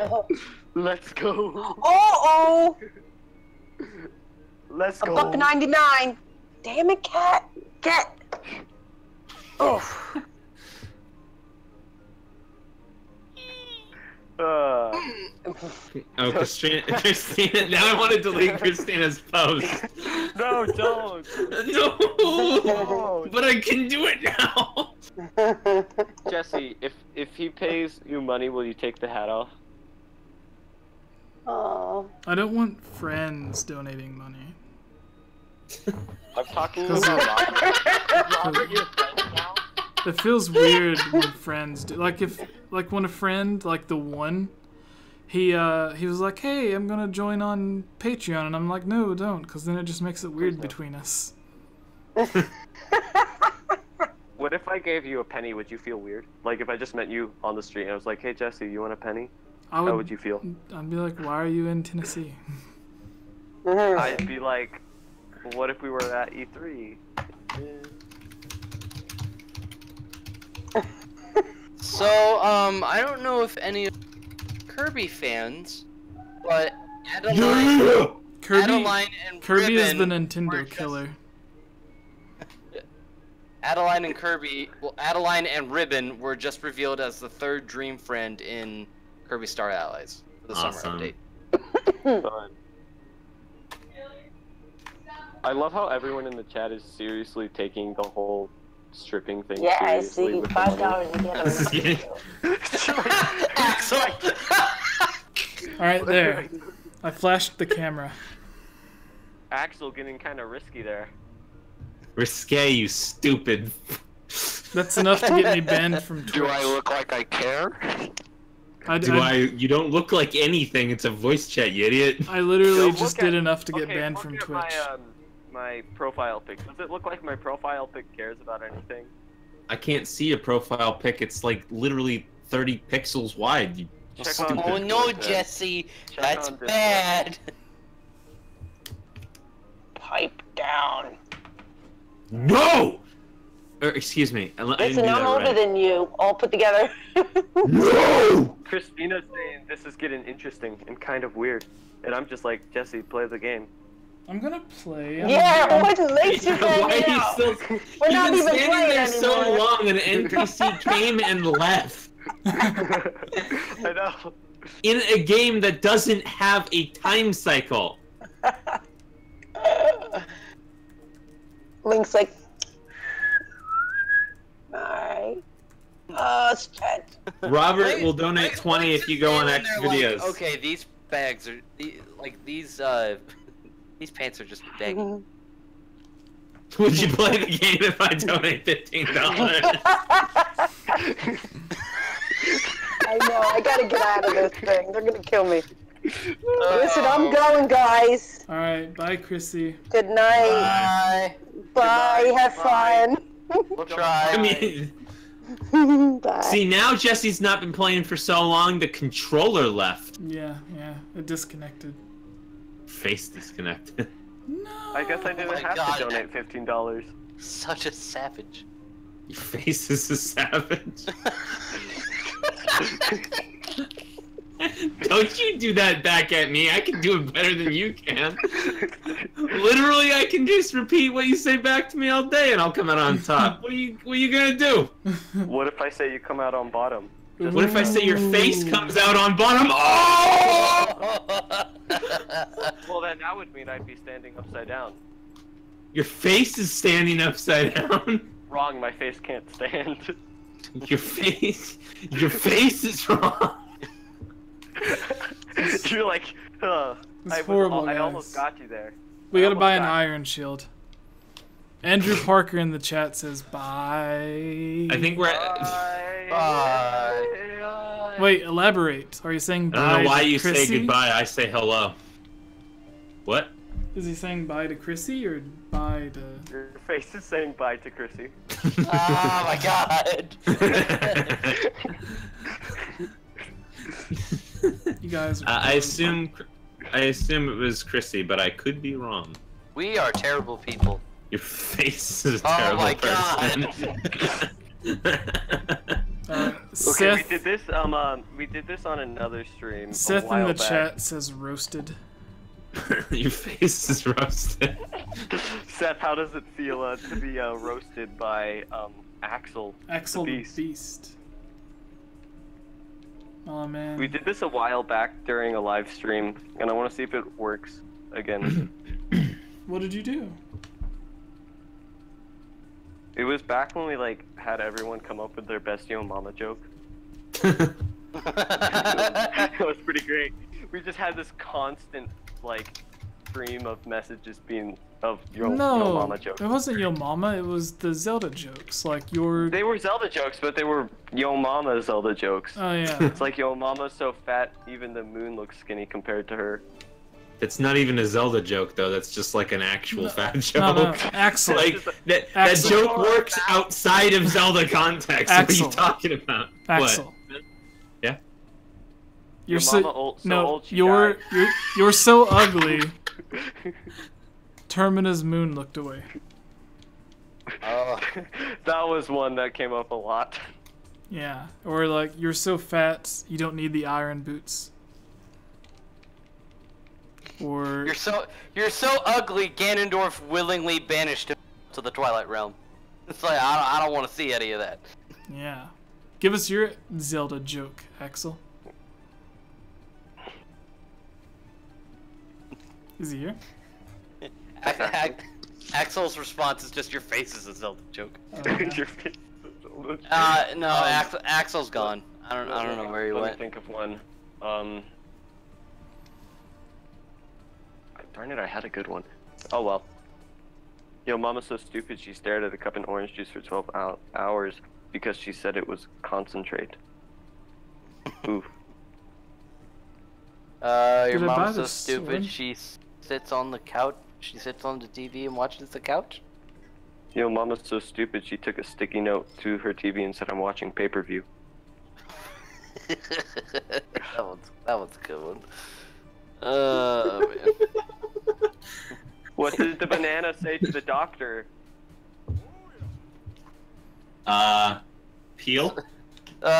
Let's go. Oh, Let's a go. $1.99. Damn it, cat. Get. Oh. Oh, Christina, now I want to delete Christina's post. No, don't. No, No. but I can do it now. Jesse, if he pays you money, will you take the hat off? Oh. I don't want friends donating money. I'm talking about Robert. Robert, your friend now? It feels weird when friends do. Like when a friend, like the one, he was like, "Hey, I'm gonna join on Patreon," and I'm like, "No, don't," because then it just makes it weird between us. What if I gave you a penny? Would you feel weird? Like if I just met you on the street and I was like, "Hey Jesse, you want a penny?" How would you feel? I'd be like, "Why are you in Tennessee?" I'd be like, "What if we were at E3?" So, I don't know if any Kirby fans, but Adeline, Adeline and Kirby is the Ribbon were Nintendo just- killer. Adeline and Kirby, well, Adeline and Ribbon were just revealed as the third Dream Friend in Kirby Star Allies for the summer Awesome. update. Fun. I love how everyone in the chat is seriously taking the whole stripping thing Yeah, I seriously. see. with the $5 money. to get a Axel! All right, there. I flashed the camera. Axel getting kind of risky there. Risque, you stupid. That's enough to get me banned from Twitch. Do I look like I care? You don't look like anything. It's a voice chat, you idiot. I literally So just look did at- enough to get okay, banned look from at Twitch. My profile pic. Does it look like my profile pic cares about anything? I can't see a profile pic. It's like literally 30 pixels wide. You Check on Oh no, Discord, then. Jesse, Check that's on Discord. bad. pipe down. No! Or, excuse me. I didn't Listen, do I'm that older right. than you, all put together. No! Christina's saying this is getting interesting and kind of weird. And I'm just like, Jesse, play the game. I'm gonna play. Yeah, what makes you Why hang are you out? still... We're You've not been even standing playing there so anymore. long, an NPC came and left. I know. In a game that doesn't have a time cycle. Link's like, alright. Oh, stretch. Robert will donate 20 if you go on X They're like, videos. okay, these bags are like these pants are just baggy. Would you play the game if I donate $15? I know, I gotta get out of this thing. They're gonna kill me. Listen, I'm going, guys. Alright, bye, Chrissy. Good night. Bye. Have fun. We'll try. I mean, Bye. see, now Jesse's not been playing for so long, the controller left. Yeah, it disconnected. Face disconnected. No. I guess I didn't my have God. to donate $15. Such a savage. Your face is a savage. Don't you do that back at me. I can do it better than you can. Literally, I can just repeat what you say back to me all day and I'll come out on top. What are you gonna do? What if I say you come out on bottom? What if I say your face comes out on bottom? Oh! Well, then that would mean I'd be standing upside down. Your face is standing upside down. Wrong, my face can't stand. Your face is wrong. You're like, It's horrible, I guys. almost got you there. We gotta I buy an almost got iron shield. Andrew Parker in the chat says bye. I think we're. Bye. Wait, elaborate. Are you saying bye? I don't know why to you Chrissy? say goodbye. I say hello. What? Is he saying bye to Chrissy or bye to? Your face is saying bye to Chrissy. Oh my God. You guys. Are I assume it was Chrissy, but I could be wrong. We are terrible people. Your face is a Oh terrible my person. Okay, Seth, we did this on another stream. Seth a while in the back. chat says roasted. Your face is roasted. Seth, how does it feel to be roasted by Axel? Axel the the Beast? Beast. Oh man. We did this a while back during a live stream, and I want to see if it works again. What did you do? It was back when we had everyone come up with their best Yo Mama joke. It was pretty great. We just had this constant stream of messages being of Yo Mama jokes. it wasn't Yo Mama. It was the Zelda jokes. Like your. They were Zelda jokes, but they were Yo Mama Zelda jokes. Oh yeah. It's like Yo Mama's so fat, even the moon looks skinny compared to her. It's not even a Zelda joke though. That's just like an actual fat joke. No, Axel. Like that Axel. joke works outside of Zelda context. Axel. What are you talking about? Axel. What? Yeah. You're Your mama old, so no. old she You're died. you're so ugly. Termina's moon looked away. Oh. That was one that came up a lot. Yeah. Or like you're so fat you don't need the iron boots. Or You're so ugly. Ganondorf willingly banished him to the Twilight Realm. It's like I don't want to see any of that. yeah. Give us your Zelda joke, Axel. Is he here? Axel's response is just your face is a Zelda joke. Oh, yeah. Your face is Zelda joke. No, Axel's gone. I don't know where he Let went. me think of one. Darn it, I had a good one. Oh well. Yo, Mama's so stupid she stared at a cup of orange juice for 12 hours because she said it was concentrate. Ooh. Your Did I buy mom's so this stupid sword? she sits on the couch. She sits on the TV and watches the couch. Yo, Mama's so stupid she took a sticky note to her TV and said I'm watching pay-per-view. that one's a good one. Man. What did the banana say to the doctor? Peel?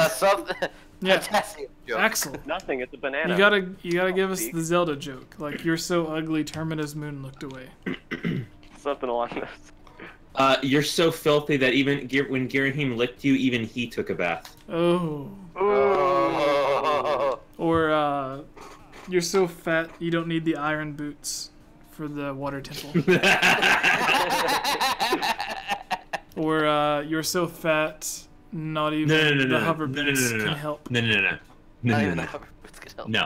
Something. Yeah. Potassium joke. Axel, Nothing. It's a banana. you gotta give us the Zelda joke. Like, you're so ugly, Terminus Moon looked away. Something along those. You're so filthy that even when Girahim licked you, even he took a bath. Oh. Oh. Or, you're so fat, you don't need the iron boots for the water temple. Or, you're so fat, not even the hover boots can help. Not even the hover boots can help. No.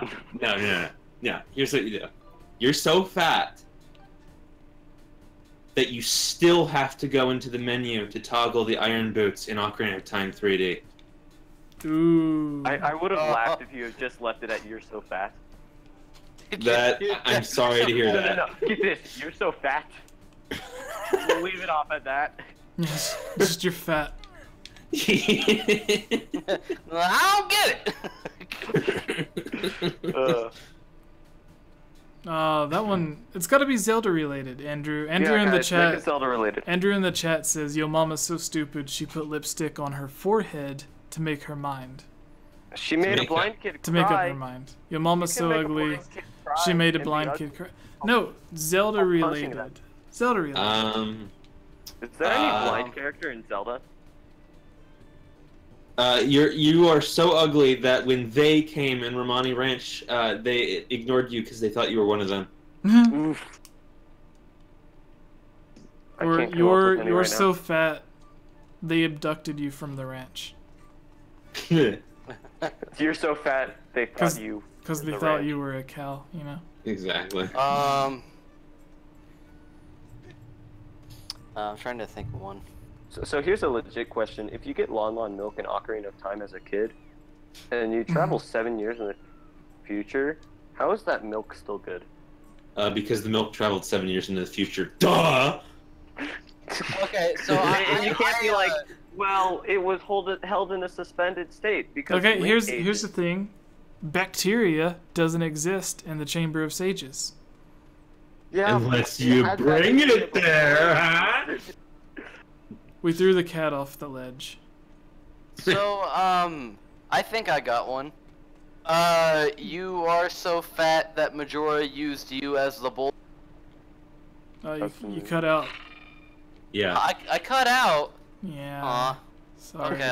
Here's what you do. You're so fat that you still have to go into the menu to toggle the iron boots in Ocarina of Time 3D. Ooh. I would have laughed if you had just left it at "you're so fat." I'm sorry to hear that. No. Get this. You're so fat. We'll leave it off at that. Yes, just you're fat. I don't get it. That one, it's gotta be Zelda related, Andrew. Andrew Yeah, in the guys, make it chat. Zelda related. Andrew in the chat says, "Yo, mama's so stupid. She put lipstick on her forehead to make her mind. She made a make blind kid cry. To make up her mind. Yo, mama's so ugly. She made a blind kid cry." No, Zelda punching related. that. Zelda related. Is there any blind character in Zelda? You are so ugly that when they came in Romani Ranch, they ignored you because they thought you were one of them. Oof. I Or can't come up with any you're right so fat, they abducted you from the ranch. You're so fat, they thought you. Because they the thought ranch. you were a cow, you know? Exactly. I'm trying to think of one. So here's a legit question. If you get Lon Lon Milk in Ocarina of Time as a kid, and you travel 7 years in the future, how is that milk still good? Because the milk traveled 7 years into the future. Duh! Okay, so And you can't be like, well, it was held in a suspended state because. Okay, Link here's ages. the thing. Bacteria doesn't exist in the Chamber of Sages. Yeah, Unless but you had that bring it available. there, huh? We threw the cat off the ledge. So, I think I got one. You are so fat that Majora used you as the bull. You cut out. Yeah. I cut out. Yeah. Aw. Sorry. Okay,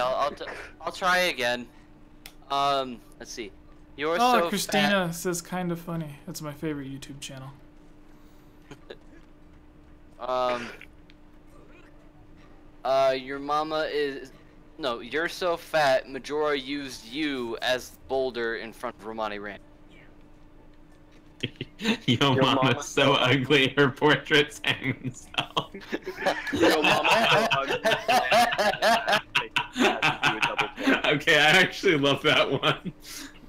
I'll try again. Let's see. You're Oh, so Christina says kind of funny. That's my favorite YouTube channel. Your mama is. No, you're so fat, Majora used you as boulder in front of Romani Ranch. Yo, mama's so ugly, her portrait's hang themselves. Yo, mama, Okay, I actually love that one.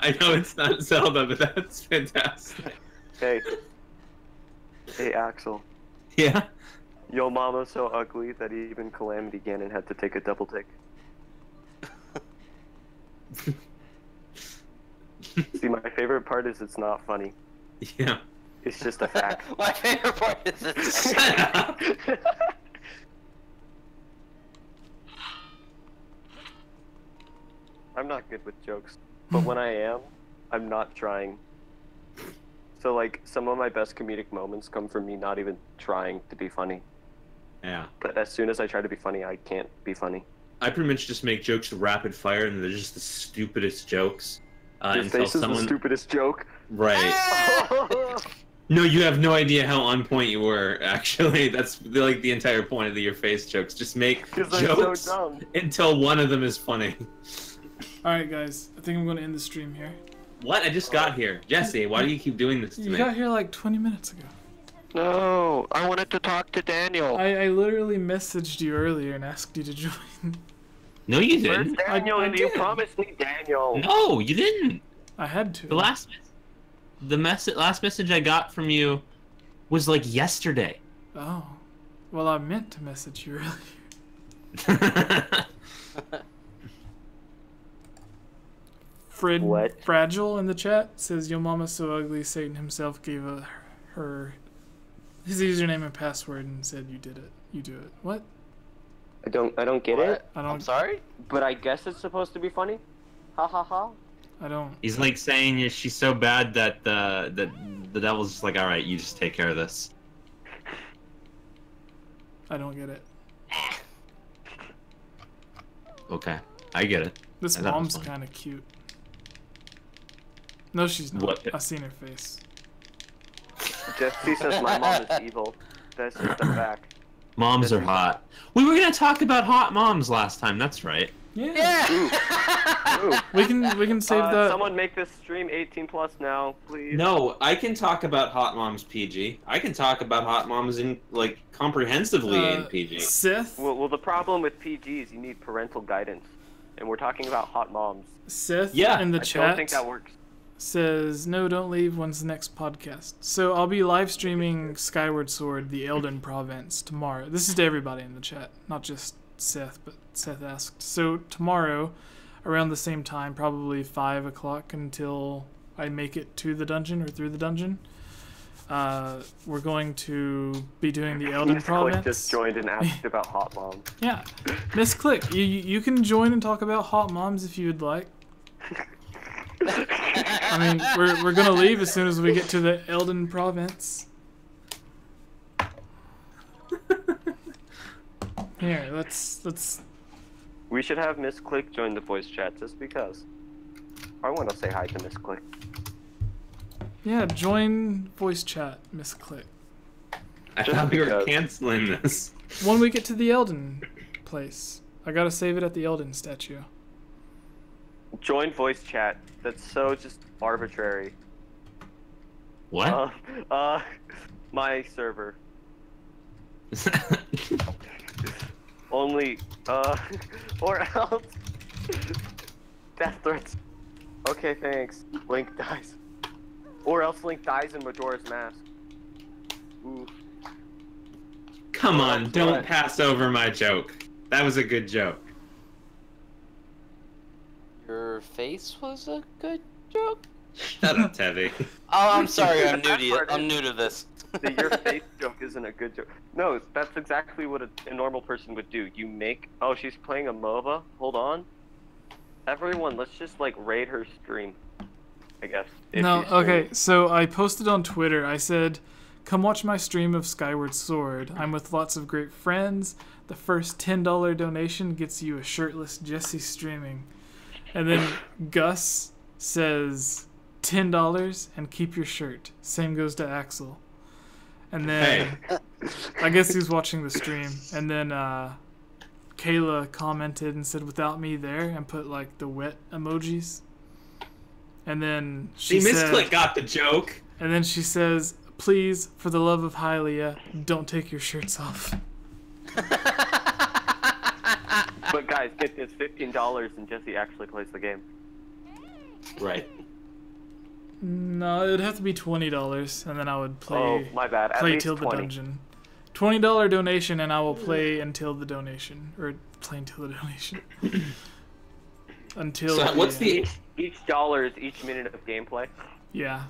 I know it's not Zelda, but that's fantastic. Hey, Axel. Yeah? Yo, mama's so ugly that even Calamity Ganon had to take a double take. See, my favorite part is it's not funny. Yeah. It's just a fact. My favorite part is this. I'm not good with jokes, but when I am, I'm not trying. So, like, some of my best comedic moments come from me not even trying to be funny. Yeah. But as soon as I try to be funny, I can't be funny. I pretty much just make jokes rapid fire, and they're just the stupidest jokes. Your Until face is the stupidest joke. Right. No, you have no idea how on point you were, actually. That's like the entire point of your face jokes. Just make Because jokes I'm so dumb. until one of them is funny. Alright, guys. I think I'm going to end the stream here. What? I just got here. Jesse, why do you keep doing this to You me? got here like 20 minutes ago. No, I wanted to talk to Daniel. I literally messaged you earlier and asked you to join. No, you Where's didn't. Daniel? I And you did. promised me Daniel. No, you didn't. I had to. The last message I got from you was like yesterday. Oh. Well, I meant to message you earlier. What? Fragile in the chat says, "Yo, mama's so ugly. Satan himself gave her his username and password and said you did it. You do it. What? I don't get it. I don't. I'm sorry? But I guess it's supposed to be funny. Ha ha ha. I don't. He's like saying she's so bad that the devil's just like, all right, you just take care of this. I don't get it. Okay, I get it. This I thought it was mom's funny. kind of cute. No, she's not. What? I've seen her face. Jesse says my mom is evil. That's just a fact. Moms are hot. We were gonna talk about hot moms last time. That's right. Yeah. Ooh. We can save that. Someone make this stream 18+ now, please. No, I can talk about hot moms PG. I can talk about hot moms in like comprehensively in PG. Sith. Well, the problem with PG is you need parental guidance, and we're talking about hot moms. Sith Yeah, in the I chat don't think that works. says, no, don't leave. When's the next podcast? So I'll be live streaming Skyward Sword, the Elden Province, tomorrow. This is to everybody in the chat, not just Seth, but Seth asked. So tomorrow, around the same time, probably 5 o'clock until I make it to the dungeon or through the dungeon, we're going to be doing the Elden Miss Province. Click just joined and asked about hot moms. Yeah. Miss Click, you can join and talk about hot moms if you would like. I mean, we're gonna leave as soon as we get to the Elden Province. Here, let's. We should have Miss Click join the voice chat just because. I want to say hi to Miss Click. Yeah, join voice chat, Miss Click. I Just thought we were because. canceling this. When we get to the Elden place, I gotta save it at the Elden statue. Join voice chat. That's so just arbitrary. What? My server. Only, or else. Death threats. Okay, thanks. Link dies. Or else Link dies in Majora's Mask. Ooh. Come on, don't What? pass over my joke. That was a good joke. Your face was a good joke? Shut up, Tevi. Oh, I'm sorry, I'm new That to you. part I'm is- new to this. Your face joke isn't a good joke. No, that's exactly what a normal person would do. You make... Oh, she's playing a MOBA? Hold on. Everyone, let's just, like, raid her stream. I guess. if No, she's streaming. okay, so I posted on Twitter, I said, come watch my stream of Skyward Sword. I'm with lots of great friends. The first $10 donation gets you a shirtless Jesse streaming. And then Gus says, $10 and keep your shirt. Same goes to Axel. And then, I guess he was watching the stream. And then Kayla commented and said, without me there, and put like the wet emojis. And then she See, said, Misclick got the joke. and then she says, please, for the love of Hylia, don't take your shirts off. But guys, get this, $15 and Jesse actually plays the game. Right. No, it would have to be $20, and then I would play Oh, my bad. At play least till 20. the dungeon. $20 donation, and I will play until the donation, or play until the donation. Until So what's the Each dollar is each minute of gameplay. yeah.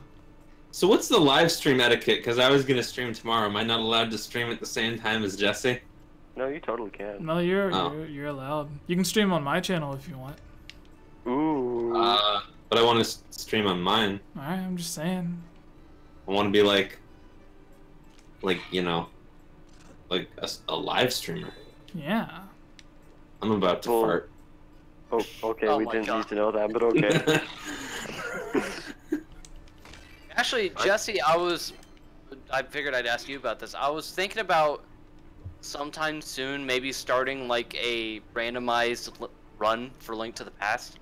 so what's the live stream etiquette? Because I was gonna stream tomorrow. Am I not allowed to stream at the same time as Jesse? No, you totally can. No, you're Oh. you're allowed. You can stream on my channel if you want. Ooh. But I want to stream on mine. All right, I'm just saying. I want to be like you know, like a live streamer. Yeah. I'm about to Well- fart. Oh, okay, Oh we my didn't God. need to know that, but okay. Actually, Jesse, I figured I'd ask you about this. I was thinking about sometime soon, maybe starting like a randomized run for Link to the Past.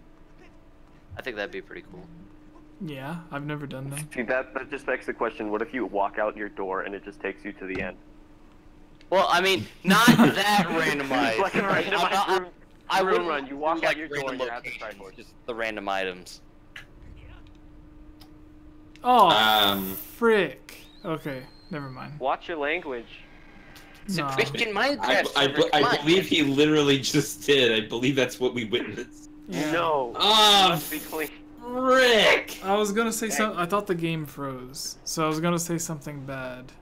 I think that'd be pretty cool. Yeah, I've never done them. See, that just begs the question, what if you walk out your door and it just takes you to the end? Well, I mean, not that randomized. Like a randomized room, I room wouldn't run. You walk like out your door and random you have to try locations, more. just the random items. Oh, frick. Okay, never mind. Watch your language. It's a No. Christian Minecraft I server, come on. believe he literally just did. I believe that's what we witnessed. Yeah. No. Oh, Let's be clean. frick! I was gonna say something. I thought the game froze, so I was gonna say something bad.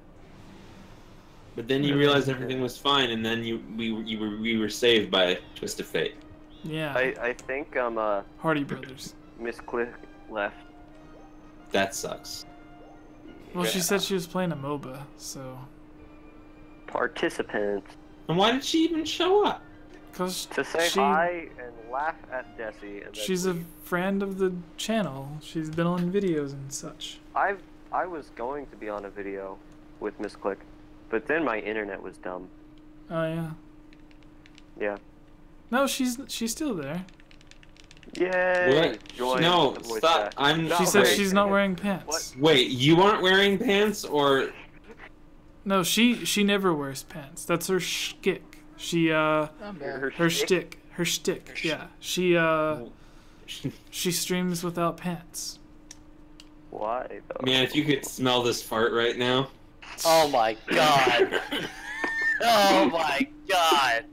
But then you realized everything was fine, and then we were saved by a twist of fate. Yeah. I think Hardy Brothers. Miss Click left. That sucks. Well, she said she was playing a MOBA, so. Participants. And why did she even show up? Cause To say hi and laugh at Desi. And then she's a friend of the channel. She's been on videos and such. I was going to be on a video with Miss Click, but then my internet was dumb. Oh yeah. Yeah. No, she's still there. Yay! What? Join No, the voice stop. chat. I'm. She said wait. she's not wearing pants. Wait, you aren't wearing pants, or No, she never wears pants. That's her shtick. She her shtick. Her shtick. Yeah. She streams without pants. Why though? man, if you could smell this fart right now. Oh my god. Oh my god.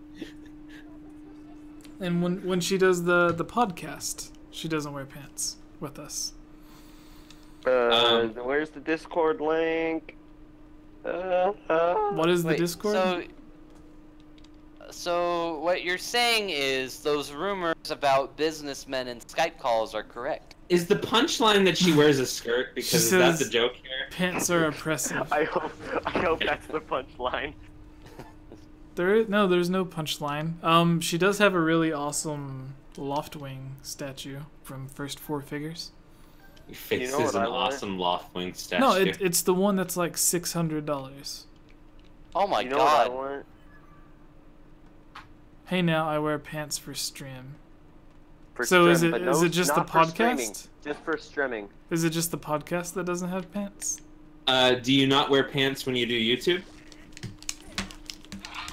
And when she does the podcast, she doesn't wear pants with us. Where's the Discord link? What is the Wait, Discord? So what you're saying is those rumors about businessmen and Skype calls are correct. Is the punchline that she wears a skirt? Because is that the joke here? Pants are oppressive. I hope that's the punchline. There's no punchline. She does have a really awesome Loftwing statue from First Four Figures. Your face You know is what an I want? awesome Loftwing statue. No, it's the one that's like $600. Oh my You know what I god. want? Hey, now I wear pants for stream. For So is stream, it- but is no, it just not the for streaming, podcast? Just for streaming. Is it just the podcast that doesn't have pants? Do you not wear pants when you do YouTube?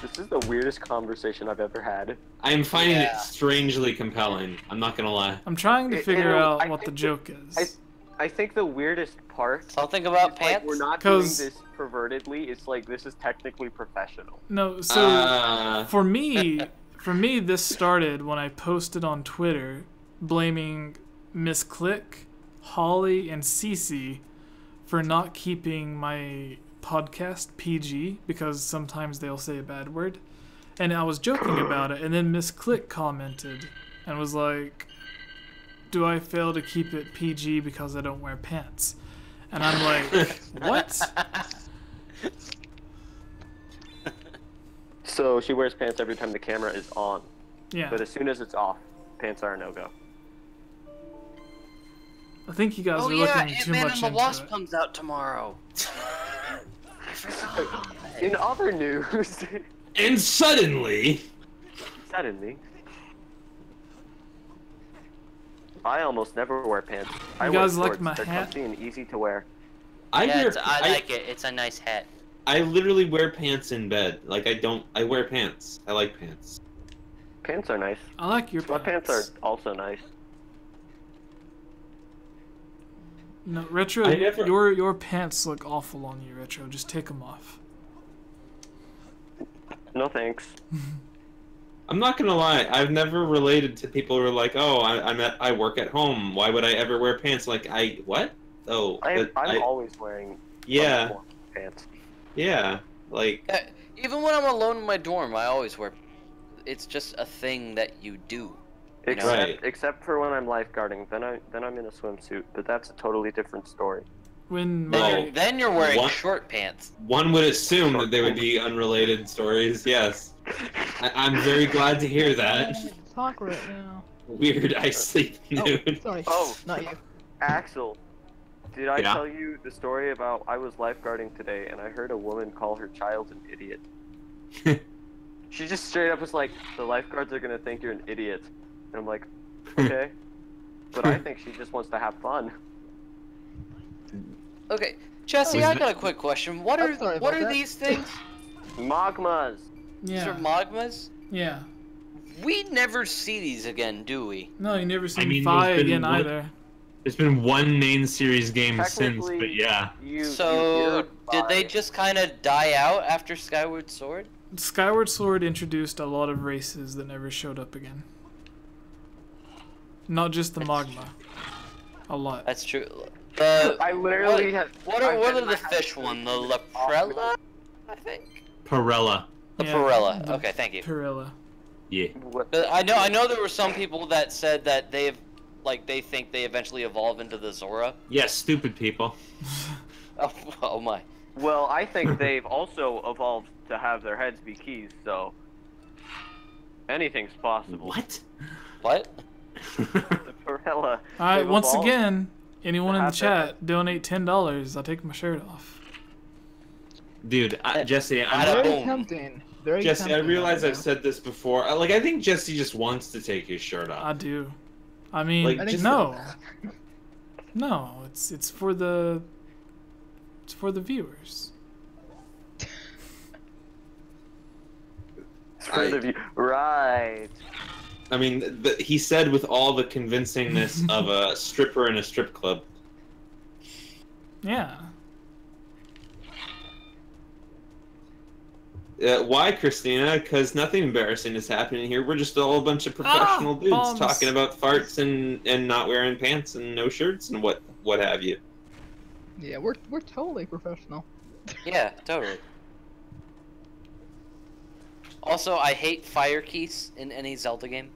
This is the weirdest conversation I've ever had. I'm finding it Yeah. strangely compelling. I'm not gonna lie. I'm trying to figure I out what the think joke is. I think the weirdest part Something about is, pants? like, we're not doing 'Cause- this pervertedly. It's like this is technically professional. No, so for me, this started when I posted on Twitter blaming Miss Click, Holly, and Cece for not keeping my podcast PG because sometimes they'll say a bad word. And I was joking about it, and then Miss Click commented and was like, "Do I fail to keep it PG because I don't wear pants?" And I'm like, "What?" So she wears pants every time the camera is on, Yeah, but as soon as it's off, pants are a no-go. I think you guys Oh are yeah, looking too Ant-Man much and the into Wasp it. comes out tomorrow. In other news, And suddenly, suddenly, I almost never wear pants. I You wear guys like shorts. my They're hat? comfy and easy to wear. I like it. It's a nice hat. I literally wear pants in bed. Like I wear pants. I like pants. Pants are nice. I like your Sweatpants are also nice. No, Retro, I never- your pants look awful on you, Retro. Just take them off. No thanks. I'm not gonna lie. I've never related to people who are like, "Oh, I work at home. Why would I ever wear pants?" Like, what? Oh, I'm but always wearing yeah, some form of pants. yeah. Like, Even when I'm alone in my dorm, I always wear. It's just a thing that you do. You know? Right. Except for when I'm lifeguarding, then I'm in a swimsuit, but that's a totally different story. When Well, my Then you're wearing what? short pants. one would assume that they would be unrelated stories. Yes, I'm very glad to hear that. Talk right now. Weird. I sleep nude. Oh, sorry. Oh. Not you. Axel, did I Yeah? tell you the story about I was lifeguarding today and I heard a woman call her child an idiot? She just straight up was like, "The lifeguards are gonna think you're an idiot," and I'm like, "Okay," but I think she just wants to have fun. Okay, Jesse, Was I it- got a quick question. What I'm are sorry about that. these things? Magmas. These are yeah, magmas. yeah. We never see these again, do we? No, you never seen mean, Fi there's been again one- either. There's been one main series game since, Technically, but yeah. You So hear did they by- just kind of die out after Skyward Sword? Skyward Sword introduced a lot of races that never showed up again. Not just the magma. A lot. That's true. The I literally had. what I've are been in the my house fish for one? The years. Leprella, I think. Perella. The Yeah, Perella. the Okay, thank you. Perella. Yeah. But I know there were some people that said that they think they eventually evolve into the Zora. Yes, stupid people. Oh my. Well, I think they've also evolved to have their heads be keys, so anything's possible. What? What? The Perella. Alright, they've once evolved. again, anyone in the have their- chat, donate $10. I'll take my shirt off. Dude, Jesse, I Very don't- tempting. Very Jesse, I tempting, realize yeah. I've said this before. I think Jesse just wants to take his shirt I off. do. I mean, Like, I think no. No, it's for the viewers. For the view. Right. I mean, he said with all the convincingness of a stripper in a strip club. Yeah. Why, Christina? Because nothing embarrassing is happening here. We're just all a bunch of professional dudes bombs. talking about farts and not wearing pants and no shirts and what have you. Yeah, we're totally professional. Yeah, totally. Also, I hate fire keys in any Zelda game.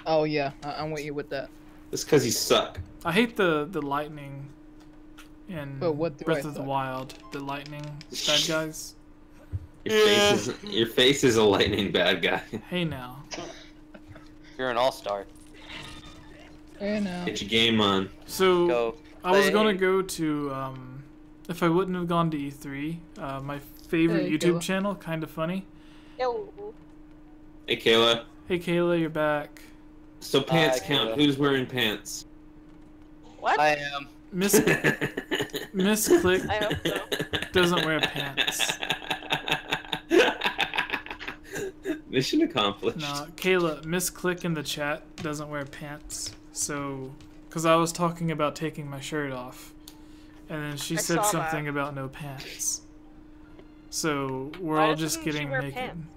Oh yeah, I'm with you with that. It's because you suck. I hate the lightning in But what do Breath I of the suck? Wild. The lightning bad guys. Your face is a lightning bad guy. Hey now. You're an all-star. And Get your game on. So Go. I was play. gonna go to if I wouldn't have gone to E3, my favorite Hey, YouTube Kayla. channel, Kinda Funny. Yo. Hey, Kayla. Hey Kayla, you're back. So pants Hi, count. Kayla. Who's wearing pants? What? I am. Miss Click I hope so. doesn't wear pants. Mission accomplished. No, Kayla, Miss Click in the chat doesn't wear pants. So, because I was talking about taking my shirt off, and then she I said saw something that. about no pants. So we're Why all just doesn't she getting wear naked. pants?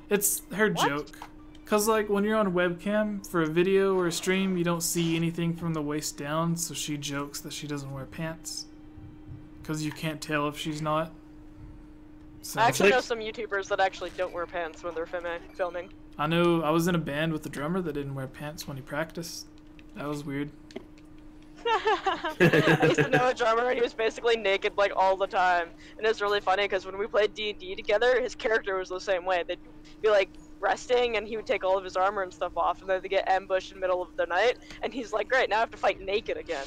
It's her What? joke. Cause like when you're on webcam for a video or a stream, you don't see anything from the waist down. So she jokes that she doesn't wear pants. Cause you can't tell if she's not. So I actually like- know some YouTubers that actually don't wear pants when they're filming. I know I was in a band with a drummer that didn't wear pants when he practiced. That was weird. I used to know a drummer and he was basically naked like all the time. And it's really funny because when we played D&D together, his character was the same way. They'd be like resting and he would take all of his armor and stuff off and then they'd get ambushed in the middle of the night and he's like, great, now I have to fight naked again.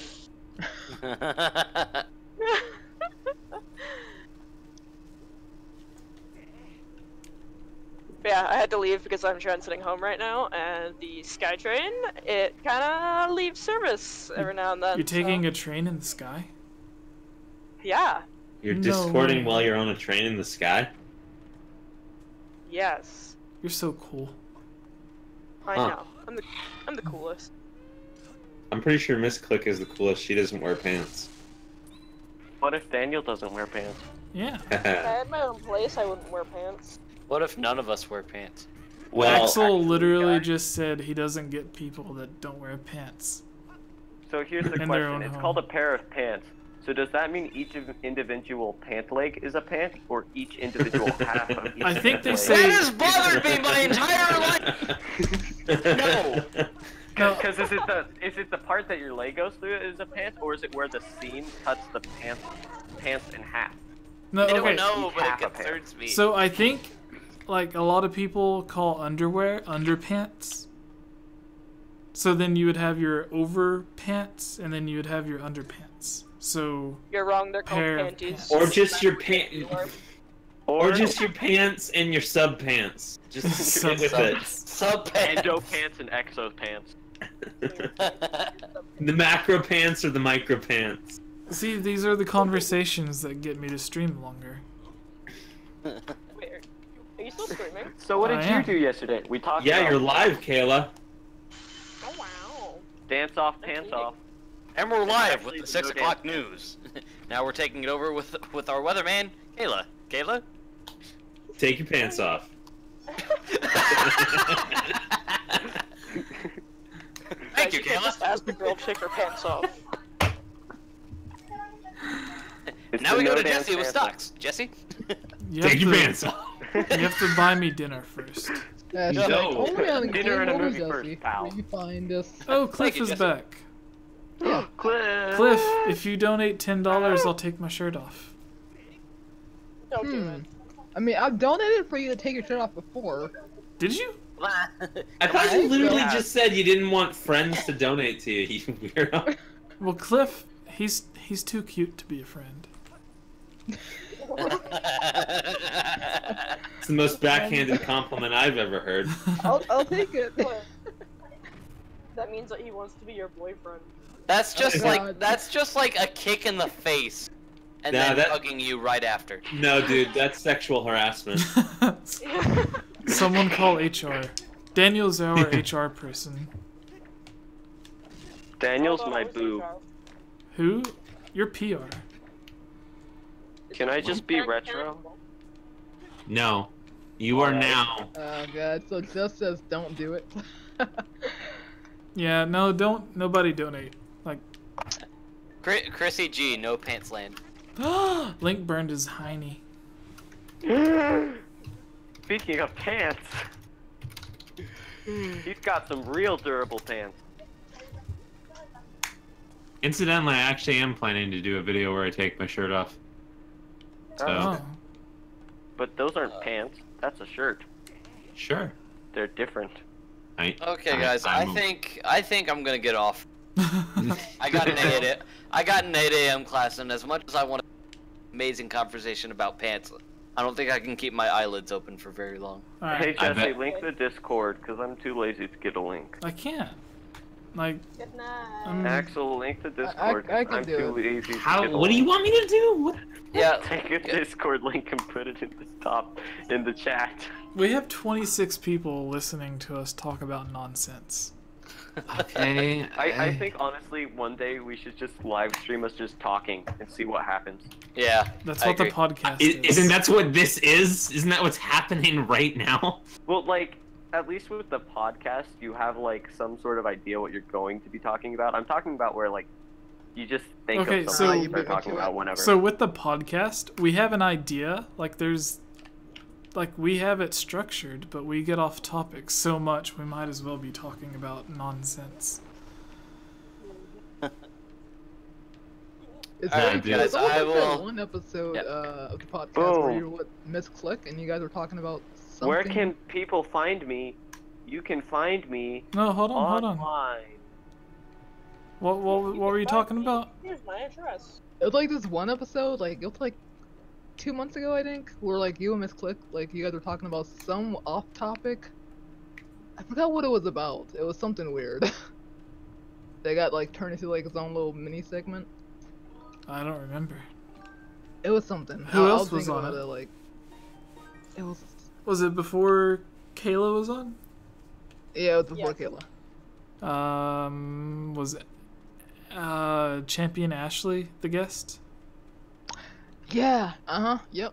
But yeah, I had to leave because I'm transiting home right now, and the SkyTrain, it kind of leaves service every now and then. You're taking so, a train in the sky? Yeah, You're No discording way. while you're on a train in the sky? yes. You're so cool. I Huh. know. I'm the coolest. I'm pretty sure Miss Click is the coolest. She doesn't wear pants. What if Daniel doesn't wear pants? Yeah. If I had my own place, I wouldn't wear pants. What if none of us wear pants? Well, Axel literally guys- just said he doesn't get people that don't wear pants. So here's the In their question. own It's home. called a pair of pants. So does that mean each individual pant leg is a pant, or each individual half of each I think pant they leg? say- That has bothered me my entire life! No! No, Because is it the part that your leg goes through is a pant, or is it where the seam cuts the pants in half? no, I don't okay. know, but it Half a pair. concerns me. So I think, like, a lot of people call underwear underpants. So then you would have your overpants, and then you would have your underpants. So, You're wrong. They're called Pair of panties. pants. Or just your pants. Or, Or just your pants and your sub pants. Just stick with it. Sub endo pants and exo pants. The macro pants or the micro pants. see, these are the conversations that get me to stream longer. Wait, are you still streaming? So what I did am. you do yesterday? We talked Yeah, about you're live, Kayla. Oh wow. dance off, pants off. And we're live with Actually, the 6 no o'clock news. Now we're taking it over with our weatherman, Kayla. Kayla? Take your pants off. Thank Guys, you, can't Kayla. just ask the girl to take her pants off. It's Now the we go no to dance Jesse with anthem. stocks. Jesse? You Take have, your to, pants off. you have to buy me dinner first. No. Only on Dinner and a Game Over movie first, Jesse, pal. where you find this. Oh, Cliff you, is Jesse. back. Cliff. Cliff, if you donate $10, I'll take my shirt off. Don't do it. I mean, I've donated for you to take your shirt off before. Did you? I thought you literally Yeah. just said you didn't want friends to donate to you, you weirdo. Well, Cliff, he's too cute to be a friend. It's the most backhanded compliment I've ever heard. I'll take it. That means that he wants to be your boyfriend. That's just Oh, like God. a kick in the face, and Nah, then that- hugging you right after. No, dude, that's sexual harassment. Someone call HR. Daniel's our HR person. Daniel's Hold on, my who's boo. HR? Who? You're PR. Can I just be retro? No. You are Alright. now. Oh god, so just says don't do it. Yeah, no, don't. Nobody donate. Like, Chrissy G, no pants land. Link burned his hiney. Speaking of pants, he's got some real durable pants. Incidentally, I actually am planning to do a video where I take my shirt off. So, Oh. But those aren't pants. That's a shirt. sure. They're different. Okay, guys, I think I'm gonna get off. I got an 8 a.m. class, and as much as I want an amazing conversation about pants, I don't think I can keep my eyelids open for very long. Hey Alright. I Jesse, bet- link the Discord, because I'm too lazy to get a link. I can't. Like, Good night. Axel, link the Discord, 'cause I can I'm do too it. lazy to How? get a What do you link. want me to do? What? Yeah, Take a Discord link and put it in the top, in the chat. we have 26 people listening to us talk about nonsense. Okay. I think, honestly, one day we should just live stream us just talking and see what happens. yeah. That's I what the agree. podcast is. Isn't that what this is? Isn't that what's happening right now? Well, like, at least with the podcast, you have, like, some sort of idea what you're going to be talking about. I'm talking about where, like, you just think Okay, of so- something You and start beat me talking to about it. whenever. So with the podcast, we have an idea. Like, we have it structured, but we get off topic so much, we might as well be talking about nonsense. It's Alright, like, guys, there's almost I like that will- one episode Yep. of the podcast Boom. where you were with Miss Click and you guys were talking about something. Where can people find me? You can find me No, hold on. online. What were you talking about? Here's my address. It was like this one episode, like it was like 2 months ago, I think, where like you and Miss Click, like you guys were talking about some off topic. I forgot what it was about. It was something weird. They got like turned into like its own little mini segment. I don't remember. It was something. Who I'll else was think on about it? Like, it was. Was it before Kayla was on? Yeah, it was before Yeah. Kayla. Was Champion Ashley the guest? Yeah. Yep.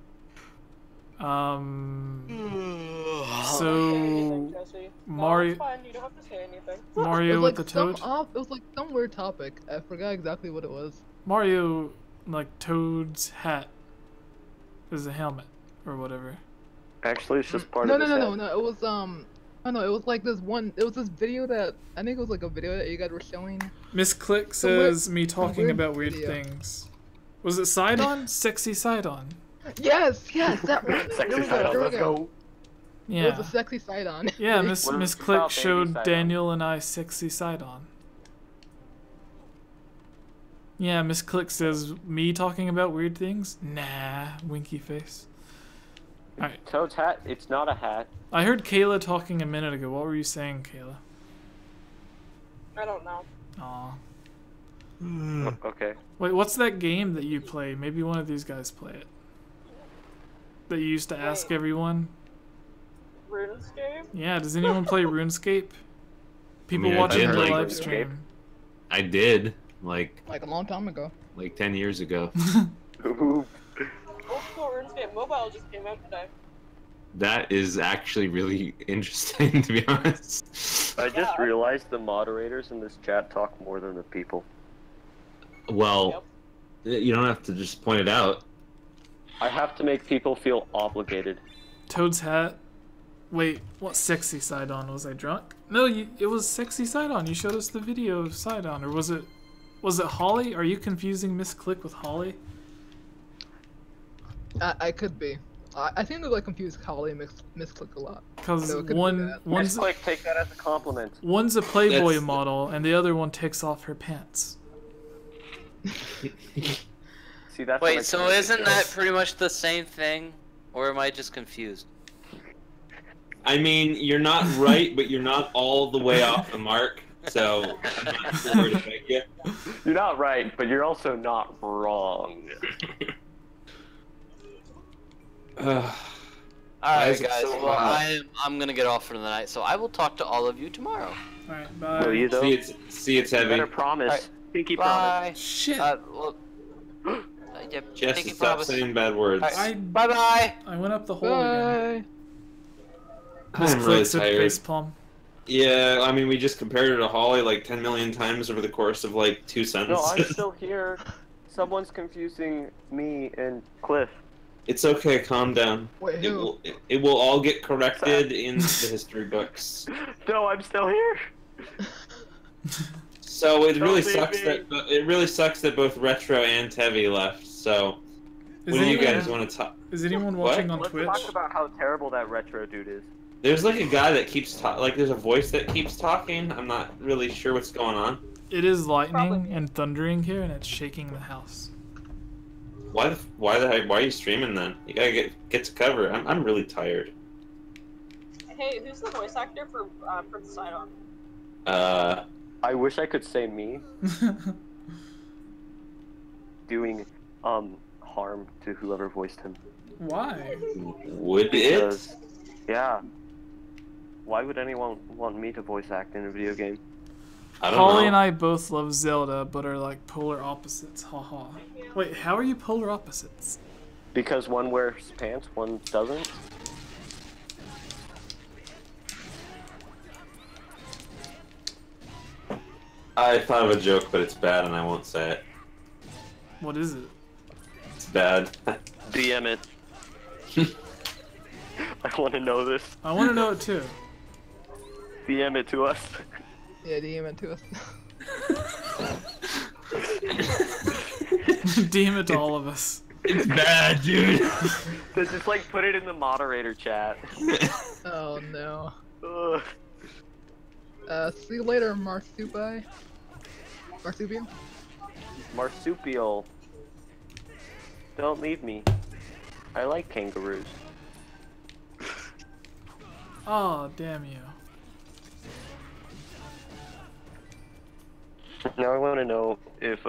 So Jesse. Mario- No, it's fine. You don't have to say anything. Mario it was with like the some toad. off. It was like some weird topic. I forgot exactly what it was. Mario, like Toad's hat, is a helmet or whatever. Actually, it's just part No, of no, the no, set. no, no. It was Oh no, it was like this one. It was this video that I think it was like a video that you guys were showing. Miss Click Some weird- says me talking weird about weird video. things. Was it side on? Sexy side on. Yes, that one. Sexy There we side go, on, there we let's go. go. It Yeah. was a sexy side on. Yeah, Miss What Miss about Click baby showed side on? Daniel and I sexy side on. Yeah, Miss Click says me talking about weird things? Nah, winky face. Alright. Toad's hat, it's not a hat. I heard Kayla talking a minute ago. What were you saying, Kayla? I don't know. Aw. Okay. Wait, what's that game that you play? Maybe one of these guys play it. That you used to ask Wait. everyone? RuneScape? Yeah, does anyone play RuneScape? People mean, I watching did the like live RuneScape. stream. I did, like Like a long time ago. 10 years ago. Ooh. Old school RuneScape Mobile just came out today. That is actually really interesting, to be honest. I just realized the moderators in this chat talk more than the people. Well, Yep. You don't have to just point it out. I have to make people feel obligated. Toad's hat. Wait, what sexy side on? Was I drunk? No, it was sexy side on. You showed us the video of side on, or was it Holly? Are you confusing Miss Click with Holly? I could be. I think they like confuse Holly and Miss Click a lot. Because So it could be one's that. Miss Click, take that as a compliment. one's a Playboy That's- model, and the other one takes off her pants. See, that's Wait, so isn't that pretty much the same thing? Or am I just confused? I mean, you're not right, but you're not all the way off the mark. So I'm not sure where to take you. You're not right, but you're also not wrong. Alright, is it guys. so Well, hot? I'm gonna get off for the night, so I will talk to all of you tomorrow. Alright, Will bye. you though? See, it's You heavy. better promise. Alright. Pinky promise. Bye. Shit. Well, yeah, Just thank you, stop promise. saying bad words. Alright. Bye-bye. I went up the hole again. Bye. Miss I'm really Click said tired. facepalm. Yeah, I mean, we just compared her to Holly like 10 million times over the course of like 2 No, sentences. I'm still here. Someone's confusing me and Cliff. It's okay, calm down. Wait, who? It will all get corrected in the history books. No, I'm still here. So it really Don't sucks leave that both Retro and Tevi left. So Is what do you anyone- guys want to talk? Is anyone What? watching on Let's Twitch? talk about how terrible that retro dude is. There's like a guy that keeps like there's a voice that keeps talking. I'm not really sure what's going on. It is lightning Probably. and thundering here, and it's shaking the house. Why the heck? Why are you streaming then? You gotta get to cover. I'm really tired. Hey, who's the voice actor for Prince Sidon? I wish I could say me doing harm to whoever voiced him. Why? Would it? Because, yeah. Why would anyone want me to voice act in a video game? I don't Holly know. and I both love Zelda, but are like polar opposites. Haha. Wait, how are you polar opposites? Because one wears pants, one doesn't. I thought of a joke, but it's bad, and I won't say it. What is it? It's bad. DM it. I want to know this. I want to know it too. DM it to us. Yeah, DM it to us. DM it to all of us. It's bad, dude. So just like put it in the moderator chat. Oh no. Ugh. See you later, Marsupial. Marsupial? Marsupial. Don't leave me. I like kangaroos. Oh, damn you. Now I want to know if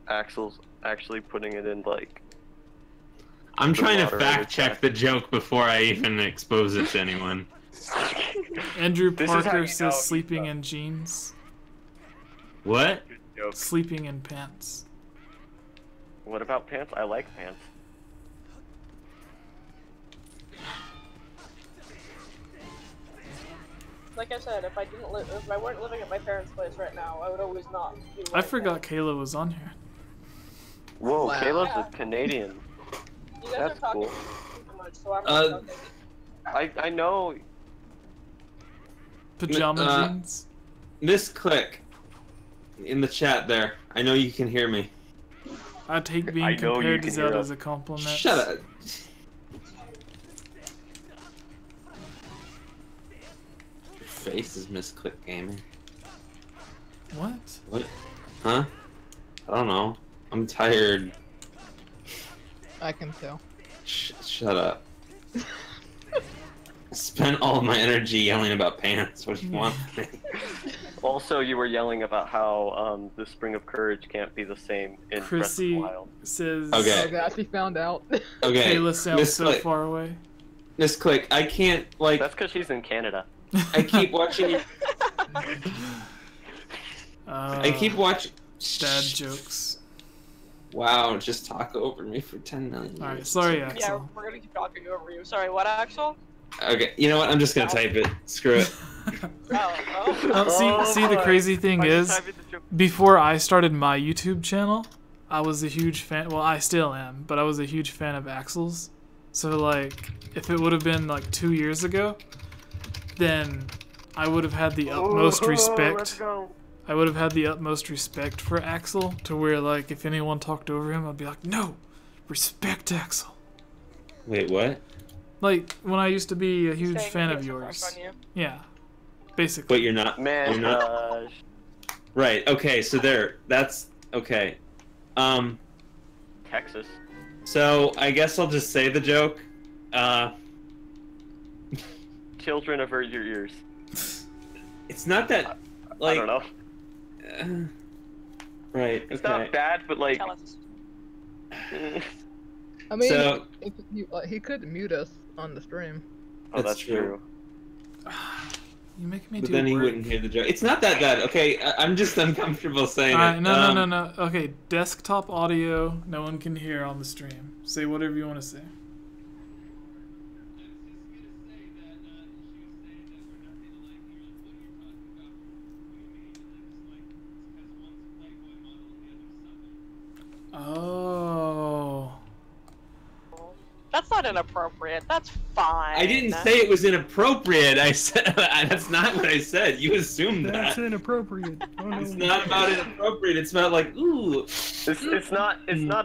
Axel's actually putting it in like. I'm trying to moderator fact check chat. the joke before I even expose it to anyone. Andrew This is how Parker you know says he's sleeping in jeans. What? Sleeping in pants. What about pants? I like pants. Like I said, if I weren't living at my parents' place right now, I would always not. Be I wearing forgot pants. Kayla was on here. Whoa, Wow. Caleb's Yeah. a Canadian. You guys That's are talking cool. too much, so I'm okay. I know. Pajama Uh, jeans. Miss Click, in the chat there. I know you can hear me. I take being I know you compared to can hear Zelda us. as a compliment. Shut up. Your face is Miss Click Gaming. What? What? Huh? I don't know. I'm tired. I can tell. Shut up. I spent all of my energy yelling about pants. What do you want from me? Also, you were yelling about how the Spring of Courage can't be the same in Breath of the Chrissy Wild. says Okay. Oh gosh, we found out. Okay, Kayla sounds Miss so Click. far away. Miss Click, I can't, like, That's because she's in Canada. I keep watching you. I keep watching. dad jokes. Wow, just talk over me for 10 million years. Alright, sorry, Yeah, Axel. we're gonna keep talking over you. Sorry, what, Axel? Okay, you know what? I'm just gonna type it. Screw it. Oh. See, the boy. crazy thing I is, just typed the joke. before I started my YouTube channel, I was a huge fan. Well, I still am, but I was a huge fan of Axel's. So like, if it would have been like 2 years ago, then I would have had the utmost respect. Let's go. I would have had the utmost respect for Axel, to where like if anyone talked over him, I'd be like, no, respect Axel. Wait, what? Like when I used to be a huge Saying fan he of gets a yours. crush on you. Yeah, basically. But you're not. Man, You're not. Right. Okay. So there. That's okay. Texas. So I guess I'll just say the joke. Children, avert your ears. It's not that. Like. I don't know. Right. It's okay. not bad, but like. Tell us. I mean, So- if you, he could mute us on the stream. Oh, That's that's true. true. You make me But do then he work. wouldn't hear the joke. It's not that bad. Okay. I'm just uncomfortable saying Alright, it. no. Okay, desktop audio, no one can hear on the stream. Say whatever you want to say. Oh. That's not inappropriate. That's fine. I didn't say it was inappropriate. I said that's not what I said. You assumed that. inappropriate. Oh, no. It's not about inappropriate. It's about like, ooh. It's not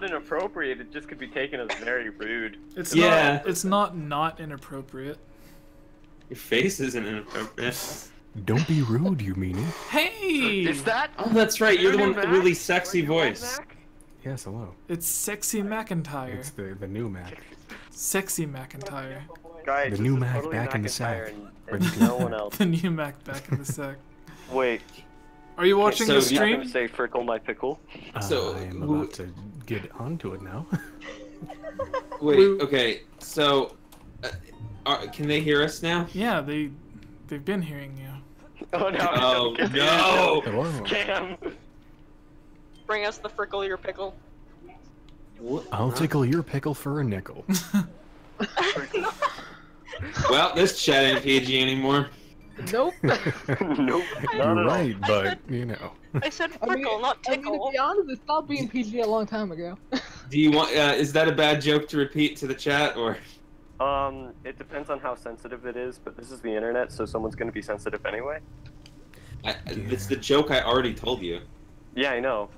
inappropriate. It just could be taken as very rude. It's Yeah. not. It's not inappropriate. Your face isn't inappropriate. Don't be rude, you meanie. Hey. Is that? Oh, that's right. You're the one with the Mac? really sexy Are you old voice. Mac? Yes, hello. It's Sexy McIntyre. It's the new Mac. Sexy McIntyre. Guys, The this new is Mac totally back in the McIntyre sack. and Ready to- no one else. The new Mac back in the sack. Wait. Are you watching so the you I'm stream? gonna say frickle my pickle. So, I am who- about to get onto it now. Wait. Who- Okay. So, can they hear us now? Yeah, they've been hearing you. Oh no! Oh Get the no! Hello. Scam. Bring us the frickle your pickle. What? I'll tickle your pickle for a nickel. Well, this chat ain't PG anymore. Nope. Nope. You're right, but you know. I said I mean, frickle, not I mean, tickle. to be honest, it stopped being PG a long time ago. Do you want? Is that a bad joke to repeat to the chat, or? It depends on how sensitive it is, but this is the internet, so someone's gonna be sensitive anyway. It's the joke I already told you. Yeah, I know.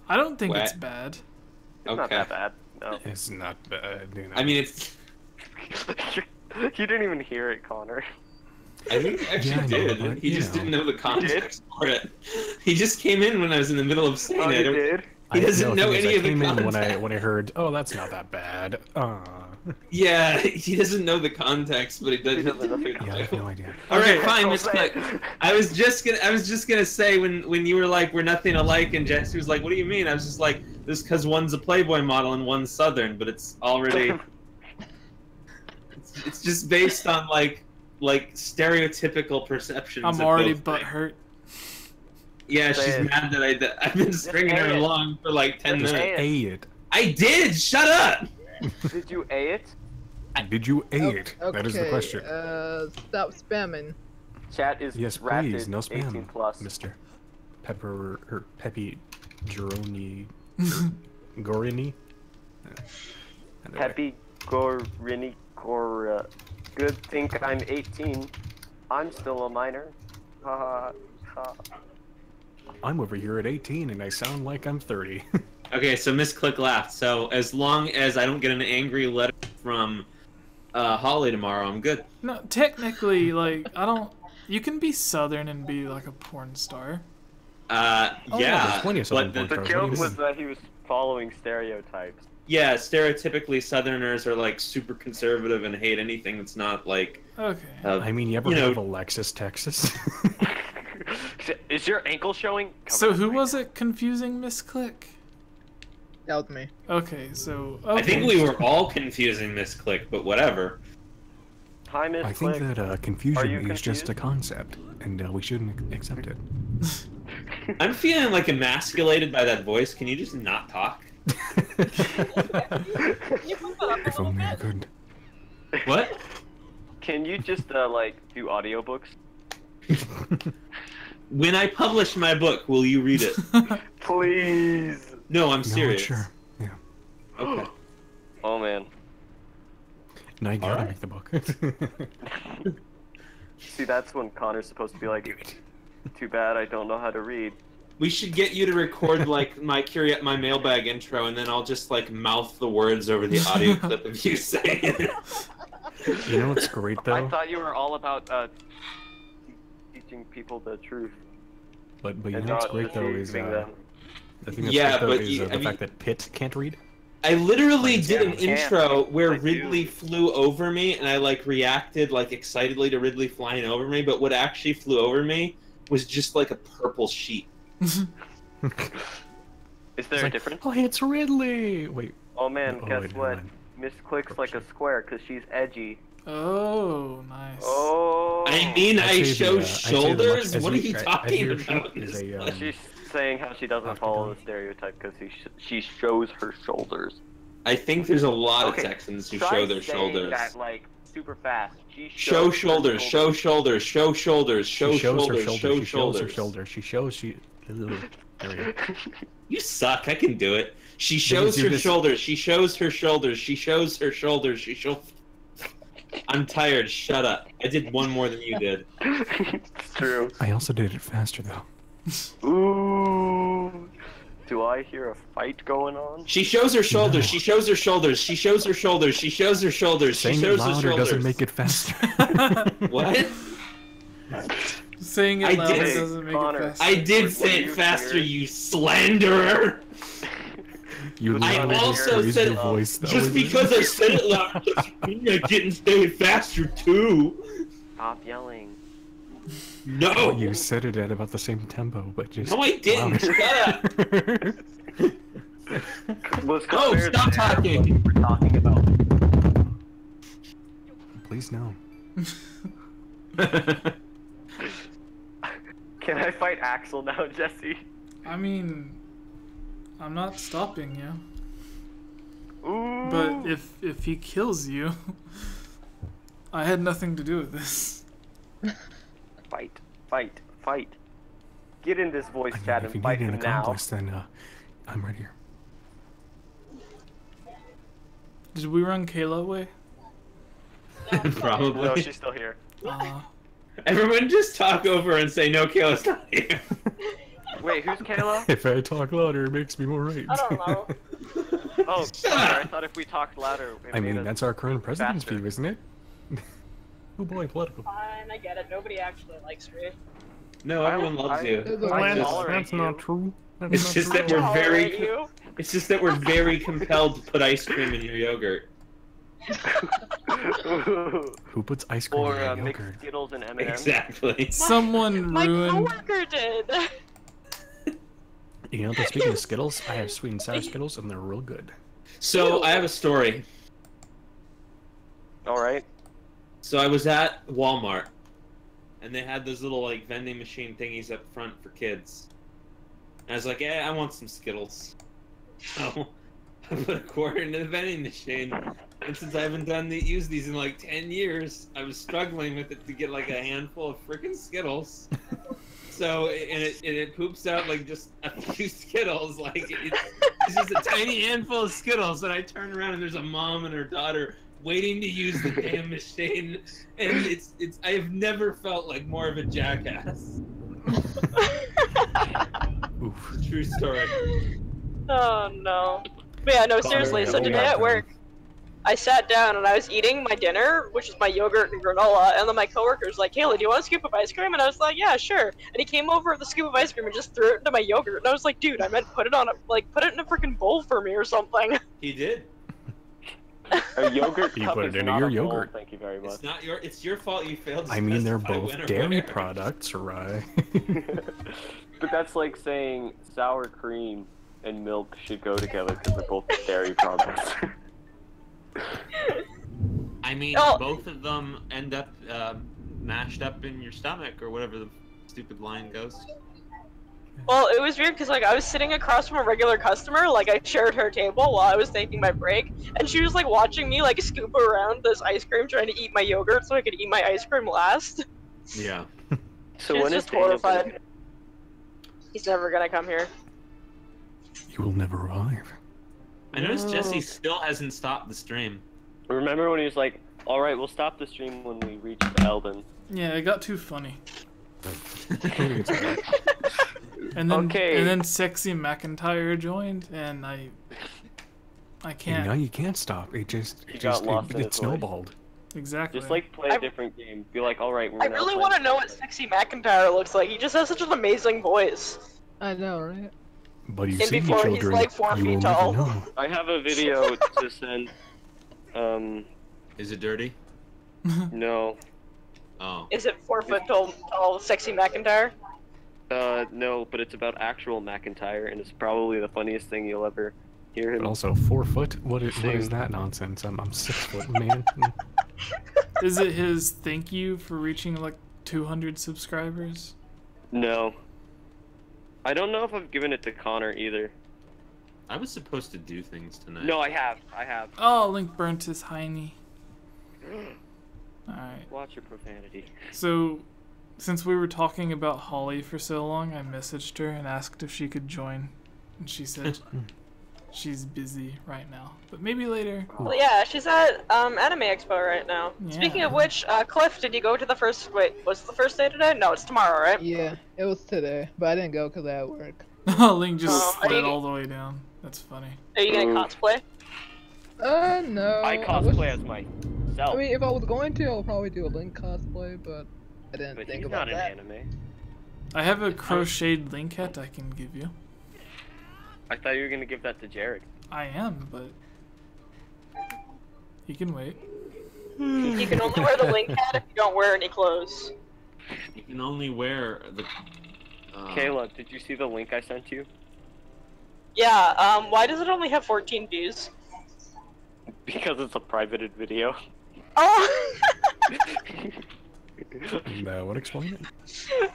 I don't think it's What? bad. It's not Okay. that bad. No. It's not bad, you know. I mean, it's. You didn't even hear it, Connor. I think he actually Yeah, I know, did. but, He you just know. didn't know the context for it. He just came in when I was in the middle of saying Oh, it. you did? He doesn't know the thing is, any of the I came in context. when I heard, oh, that's not that bad. Yeah, he doesn't know the context, but he doesn't. He doesn't know the Yeah, I have no idea. All right, Okay. fine, Miss Click. I was just gonna say when you were like we're nothing alike, and Jesse was like, "What do you mean?" I was just like, "This because one's a Playboy model and one's Southern, but it's already it's just based on like stereotypical perceptions." I'm of already both things. butthurt. Yeah, Say she's it. mad that I've been stringing her say it. along for like 10 Just minutes. say A it. I did. Shut up. Did you A it? Did you A it? That is the question. Stop spamming. Chat is Yes, ratted please, no 18 spam, plus. Mr. Pepper or Peppy Gironi Gorini. Anyway. Peppy Gorini Gora. Good think I'm 18. I'm still a minor. Ha ha. I'm over here at 18 and I sound like I'm 30. Okay, so Miss Click laughed. So as long as I don't get an angry letter from Holly tomorrow, I'm good. No, technically, like I don't. You can be Southern and be like a porn star. Yeah, there's plenty of Southern but porn The stars. What do you joke was mean? that he was following stereotypes. yeah, stereotypically Southerners are like super conservative and hate anything that's not like. Okay. I mean, you ever You know- heard of Alexis, Texas? Is your ankle showing? So who was it confusing Miss Click? That was me. Okay, so I think okay. we were all confusing Miss Click, but whatever. Hi, Miss I think Click. that Are confusion you is just a confused? concept, and we shouldn't accept it. I'm feeling like emasculated by that voice. Can you just not talk? If only I could. What? Can you just like do audiobooks? When I publish my book, will you read it? Please. No, I'm No, serious. sure. Yeah. Okay. Oh man. Now you gotta Alright. make the book. See, that's when Connor's supposed to be like, too bad I don't know how to read. We should get you to record like my mailbag intro, and then I'll just like mouth the words over the audio clip of you saying it. You know what's great though? I thought you were all about teaching people the truth. But you and know what's not great though is deceiving them. the thing that's Yeah, great though but is you- I the mean- fact that Pitt can't read. I literally Yeah, did an I can't. intro where I do. Ridley flew over me, and I like reacted like excitedly to Ridley flying over me. But what actually flew over me was just like a purple sheet. Is there It's a like, difference? oh, it's Ridley. Wait. Oh man, Oh, guess wait, never what? mind. Miss clicks like a square because she's edgy. Oh, nice. Oh. I mean, I'd I say show the, shoulders. as What are you- you I- talking your about? sheet is a, She's saying how she doesn't follow the stereotype because she shows her shoulders. I think there's a lot of Okay, Texans who Try show their saying shoulders. that like super fast. She Show shows her shoulders, show shoulders, show shoulders, show she shows shoulders, her show shoulders. She shows her shoulders. shoulders. She shows she. There we go. You suck. I can do it. She Then shows you her do this- shoulders. She shows her shoulders. She shows her shoulders. She shows. I'm tired. Shut up. I did one more than you did. It's true. I also did it faster though. Ooh. Do I hear a fight going on? She shows her shoulders. No. She shows her shoulders. She shows her shoulders. She shows her shoulders. She Saying it shows her louder shoulders. doesn't make it faster. What? Saying I it louder did- doesn't make Connor, it faster. I did What say do it you faster, hear? you slanderer. You I literally also raised said- your voice though. Just because I said it loud doesn't mean I didn't say it faster too. Stop yelling. No. Oh, you said it at about the same tempo, but just. No, I didn't. louder. Shut up. Let's Oh, compare stop the talking. we're talking about. Please no. Can I fight Axel now, Jesse? I mean, I'm not stopping you. Ooh. But if he kills you, I had nothing to do with this. Fight, fight, fight. Get in this voice I mean, chat if you and fight need an him now. accomplice, then I'm right here. Did we run Kayla away? Probably. No, she's still here. Everyone just talk over and say, no, Kayla's not here. Wait, who's Kayla? If I talk louder, it makes me more right. I don't know. Oh, sorry, I thought if we talked louder, it I made mean, us that's our current president's faster. view, isn't it? Oh boy, political. Fine, I get it. Nobody actually likes me. No, everyone loves you. I It's tolerate just- you. true. It's just that we're Tolerate very. you. It's just that we're very compelled to put ice cream in your yogurt. Who puts ice cream Or in mix yogurt? Skittles and M&M's. Exactly. Someone My ruined. coworker did. You know, but speaking of Skittles, I have sweet and sour Skittles, and they're real good. So I have a story. All right. So I was at Walmart, and they had those little like vending machine thingies up front for kids. And I was like, "Yeah, I want some Skittles." So I put a quarter into the vending machine, and since I haven't used these in like 10 years, I was struggling with it to get like a handful of freaking Skittles. So it poops out like just a few Skittles, like it's just a tiny handful of Skittles, and I turn around and there's a mom and her daughter waiting to use the damn machine, and it's I have never felt like more of a jackass. Oof. True story. Oh no. But yeah, no, seriously. So today at work, I sat down and I was eating my dinner, which is my yogurt and granola, and then my coworker's like, "Kayla, do you want a scoop of ice cream?" And I was like, "Yeah, sure." And he came over with a scoop of ice cream and just threw it into my yogurt, and I was like, "Dude, I meant put it in a freaking bowl for me or something." He did. A yogurt You cup put is it into not your a bowl, yogurt. Thank you very much. It's your fault you failed to I mean, they're specify both when or dairy where. products, right? But that's like saying sour cream and milk should go together because they're both dairy products. I mean, Oh. both of them end up mashed up in your stomach or whatever the stupid line goes. Well, it was weird because like I was sitting across from a regular customer, like I shared her table while I was taking my break, and she was like watching me like scoop around this ice cream, trying to eat my yogurt so I could eat my ice cream last. Yeah. So She was when is just Daniel gonna- horrified. He's never gonna come here. You will never revive. I noticed Jesse still hasn't stopped the stream. Remember when he was like, "All right, we'll stop the stream when we reach Elden." Yeah, it got too funny. And then Okay. and then Sexy McIntyre joined, and I And can't. now you can't stop. It got lost in it its way. snowballed. Exactly. Just like play a different game. Be like, "All right, we're I now really playing want to know what Sexy McIntyre looks like. He just has such an amazing voice. I know, right? But you And see, before he's children, like 4 you will feet never tall. know. I have a video to send. Is it dirty? No. Oh. Is it 4 foot tall Sexy McIntyre? No, but it's about actual McIntyre, and it's probably the funniest thing you'll ever hear him. But also 4 foot. What is that nonsense? I'm 6 foot, man. Is it his thank you for reaching like 200 subscribers? No. I don't know if I've given it to Connor either. I was supposed to do things tonight. No, I have. Oh, Link burnt his hiney. Alright. Watch your profanity. So, since we were talking about Holly for so long, I messaged her and asked if she could join. And she said she's busy right now. But maybe later. Well, yeah, she's at Anime Expo right now. Yeah. Speaking of which, Cliff, did you go to the first? Wait, was it the first day today? No, it's tomorrow, right? Yeah, it was today, but I didn't go because I had work. Link just Oh, are slid you- all the way down. That's funny. Are you gonna cosplay? No. I wish- cosplay as myself. I mean, if I was going to, I'll probably do a Link cosplay, but I didn't but think he's about not that. an anime. I have a crocheted Link hat I can give you. I thought you were gonna give that to Jared. I am, but he can wait. You can only wear the Link hat if you don't wear any clothes. You can only wear the. Kayla, did you see the link I sent you? Yeah, why does it only have 14 views? Because it's a privated video. Oh! That would explain it.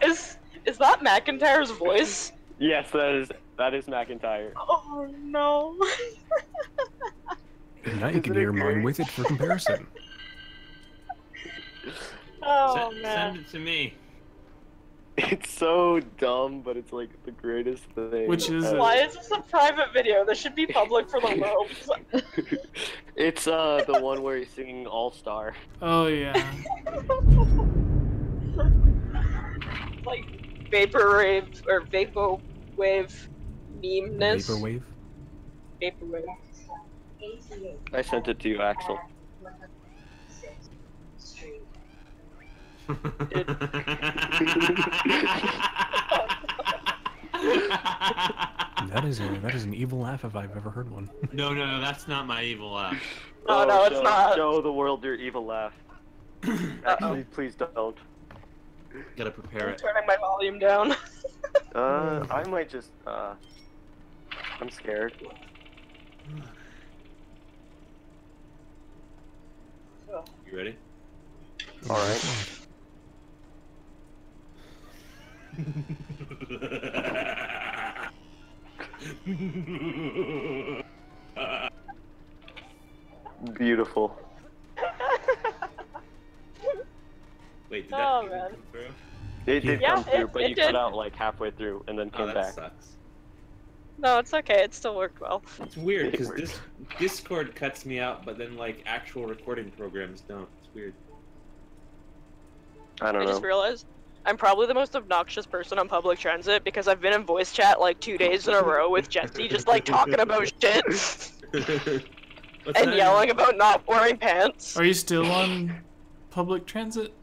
Is that McIntyre's voice? Yes, that is McIntyre. Oh no. And now you can hear mine with it for comparison. Oh Send man. it to me. It's so dumb, but it's like the greatest thing. Which is ever. Why is this a private video? This should be public for the world. It's the one where he's singing All Star. Oh yeah. Like vaporwave or vaporwave meme-ness. Vaporwave. Vaporwave. I sent it to you, Axel. That is an evil laugh if I've ever heard one. No, that's not my evil laugh. Oh, no, it's not. Show the world your evil laugh. Actually, please don't. Gotta prepare I'm it. turning my volume down. I might just, I'm scared. You ready? Alright. Beautiful. Wait, did Oh, that man. come through? It did Yeah, come through, it- but it you did. cut out like halfway through and then Oh, came that back. sucks. No, it's okay. It still worked well. It's weird because Weird. this Discord cuts me out, but then like actual recording programs don't. It's weird. I I don't just know. realized I'm probably the most obnoxious person on public transit because I've been in voice chat like 2 days in a row with Jesse just like talking about shit What's and that? yelling about not wearing pants. Are you still on public transit?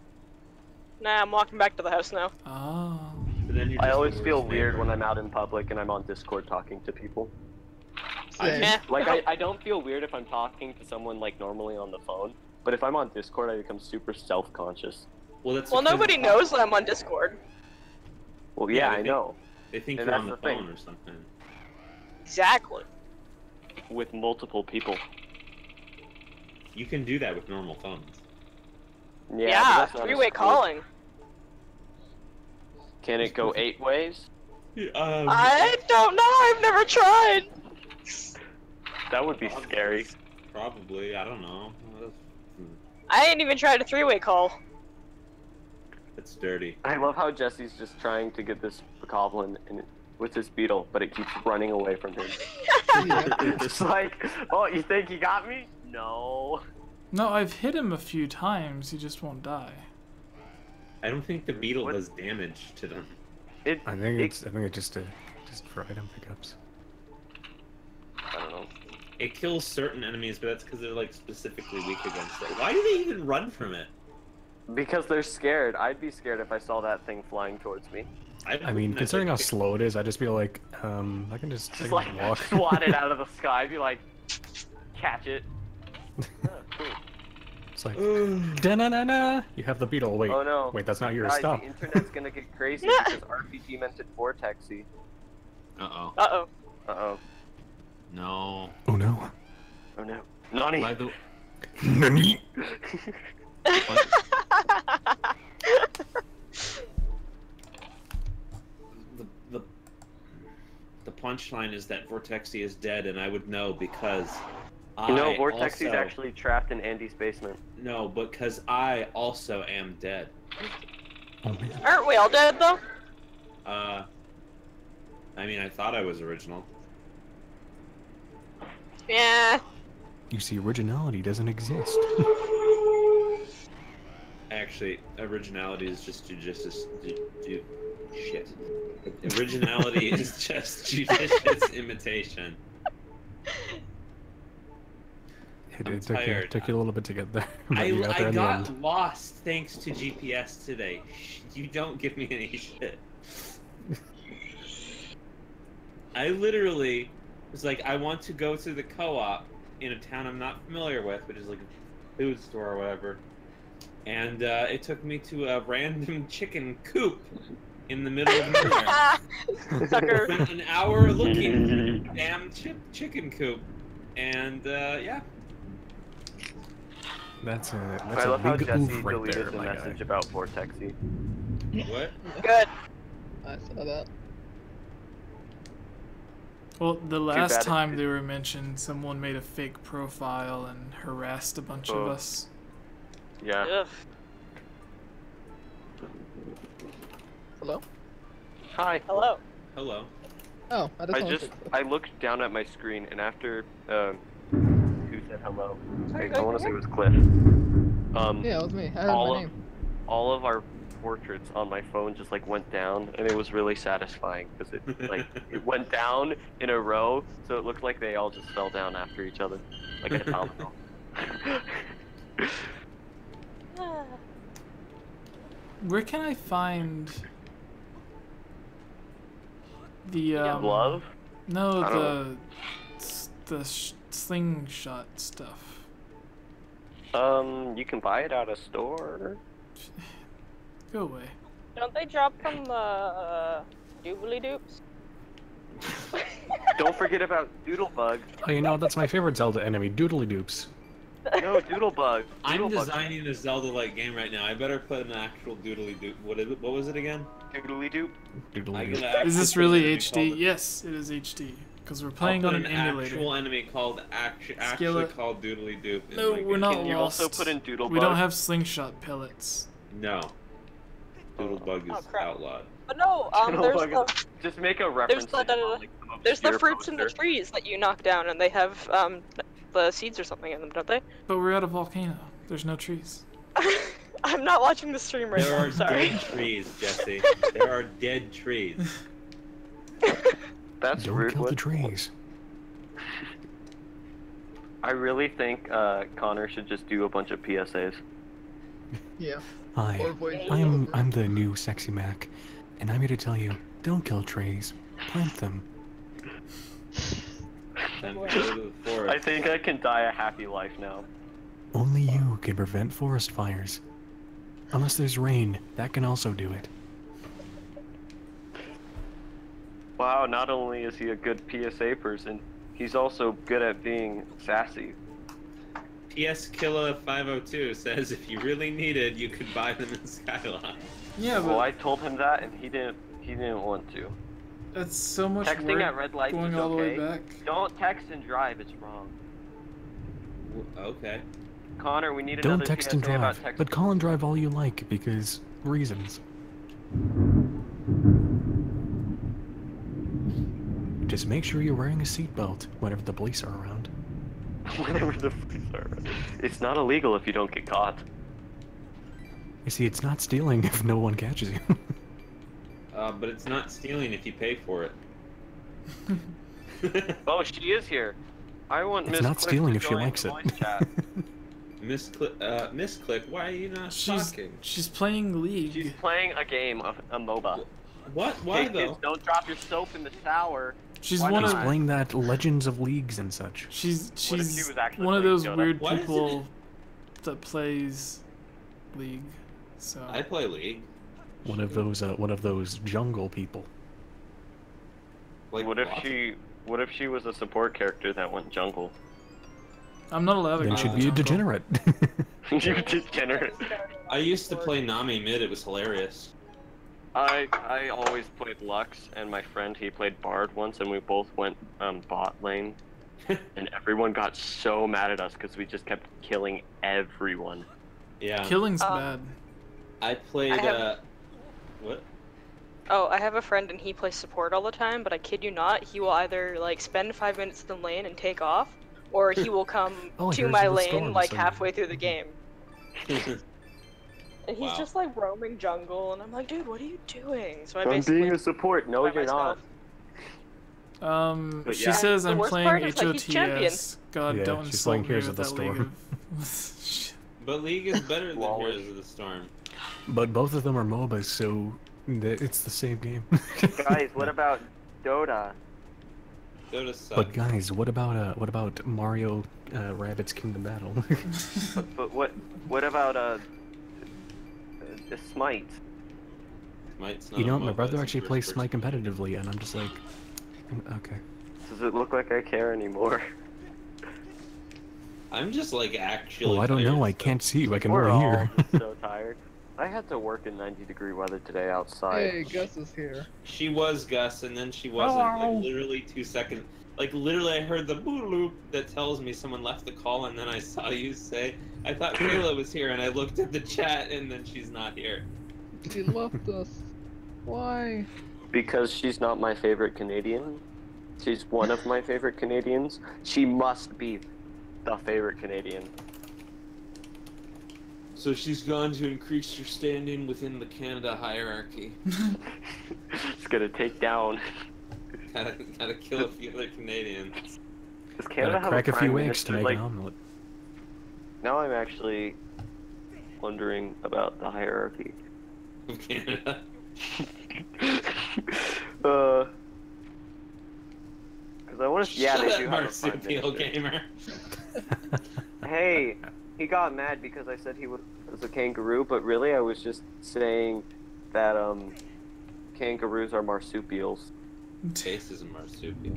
Nah, I'm walking back to the house now. Oh. But then you're I just always the feel worst weird neighbor. when I'm out in public and I'm on Discord talking to people. Same. Eh. Like, I don't feel weird if I'm talking to someone like normally on the phone, but if I'm on Discord, I become super self-conscious. Well, that's Well, because nobody knows that I'm on Discord. Well, Yeah, yeah, I I think- know. They think And you're on that's the the phone thing. or something. Exactly. With multiple people. You can do that with normal phones. Yeah, Yeah, but that's not as three-way cool. calling. Can it go 8 ways? I don't know. I've never tried. That would be scary. Probably. I don't know. I ain't even tried a 3-way call. It's dirty. I love how Jesse's just trying to get this goblin, and with his beetle, but it keeps running away from him. Yeah. Just like, oh, you think he got me? No. No, I've hit him a few times. He just won't die. I don't think the beetle does damage to them. I think it's just for item pickups. I don't know. It kills certain enemies, but that's because they're like specifically weak against it. Why do they even run from it? Because they're scared. I'd be scared if I saw that thing flying towards me. I mean, considering how slow it is, I'd just be like, I can just Like walk. swat it out of the sky, be like, catch it. Oh, cool. It's like, da-na-na-na! You have the beetle. Wait, Oh no. wait, that's not yours. Guys, Stop. the internet's gonna get crazy because RPG meant it vortexy. Uh-oh. Uh-oh. Uh-oh. No. Oh no. Oh no. Nani! By the... Nani? The punchline is that Vortexy is dead, and I would know because You know, I Vortexy's also... actually trapped in Andy's basement. No, because I also am dead. Oh man. Aren't we all dead though? I mean, I thought I was original. Yeah. You see, originality doesn't exist. Actually, originality is just shit. Originality is just judicious imitation. It took you a little bit to get there. But I you got there in the end. got lost thanks to GPS today. You don't give me any shit. I literally was like, I want to go to the co-op in a town I'm not familiar with, which is like a food store or whatever. And it took me to a random chicken coop in the middle of nowhere. Sucker. Spent an hour looking for the damn chicken coop. And yeah. That's a I love how big Jesse oof right deleted there, the my guy. message about Vortexy. What? Good. I saw that. Well, the last bad time it- they were mentioned, someone made a fake profile and harassed a bunch of Oh. us. Yeah. Ugh. Hello? Hi. Hello. Hello. Oh, I looked down at my screen, and after who said hello? I want to say it was Cliff. Yeah, it was me. I heard all my of name. all of our portraits on my phone just like went down, and it was really satisfying because it like it went down in a row, so it looked like they all just fell down after each other, like a domino. Where can I find the Love? No, I the slingshot stuff. You can buy it at a store. Go away. Don't they drop from the doobly doops? Don't forget about Doodlebug. Oh, you know, that's my favorite Zelda enemy, Doodly Doops. No, Doodlebug. I'm Doodlebug. designing a Zelda-like game right now. I better put an actual doodly doop. What was it again? Doodly doop. Doodly I'm Doop. gonna actually Is this put an really enemy HD? called- Yes, it is HD. Because we're I'll playing put on an emulator. actual enemy called actually Skilla- called Doodly Doop. in No, my we're game. not Can you lost. also put in Doodlebug? We don't have slingshot pellets. No. Doodlebug is Oh, crap. outlawed. But no, Doodlebug. Just make a reference to the- him on, like, some there's the obscure fruits in the poster. trees that you knock down, and they have the seeds or something in them, don't they? But we're at a volcano. There's no trees. I'm not watching the stream right There now. are I'm sorry. dead trees, Jesse. There are dead trees. That's Don't rude. kill the What- trees. I really think Connor should just do a bunch of PSAs. Yeah. Hi, Or voice I'm the new Sexy Mac, and I'm here to tell you, don't kill trees, plant them. Then go to the forest. I think I can die a happy life now. Only you can prevent forest fires. Unless there's rain, that can also do it. Wow, not only is he a good PSA person, he's also good at being sassy. PS Killa 502 says if you really needed, you could buy them in Skyline. Yeah, but Well, I told him that, and he didn't want to. that's so much Texting work at red lights going is all the way okay. back. Don't text and drive, it's wrong. Okay. Connor, we need Don't another text PSA and about drive, texting. but call and drive all you like, because reasons. Just make sure you're wearing a seatbelt whenever the police are around. Whenever the police are around. It's not illegal if you don't get caught. You see, it's not stealing if no one catches you. But it's not stealing if you pay for it. Oh, she is here. I want It's Miss not Click stealing to if she join likes the it. voice chat. Miss Click, why are you not talking? She's playing League. She's playing a game of a MOBA. What? Why Hey, though? kids, don't drop your soap in the shower. She's Why one He's of not? playing that Legends of Leagues and such. she's What if she was actually one of playing those Dota? weird Why isn't people that plays League. So I play League. One of those jungle people. Like, What if she was a support character that went jungle? I'm not allowed to Then go she'd to be a jungle. degenerate. You degenerate. I used to play Nami mid. It was hilarious. I always played Lux, and my friend, he played Bard once, and we both went bot lane. And everyone got so mad at us because we just kept killing everyone. Yeah. Killing's bad. I played. What? Oh, I have a friend and he plays support all the time, but I kid you not, he will either like spend 5 minutes in the lane and take off, or he will come Oh, to here's my the lane storm, like so- halfway through the game. And he's Wow. just like roaming jungle, and I'm like, dude, what are you doing? So I I'm basically being a support. No, by you're not. myself. But She yeah. says The I'm worst playing part is, like, he's champion. HOTS. God, Yeah, don't she's insult playing me Heroes with of the that League Storm. But League is better than Lol. Heroes of the Storm. But both of them are MOBAs, so it's the same game. Guys, what about Dota? Dota sucks. But guys, what about Mario Rabbids Kingdom Battle? But what about Smite? Smite's not You know a what? My MOBA, brother it's a actually plays first Smite competitively, and I'm just like, okay. Does it look like I care anymore? I'm just like actually. Well, I don't tired know. I of stuff. can't see you. I can We're only all hear. just so tired. I had to work in 90-degree weather today outside. Hey, Gus is here. She was Gus, and then she wasn't. Like literally 2 seconds. Like literally, I heard the boop that tells me someone left the call, and then I saw you say, "I thought Kayla was here," and I looked at the chat, and then she's not here. She left us. Why? Because she's not my favorite Canadian. She's one of my favorite Canadians. She must be the favorite Canadian. So she's gone to increase her standing within the Canada hierarchy. It's gonna take down. Gotta kill a few other Canadians. Does Canada Gotta have crack a prime few eggs to minister? make Like, an omelet. now I'm actually wondering about the hierarchy. Of Canada. Because I want to. Yeah, Shut they up, do have a prime marsupial minister. gamer. Hey, he got mad because I said he was a kangaroo, but really I was just saying that kangaroos are marsupials. Face is a marsupial.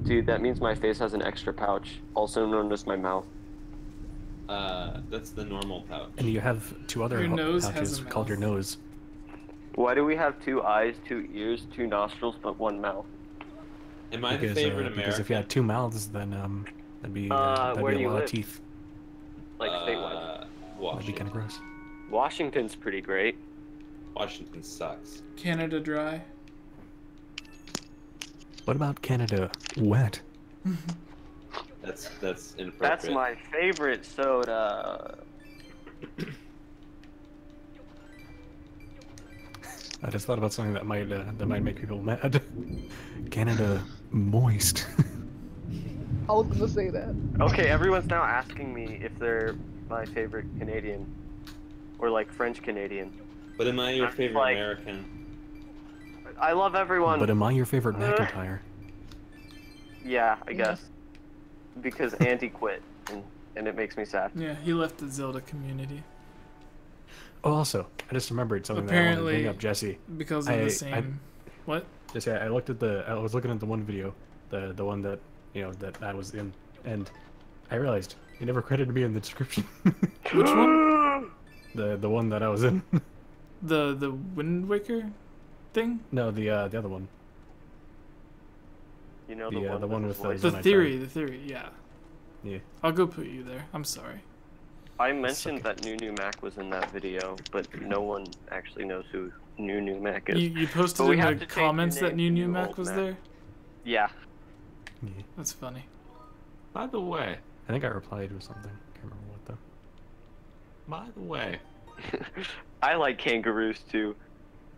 Dude, that means my face has an extra pouch, also known as my mouth. That's the normal pouch. And you have two other Your nose has pouches a called your mouth. nose. Why do we have 2 eyes, 2 ears, 2 nostrils, but 1 mouth? Am I the Because, favorite American? because if you had 2 mouths, then that'd be where do a you lot live? of teeth. Like statewide. That'd be Washington. kind of gross. Washington's pretty great. Washington sucks. Canada dry. What about Canada wet? That's inappropriate. That's my favorite soda. I just thought about something that might make people mad. Canada moist. I was gonna say that. Okay, everyone's now asking me if they're my favorite Canadian. Or like French Canadian. But am I your I'm favorite like- American? I love everyone. But am I your favorite McIntyre? Yeah, I guess. Because Andy quit, and it makes me sad. Yeah, he left the Zelda community Oh, also, I just remembered something that I wanted to apparently bring up, Jesse. because of the same. What? Jesse, I was looking at the one video, the one that that I was in, and I realized you never credited me in the description. Which one? The one that I was in. The Wind Waker thing? No, the other one. You know The one with voice. The When I theory, yeah. Yeah. I'll go put you there. I'm sorry. I mentioned that New Mac was in that video, but no one actually knows who New Mac is. You posted But we in have the to change your comments that name to New New Mac Old was Mac. there? Yeah. Yeah. That's funny. By the way, I think I replied with something. Can't remember what though. by the way, I like kangaroos too.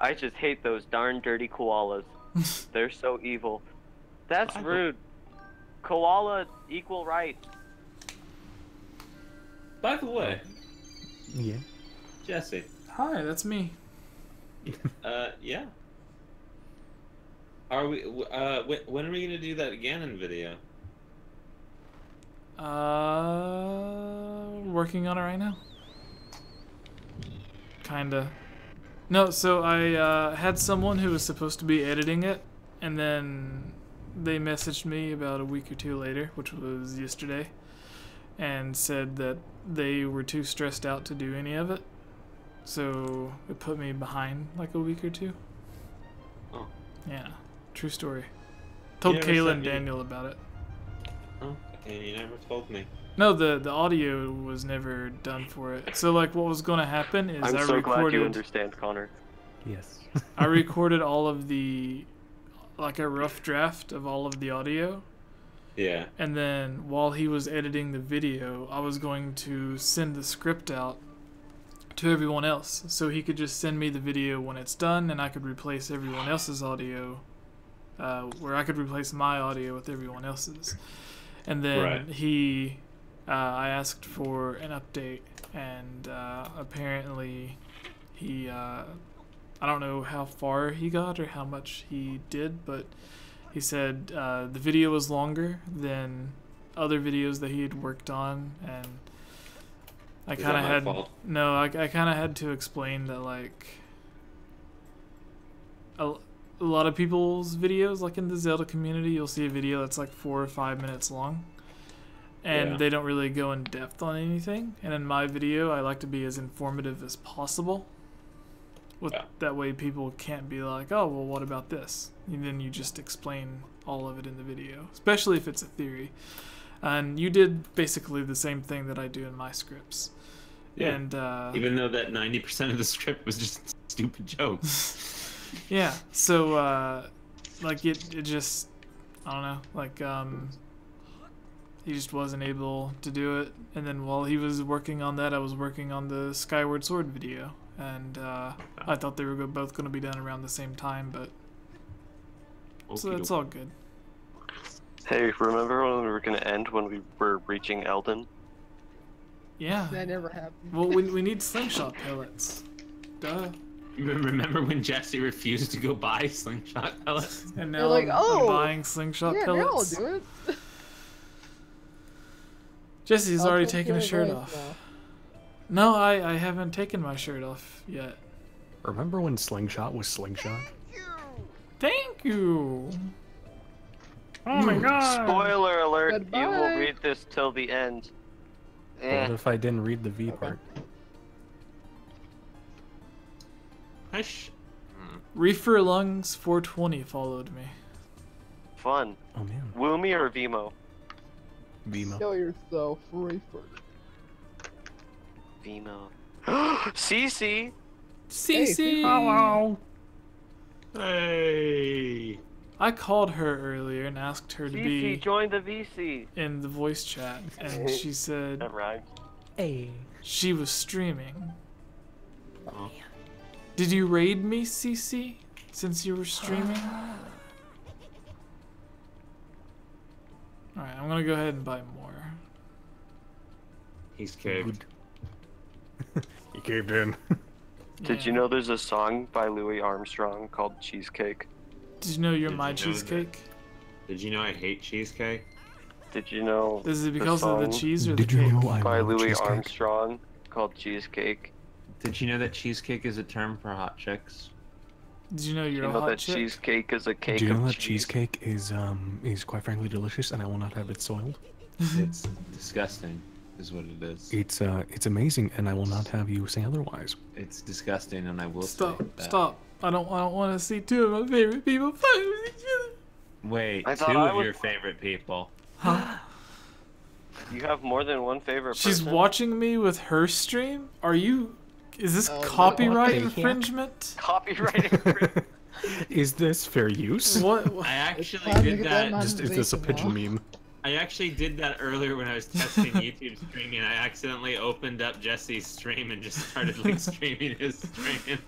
I just hate those darn dirty koalas. They're so evil. That's rude. Koala equal right. by the way, Yeah. Jesse. Hi, that's me. Yeah. Are we? When are we gonna do that Ganon video? Working on it right now. Kinda. No, so I had someone who was supposed to be editing it, and then they messaged me about a week or two later, which was yesterday, and said that they were too stressed out to do any of it. So it put me behind like a week or two. Oh. Yeah, true story. Told never Kayla said and you- Daniel about it. Oh, and you never told me. No, the audio was never done for it. So like what was going to happen is I'm I so glad you recorded understand, Connor. Yes. I recorded all of the like a rough draft of all of the audio, Yeah. and then while he was editing the video, I was going to send the script out to everyone else so he could just send me the video when it's done, and I could replace everyone else's audio, where I could replace my audio with everyone else's. And then Right. I asked for an update, and apparently he, I don't know how far he got or how much he did, but he said the video was longer than other videos that he had worked on, and I Is kind that of my had fault? no, I kind of had to explain that like a lot of people's videos, like in the Zelda community, you'll see a video that's like 4 or 5 minutes long, and Yeah. they don't really go in depth on anything. And in my video, I like to be as informative as possible. Yeah. That way people can't be like, oh, well, what about this? And then you just explain all of it in the video, especially if it's a theory. And you did basically the same thing that I do in my scripts. Yeah. And Even though that 90% of the script was just stupid jokes. yeah, so like it just, I don't know, like he just wasn't able to do it. And then while he was working on that, I was working on the Skyward Sword video, and I thought they were both going to be done around the same time, but so it's all good. Hey, remember when we were gonna end when we were reaching Elden? Yeah. That never happened. Well, we need slingshot pellets. Duh. Remember when Jesse refused to go buy slingshot pellets? And They're now like, I'm oh, buying slingshot Yeah, now I'll pellets. do it. Jesse's I'll already take taken your his shirt advice off. now. No, I haven't taken my shirt off yet. Remember when Slingshot was Slingshot? Thank you. Oh my god. Spoiler alert, you will Goodbye. read this till the end. What Eh. if I didn't read the V part? Hush. Reefer Lungs 420 followed me. Fun. Oh man. Woomy or Vimo? Vimo. Kill yourself, Reefer. Vimo. CC! Cece. Hello. Hey. I called her earlier and asked her to CC, be join the VC! in the voice chat, and she said That rhymes. Hey. she was streaming. Oh. Did you raid me, Cece, since you were streaming? Alright, I'm gonna go ahead and buy more. He's caved. He caved in. Did you know there's a song by Louis Armstrong called Cheesecake? Did you know you're Did my you know that? cheesecake? Did you know I hate cheesecake? Did you know Is it the because of the song cheese or Did the you cake? know I by love Louis cheesecake? Armstrong called Cheesecake? Did you know that cheesecake is a term for hot chicks? Did you know Did you're you a know hot that chick? cheesecake is a cake Do you know of that cheese? cheesecake is quite frankly delicious, and I will not have it soiled? It's disgusting, is what it is. It's amazing, and I will not have you say otherwise. It's disgusting, and I will Stop! say that. Stop! I don't want to see two of my favorite people fight with each other. Wait, I two thought I of would- your favorite people. Huh? You have more than one favorite She's person? watching me with her stream. Are you? Is this Oh, no. copyright What the heck? infringement? Copyright infringement. Is this fair use? What? I actually time to did get that that. Just is this a pigeon meme? I actually did that earlier when I was testing YouTube streaming. I accidentally opened up Jesse's stream and just started like streaming his stream.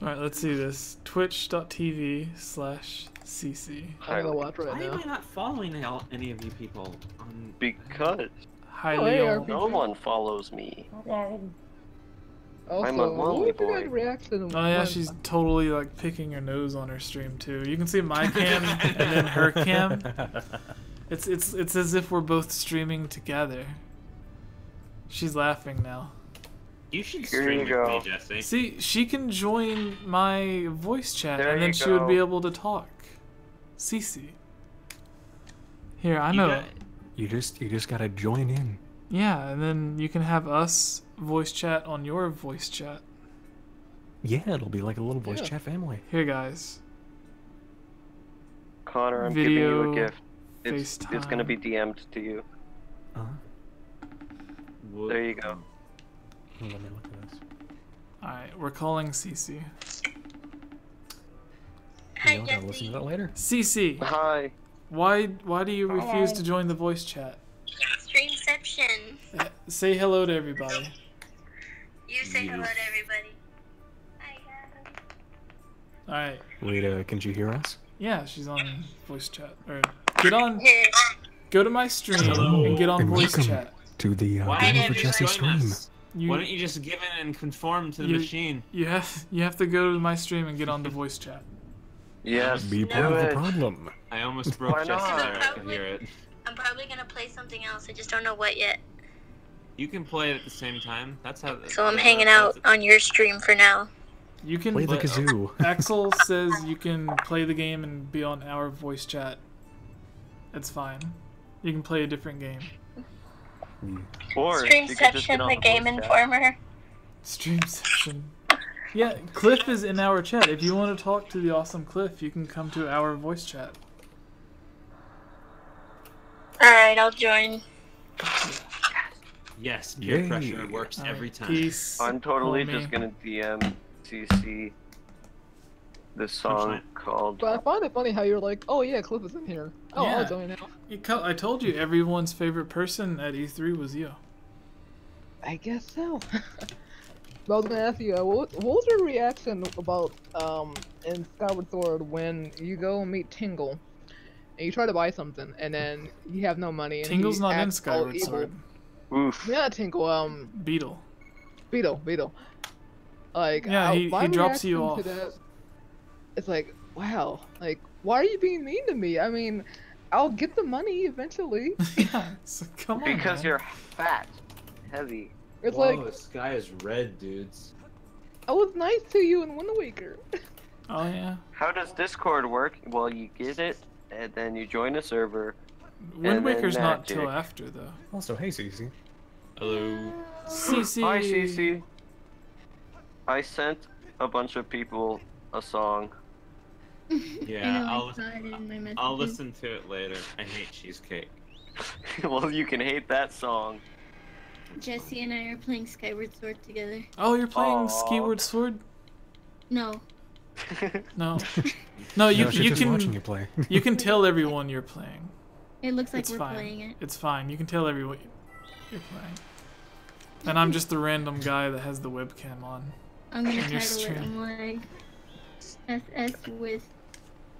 Alright, let's see this. Twitch.tv/cc. I'm gonna watch right Why am now. I not following any of you people on? Because Hi, Oh, hey, Leon. RP. no one follows me. Also, I'm a what lonely was your guys' boy. reaction? Oh yeah, when- she's totally like picking her nose on her stream too. You can see my cam and then her cam. It's as if we're both streaming together. She's laughing now. You should Here stream you with go. me, Jesse. See, she can join my voice chat There and then you she would be go. able to talk. Cece. Here, I You know. got- You just gotta join in. Yeah, and then you can have us voice chat on your voice chat. Yeah, it'll be like a little voice Yeah. chat family. Here, guys. Connor, I'm Video, giving you a gift. It's FaceTime. gonna be DM'd to you. Would- There you go. Let me look at this. Alright, we're calling Cece. You know, I'll listen to that later. Cece, Hi. why do you refuse to join the voice chat? Streamception. Say hello to everybody. You say hello to everybody. Hi, Alright. Wait, can you hear us? Yeah, she's on voice chat. Or get on, Here. go to my stream and get on And voice welcome chat. to the Why Game didn't Over you Jesse just join stream. us? You, Why don't you just give in and conform to the you- machine? you have to go to my stream and get on the voice chat. Yes. Be do part of the it. problem. I almost broke Why Jesse not? there. I could hear it. I'm probably gonna play something else. I just don't know what yet. You can play it at the same time. That's how. So I'm hanging out on your stream for now. You can Play the kazoo. Axel says you can play the game and be on our voice chat. It's fine. You can play a different game. Or you could just get Streamception, on the Game voice chat. Informer. Stream session. Yeah, Cliff is in our chat. If you want to talk to the awesome Cliff, you can come to our voice chat. Alright, I'll join. Yes, peer Yay. pressure works Alright, every time. Peace. I'm totally homie. just gonna DM CC the song called. But I find it funny how you're like, oh yeah, Cliff is in here. Oh, Yeah. I'll join now. I told you everyone's favorite person at E3 was you. I guess so. But I was gonna ask you, what was your reaction about in Skyward Sword when you go and meet Tingle, and you try to buy something, and then you have no money? And Tingle's he not in acts all Skyward evil. Sword. Oof. Yeah, Tingle. Beetle. Beetle. Like, Yeah, he my drops you reaction to that, it's like, wow, like, why are you being mean to me? I mean, I'll get the money eventually. Yeah, so come on. Because man. you're fat, heavy. It's Whoa, like, the sky is red, dudes. I was nice to you in Wind Waker. Oh yeah. How does Discord work? Well, you get it, and then you join a server. Wind And then Waker's not magic. till after though. Also, hey, Cece. Hello. CC. Hi, CC. I sent a bunch of people a song. Yeah, I'll listen to it later. I hate cheesecake. Well, you can hate that song. Jesse and I are playing Skyward Sword together. Oh, you're playing Aw. Skyward Sword? No. No. No, you No, she's you just watching can you play. you can tell everyone you're playing. It looks like It's we're fine. playing it. It's fine. You can tell everyone you're playing. And I'm just the random guy that has the webcam on. I'm gonna on your title it stream. on like SS with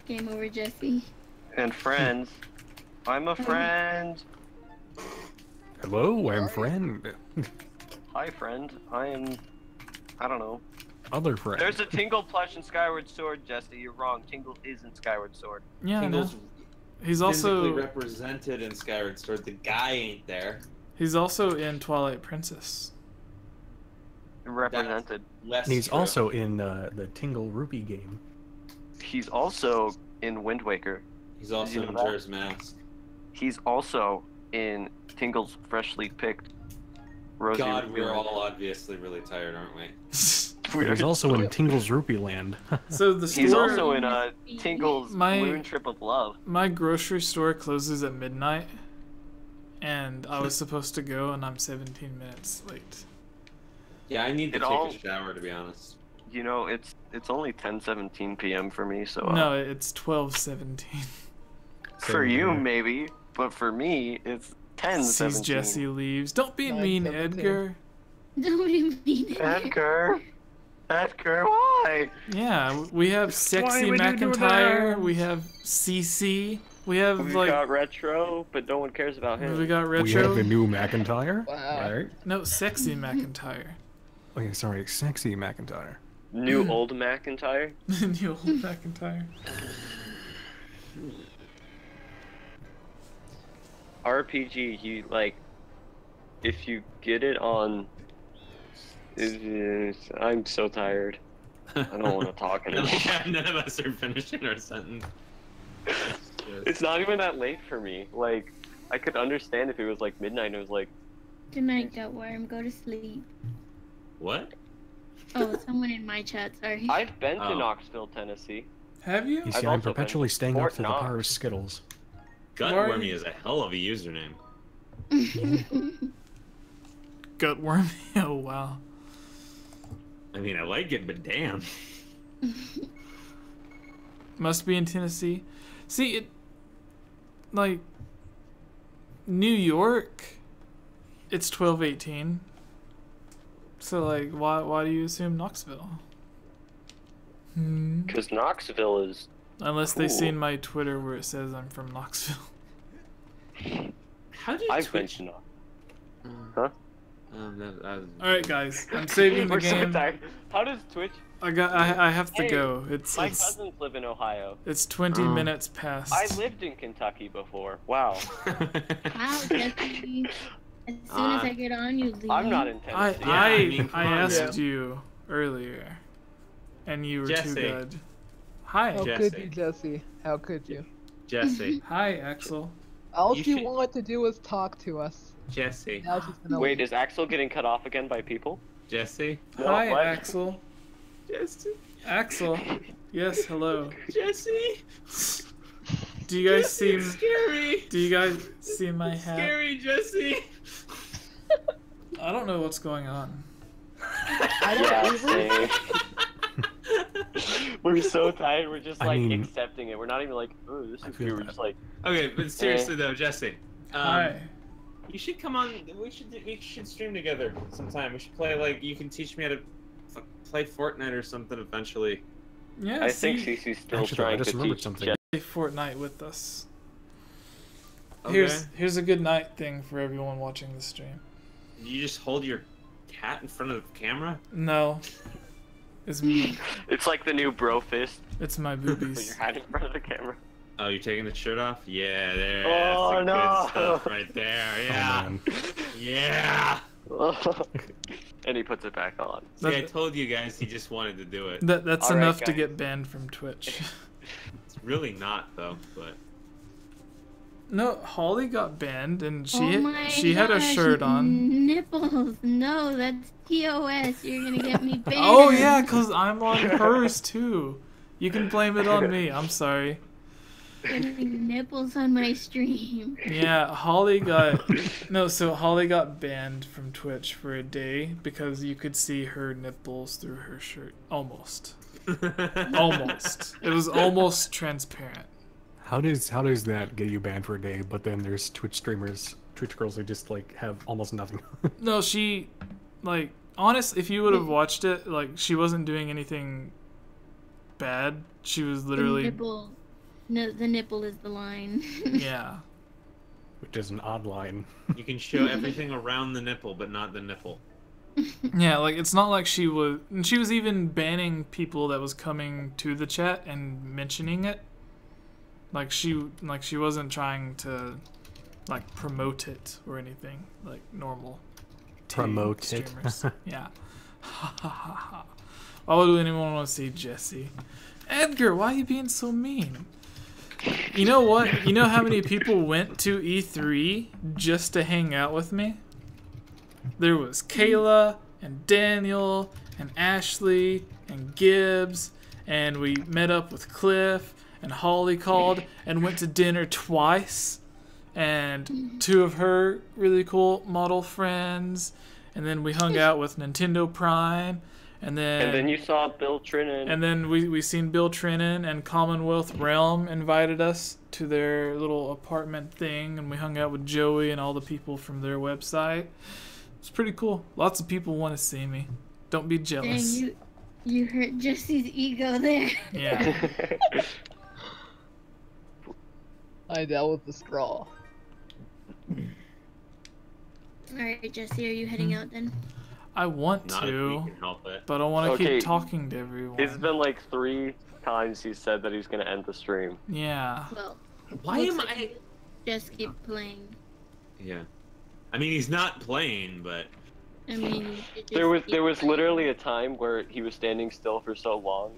Game Over Jesse. And friends. I'm a friend. Hello, I'm friend. Hi, friend. I don't know. Other friend. There's a Tingle plush in Skyward Sword, Jesse. You're wrong. Tingle is in Skyward Sword. Yeah, I know. Tingle's He's physically also represented in Skyward Sword. The guy ain't there. he's also in Twilight Princess. Represented. Less And he's true. also in the Tingle Rupee game. He's also in Wind Waker. He's also you know in that? Majora's Mask. He's also in Tingle's freshly picked Rosie. God, we're Revealing. all obviously really tired, aren't we? And he's also in Tingle's Rupee Land. So the store He's also in Tingle's My- Balloon Trip of Love. my grocery store closes at midnight, and I was supposed to go, and I'm 17 minutes late. Yeah, I need to It take all- a shower, to be honest. You know, it's only 10:17 p.m. for me, so No, it's 12:17. for you maybe, but for me it's 10:17. Sees Jesse leaves. Don't be mean, 9:17. Edgar. Don't even mean Edgar, why? Yeah, we have Sexy would you do McIntyre. that? We have CC. We have We like got Retro, but no one cares about him. we got We have Retro. the new McIntyre. Wow. Right? No, Sexy McIntyre. Okay, sorry, sexy McIntyre. New old McIntyre. New old McIntyre. RPG, you like, if you get it on. I'm so tired. I don't want to talk anymore. None of us are finishing our sentence. It's not even that late for me. Like, I could understand if it was like midnight and it was like, Good night, Gutworm. Go to sleep. What? Oh, someone in my chat, sorry. I've been to Oh. Knoxville, Tennessee. Have you? You see, I've I'm also perpetually been staying up Fort to the Knox. power of Skittles. Gutwormy is a hell of a username. Gutworm. Oh wow. I mean, I like it, but damn. Must be in Tennessee. See it. Like New York. It's 12:18. So like, why do you assume Knoxville? Hmm. Because Knoxville is. Unless they Cool. seen my Twitter where it says I'm from Knoxville. How did I've been Twitch? to Knoxville. Huh? All right, guys. I'm saving the We're so game. tired. How does Twitch? I have to Hey, go. It's My cousins live in Ohio. it's 20 minutes past. I lived in Kentucky before. Wow. Wow, Jesse. As soon as I get on, you leave. I'm not in Tennessee. I asked you earlier, and you were Jesse. too good. Hi. How Jesse. could you, Jesse? How could you? Jesse. Hi, Axel. All You she should- wanted to do was talk to us. Jesse. Now she's gonna Wait, leave. is Axel getting cut off again by people? Jesse. No, Hi, what? Axel. Jesse. Axel. Yes, hello. Jesse. Do you guys see? Scary. Do you guys see my hat? Scary, Jesse. I don't know what's going on. Yeah, same. We're so tired. We're just I like mean- accepting it. We're not even like, oh, this I is feel weird. We're that. just like, Okay, but seriously though, Jesse. Hi. You should come on. We should stream together sometime. We should play like you can teach me how to play Fortnite or something eventually. Yeah. I think see? Cece's still Actually, I trying just to remembered teach something. Jess. Play Fortnite with us. Okay. Here's a good night thing for everyone watching the stream. You just hold your cat in front of the camera. No. It's me. It's like the new bro fist. It's my Put your boobies. hat in front of the camera. Oh, you're taking the shirt off? Yeah, there. Oh, that's the no. good stuff right there. Yeah. man. Yeah. And he puts it back on. See, I told you guys he just wanted to do it. That's All right, enough to guys. get banned from Twitch. It's really not though, but No, Holly got banned and Oh my she had a gosh, shirt on. Nipples. No, that's TOS. You're gonna get me banned. Oh yeah, cause I'm on hers too. You can blame it on me. I'm sorry. Putting nipples on my stream. Yeah, Holly got so Holly got banned from Twitch for a day because you could see her nipples through her shirt. Almost. Almost. It was almost transparent. How does that get you banned for a day? But then there's Twitch streamers, Twitch girls who just like have almost nothing. No, she like honest if you would have watched it, like she wasn't doing anything bad. She was The literally nipple. No, the nipple is the line. yeah. Which is an odd line. you can show everything around the nipple, but not the nipple. Yeah, like it's not like she was and she was even banning people that was coming to the chat and mentioning it. Like she wasn't trying to like promote it or anything like normal Promote it. streamers. Yeah. Why would anyone want to see Jesse? Edgar, why are you being so mean? You know what? You know how many people went to E3 just to hang out with me? There was Kayla and Daniel and Ashley and Gibbs, and we met up with Cliff, and Holly called and went to dinner twice, and two of her really cool model friends, and then we hung out with Nintendo Prime, And And then you saw Bill Trinan. And then we seen Bill Trinan and Commonwealth Realm invited us to their little apartment thing, and we hung out with Joey and all the people from their website. It's pretty cool. Lots of people want to see me. Don't be jealous. Dang, you hurt Jesse's ego there. Yeah. I dealt with the straw. Alright, Jesse, are you heading out then? I want Not if we to, can help it. but I want to Okay. keep talking to everyone. It's been like 3 times he said that he's gonna end the stream. Yeah. Well, Why looks am like I? you just keep playing. Yeah. I mean, he's not playing, but I mean, you should There just keep was playing. literally a time where he was standing still for so long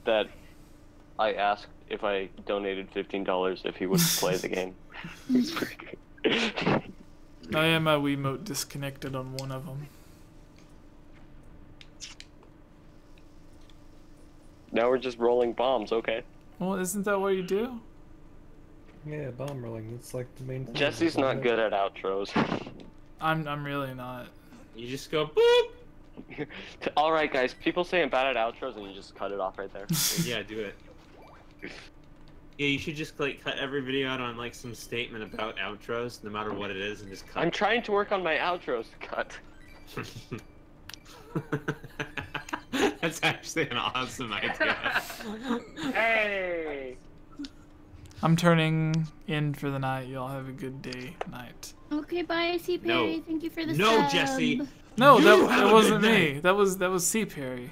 that I asked if I donated $15 if he would play the game. It's pretty good. I am my Wiimote disconnected on one of them. Now we're just rolling bombs, okay? Well, isn't that what you do? Yeah, bomb rolling. That's like the main thing. Jesse's not good at outros. I'm really not. you just go boop. Alright guys, people say I'm bad at outros and you just cut it off right there. Yeah, do it. Yeah, you should just like cut every video out on like some statement about outros, no matter what it is, and just cut. I'm trying to work on my outros cut. That's actually an awesome idea. Hey! I'm turning in for the night. Y'all have a good day, night. Okay, bye, C. No. Perry. Thank you for the No, sub. Jesse. No, You that have a wasn't good me. night. That was C. Perry.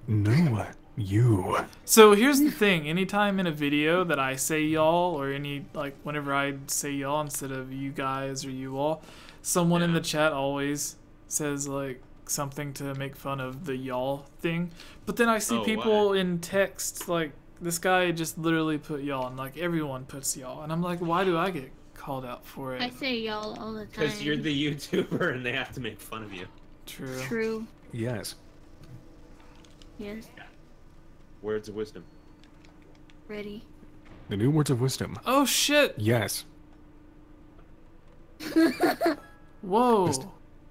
No, you. So here's the thing. Anytime in a video that I say y'all, or whenever I say y'all instead of you guys or you all, someone in the chat always says like something to make fun of the y'all thing. But then I see Oh, people in text like, this guy just literally put y'all, and like everyone puts y'all, and I'm like, why do I get called out for it? I say y'all all the time. Because you're the YouTuber and they have to make fun of you. True. True. Yes. Yes. Words of wisdom. Ready. The new words of wisdom. Oh shit! Yes. Whoa! Just-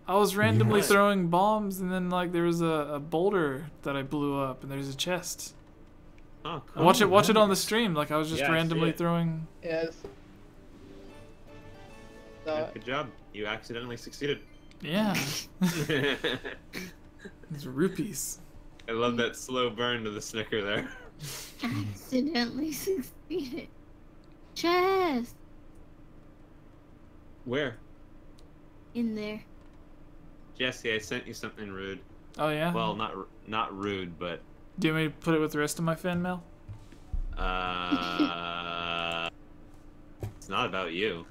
I was randomly Yes. throwing bombs, and then like there was a boulder that I blew up, and there's a chest. Oh, And watch cool. it on the stream. Like I was just Yeah, I see randomly it. throwing. Yes. Yeah, good job. You accidentally succeeded. Yeah. I It's rupees. love that slow burn to the snicker there. Accidentally succeeded. Chest! Where? In there. Jesse, I sent you something rude. Oh yeah. Well, not rude, but Do you want me to put it with the rest of my fan mail? it's not about you.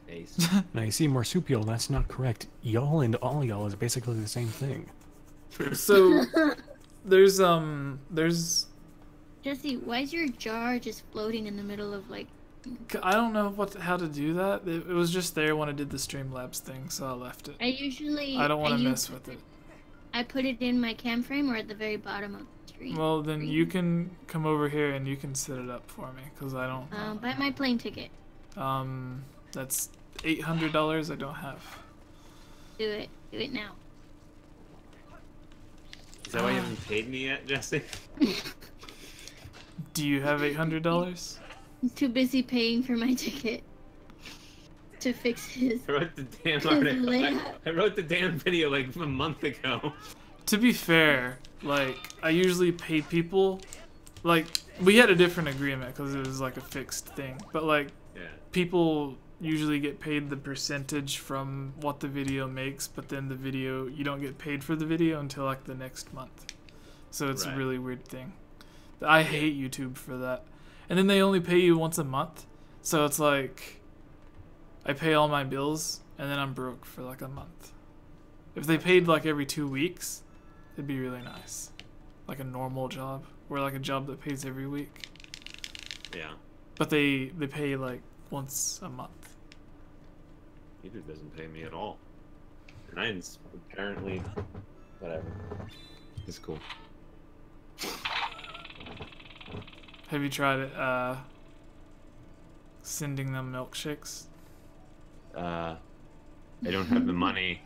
Face. Now you see, Marsupial, that's not correct. Y'all and all y'all is basically the same thing. So there's Jesse, why is your jar just floating in the middle of like... I don't know how to do that. It was just there when I did the Streamlabs thing, so I left it. I don't want to mess with it. I put it in my cam frame or at the very bottom of the screen. Well, then you can come over here and you can set it up for me, because I don't. Buy my plane ticket. That's $800 I don't have. Do it. Do it now. Is that why you haven't paid me yet, Jesse? Do you have $800? I'm too busy paying for my ticket to fix his. I wrote the damn article. layout. I wrote the damn video like a month ago. To be fair, like, I usually pay people, like, we had a different agreement because it was like a fixed thing, but like, Yeah. people usually get paid the percentage from what the video makes, but then the video, you don't get paid for the video until like the next month. So it's a Right. really weird thing. I hate YouTube for that. And then they only pay you once a month, so it's like, I pay all my bills, and then I'm broke for like a month. If they paid like every 2 weeks, it'd be really nice. Like a normal job, or like a job that pays every week. Yeah. But they pay like once a month. YouTube doesn't pay me at all. And mine's apparently whatever. It's cool. Have you tried it, sending them milkshakes? I don't have the money.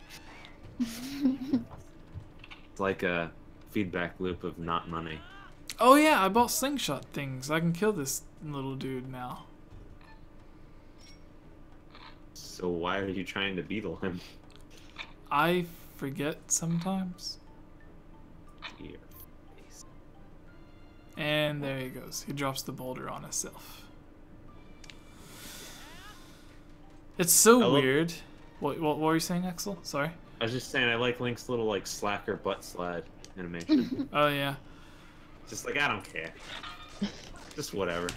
It's like a feedback loop of not money. Oh yeah, I bought slingshot things. I can kill this little dude now. So why are you trying to beetle him? I forget sometimes. Here. And there he goes. He drops the boulder on himself. It's so weird. What were you saying, Axel? Sorry. I was just saying I like Link's little like slacker butt slide animation. Oh yeah. Just like I don't care. Just whatever.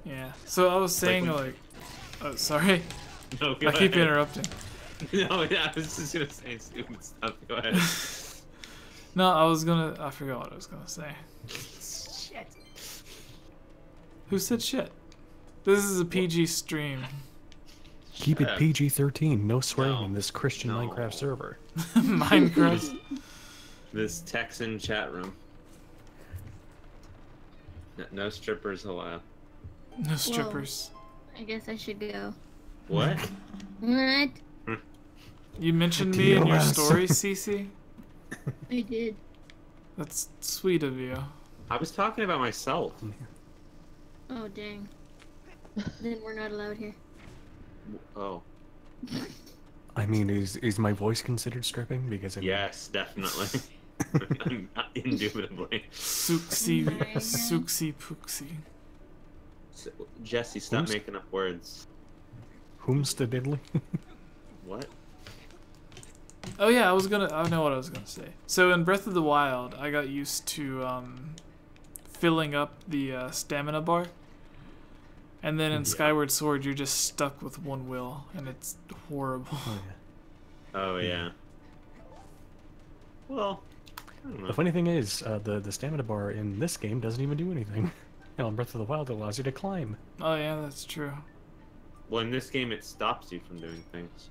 Yeah. So I was saying like oh sorry. No, go I keep ahead. interrupting. No, yeah, I was just gonna say stupid stuff. Go ahead. No, I forgot what I was gonna say. Shit. Who said shit? This is a PG stream. Keep it PG-13. No swearing in this Christian Minecraft server. Minecraft. This Texan chat room. No strippers allowed. No strippers. Whoa. I guess I should go. What? What? You mentioned me in your story, Cece? I did. That's sweet of you. I was talking about myself. Oh, dang. Then we're not allowed here. Oh. I mean, is my voice considered stripping? Because Yes, definitely. Indubitably. Suxi Pooksy. Jesse, stop making up words. Whomsta diddly? What? Oh yeah, I know what I was gonna say. So in Breath of the Wild, I got used to filling up the stamina bar. And then in Skyward Sword, you're just stuck with one will, and it's horrible. Oh, yeah. Oh, yeah. Well, I don't know. The funny thing is, the stamina bar in this game doesn't even do anything. In Breath of the Wild, it allows you to climb. Oh yeah, that's true. Well, in this game, it stops you from doing things.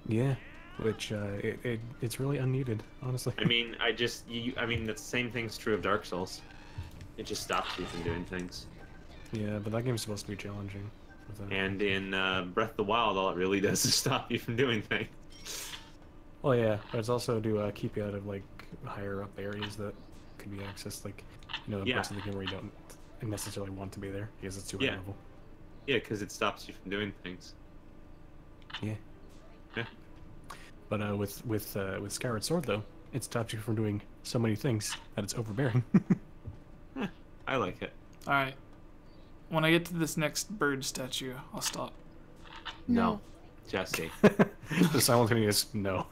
Yeah, which it's really unneeded, honestly. I mean, I mean, the same thing's true of Dark Souls. It just stops you from doing things. Yeah, but that game's supposed to be challenging. And in Breath of the Wild, all it really does is stop you from doing things. Well, yeah, but it's also to keep you out of like higher up areas that could be accessed, like the parts of the game where you don't necessarily want to be there because it's too high level. Yeah, because it stops you from doing things. Yeah. Yeah. But with Skyward Sword though, it stops you from doing so many things that it's overbearing. I like it. All right. When I get to this next bird statue, I'll stop. No, Jesse. The simultaneous no.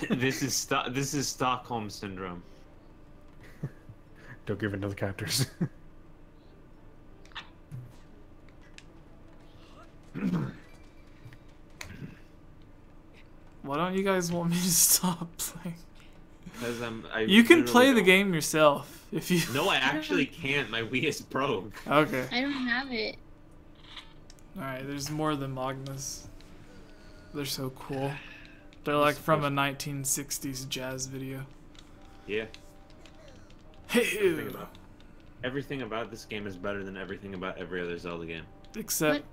This is Stockholm syndrome. Don't give in to the captors. Why don't you guys want me to stop playing? Because you can play the game yourself if you. No, I actually can't. My Wii is broke. Okay. I don't have it. Alright, there's more than Magnas. They're so cool. They're like from a 1960s jazz video. Yeah. Hey. Everything about this game is better than everything about every other Zelda game. Except,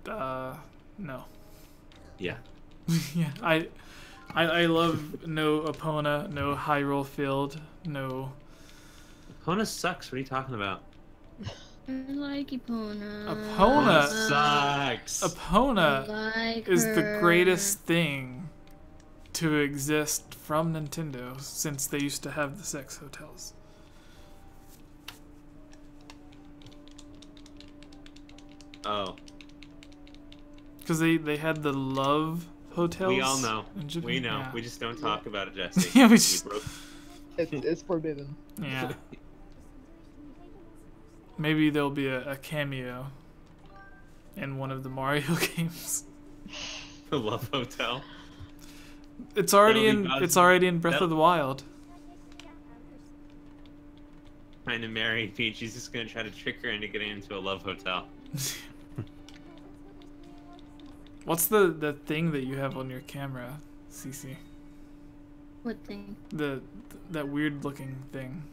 no. Yeah. Yeah, I love no Epona, no Hyrule Field, no. Epona sucks. What are you talking about? I like Epona. Epona sucks. Epona like is the her. greatest thing to exist from Nintendo since they used to have the sex hotels. Oh. Because they had the love hotels. We all know. We know. Yeah. We just don't talk about it, Jesse. Yeah, we just. It's forbidden. Yeah. Maybe there'll be a cameo in one of the Mario games. The Love Hotel. It's already in Breath of the Wild. Trying to marry Peach, he's just gonna try to trick her into getting into a love hotel. What's the thing that you have on your camera, Cece? What thing? That weird looking thing.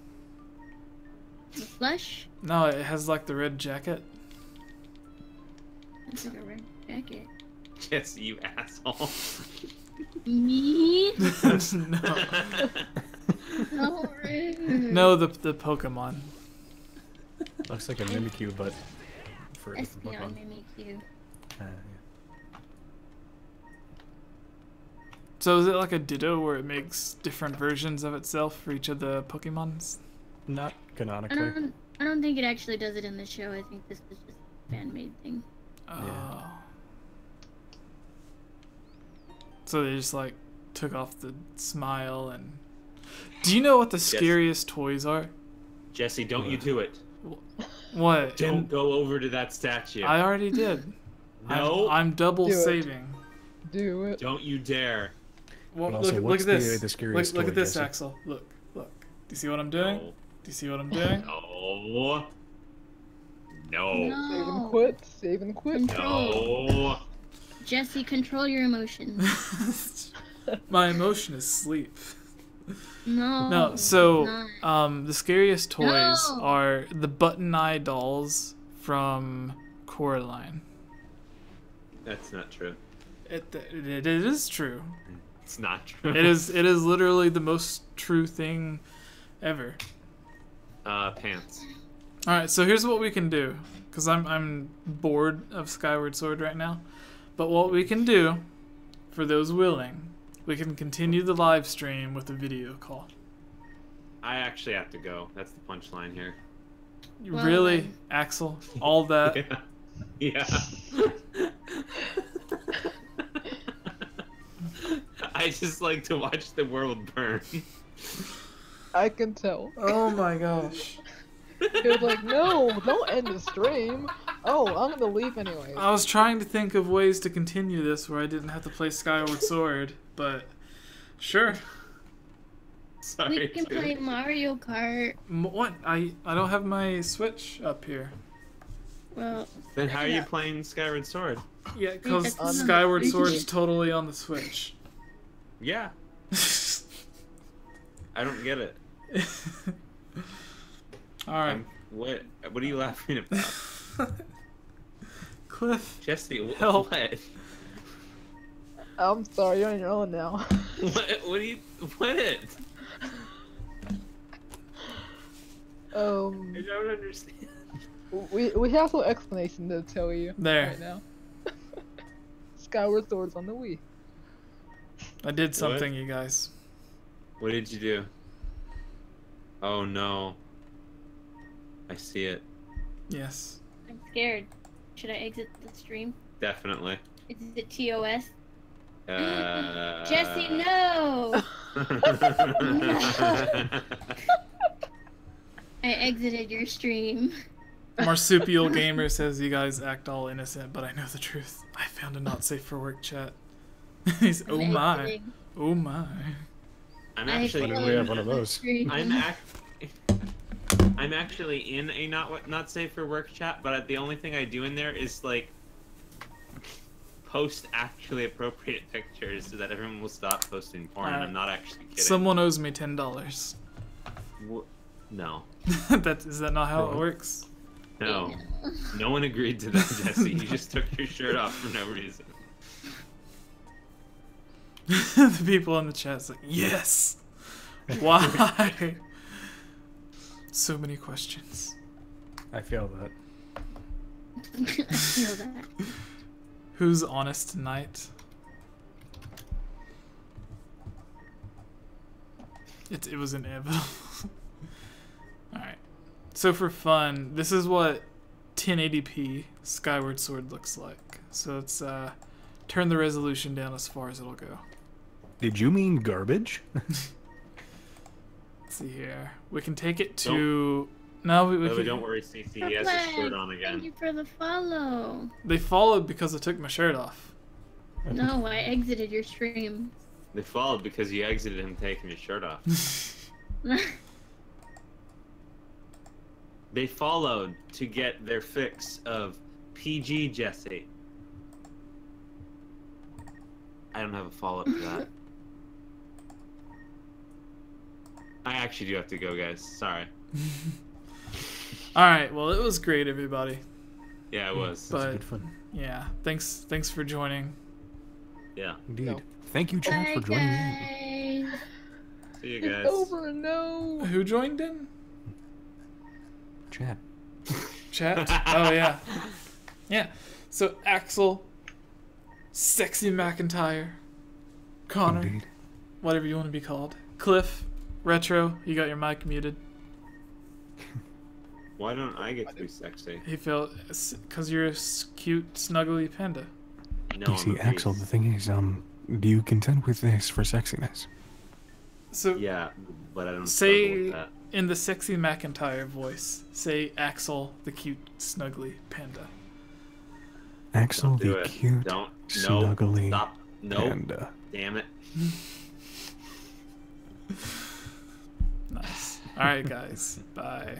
The flesh? No, it has like the red jacket. It's like a red jacket. Jesse, you asshole. Me? No. No, rude. No, the Pokemon. Looks like a Mimikyu, but for a That's different beyond Pokemon. Mimikyu. Yeah. So is it like a Ditto where it makes different versions of itself for each of the Pokemons? Not I canonically. don't think it actually does it in the show. I think this is just a fan-made thing. Oh. Yeah. So they just like took off the smile and. Do you know what the scariest toys are? Jesse, don't you do it. What? Don't go over to that statue. I already did. No. I'm double Do it. saving. Do it. Don't you dare. Well, But also, look what's at this. the scariest Look toy, at this, Jesse? Axel. Look. Do you see what I'm doing? No. Do you see what I'm doing? No. No. Save and No. quit. Save and quit. Control. No. Jesse, control your emotions. My emotion is sleep. No. No, so it's not. the scariest toys No. are the button eye dolls from Coraline. That's not true. It is true. It's not true. It is literally the most true thing ever. Pants. All right, so here's what we can do, because I'm bored of Skyward Sword right now. But what we can do, for those willing, we can continue the live stream with a video call. I actually have to go. That's the punchline here. Well Really, then. Axel? All that? Yeah. I just like to watch the world burn. I can tell. Oh my gosh. He was like, no, don't end the stream. Oh, I'm gonna leave anyway. I was trying to think of ways to continue this where I didn't have to play Skyward Sword, but sure. Sorry. We can dude. play Mario Kart. What? I don't have my Switch up here. Well, Then how are you playing Skyward Sword? Yeah, because It's on the Skyward Switch. Sword's totally on the Switch. Yeah. I don't get it. Alright. What are you laughing about? Cliff. Jesse, Help. what? I'm sorry, you're on your own now. What do you what? I don't understand. We have some explanation to tell you There. right now. Skyward Sword's on the Wii. I did something, you guys. What did you do? Oh no. I see it. Yes. I'm scared. Should I exit the stream? Definitely. Is it TOS? Jesse, Jesse, no! I exited your stream. Marsupial Gamer says you guys act all innocent, but I know the truth. I found a not safe for work chat. He's oh I'm my. exiting. Oh my. I'm I actually followed we have one of those. stream. I'm actually in a not safe for work chat, but the only thing I do in there is like post actually appropriate pictures so that everyone will stop posting porn. And I'm not actually kidding. Someone owes me $10. No. Is that not how it works? No. No one agreed to that, Jesse. You just took your shirt off for no reason. The people in the chat's like, yes! Why? So many questions. I feel that. I feel that. Who's honest tonight? It was inevitable. Alright. So for fun, this is what 1080p Skyward Sword looks like. So let's turn the resolution down as far as it'll go. Did you mean garbage? Let's see here. We can take it to... No, we Oh, can... don't worry, CC. He has his shirt on Thank again. you for the follow. They followed because I took my shirt off. No, I exited your stream. They followed because you exited him taking his shirt off. They followed to get their fix of PG Jesse. I don't have a follow-up to that. I actually do have to go, guys. Sorry. Alright, well, it was great, everybody. Yeah, it was. But Good fun. Yeah. Thanks for joining. Yeah. Indeed. No. Thank you, chat, Bye, for joining in. guys. See you It's guys. over, no. Who joined in? Chat. Chat? Oh, yeah. Yeah. So, Axel, Sexy McIntyre, Connor, Indeed. whatever you want to be called, Cliff, Retro, you got your mic muted. Why don't I get to be sexy? He felt, because you're a cute, snuggly panda. No, You I'm see, a Axel, beast. the thing is, do you contend with this for sexiness? So, Yeah, but I don't say struggle with that. in the Sexy McIntyre voice, say Axel, the cute, snuggly panda. Axel, Don't do the it. cute, Don't. No. snuggly Stop. No. panda. Damn it. Nice. All right, guys. Bye.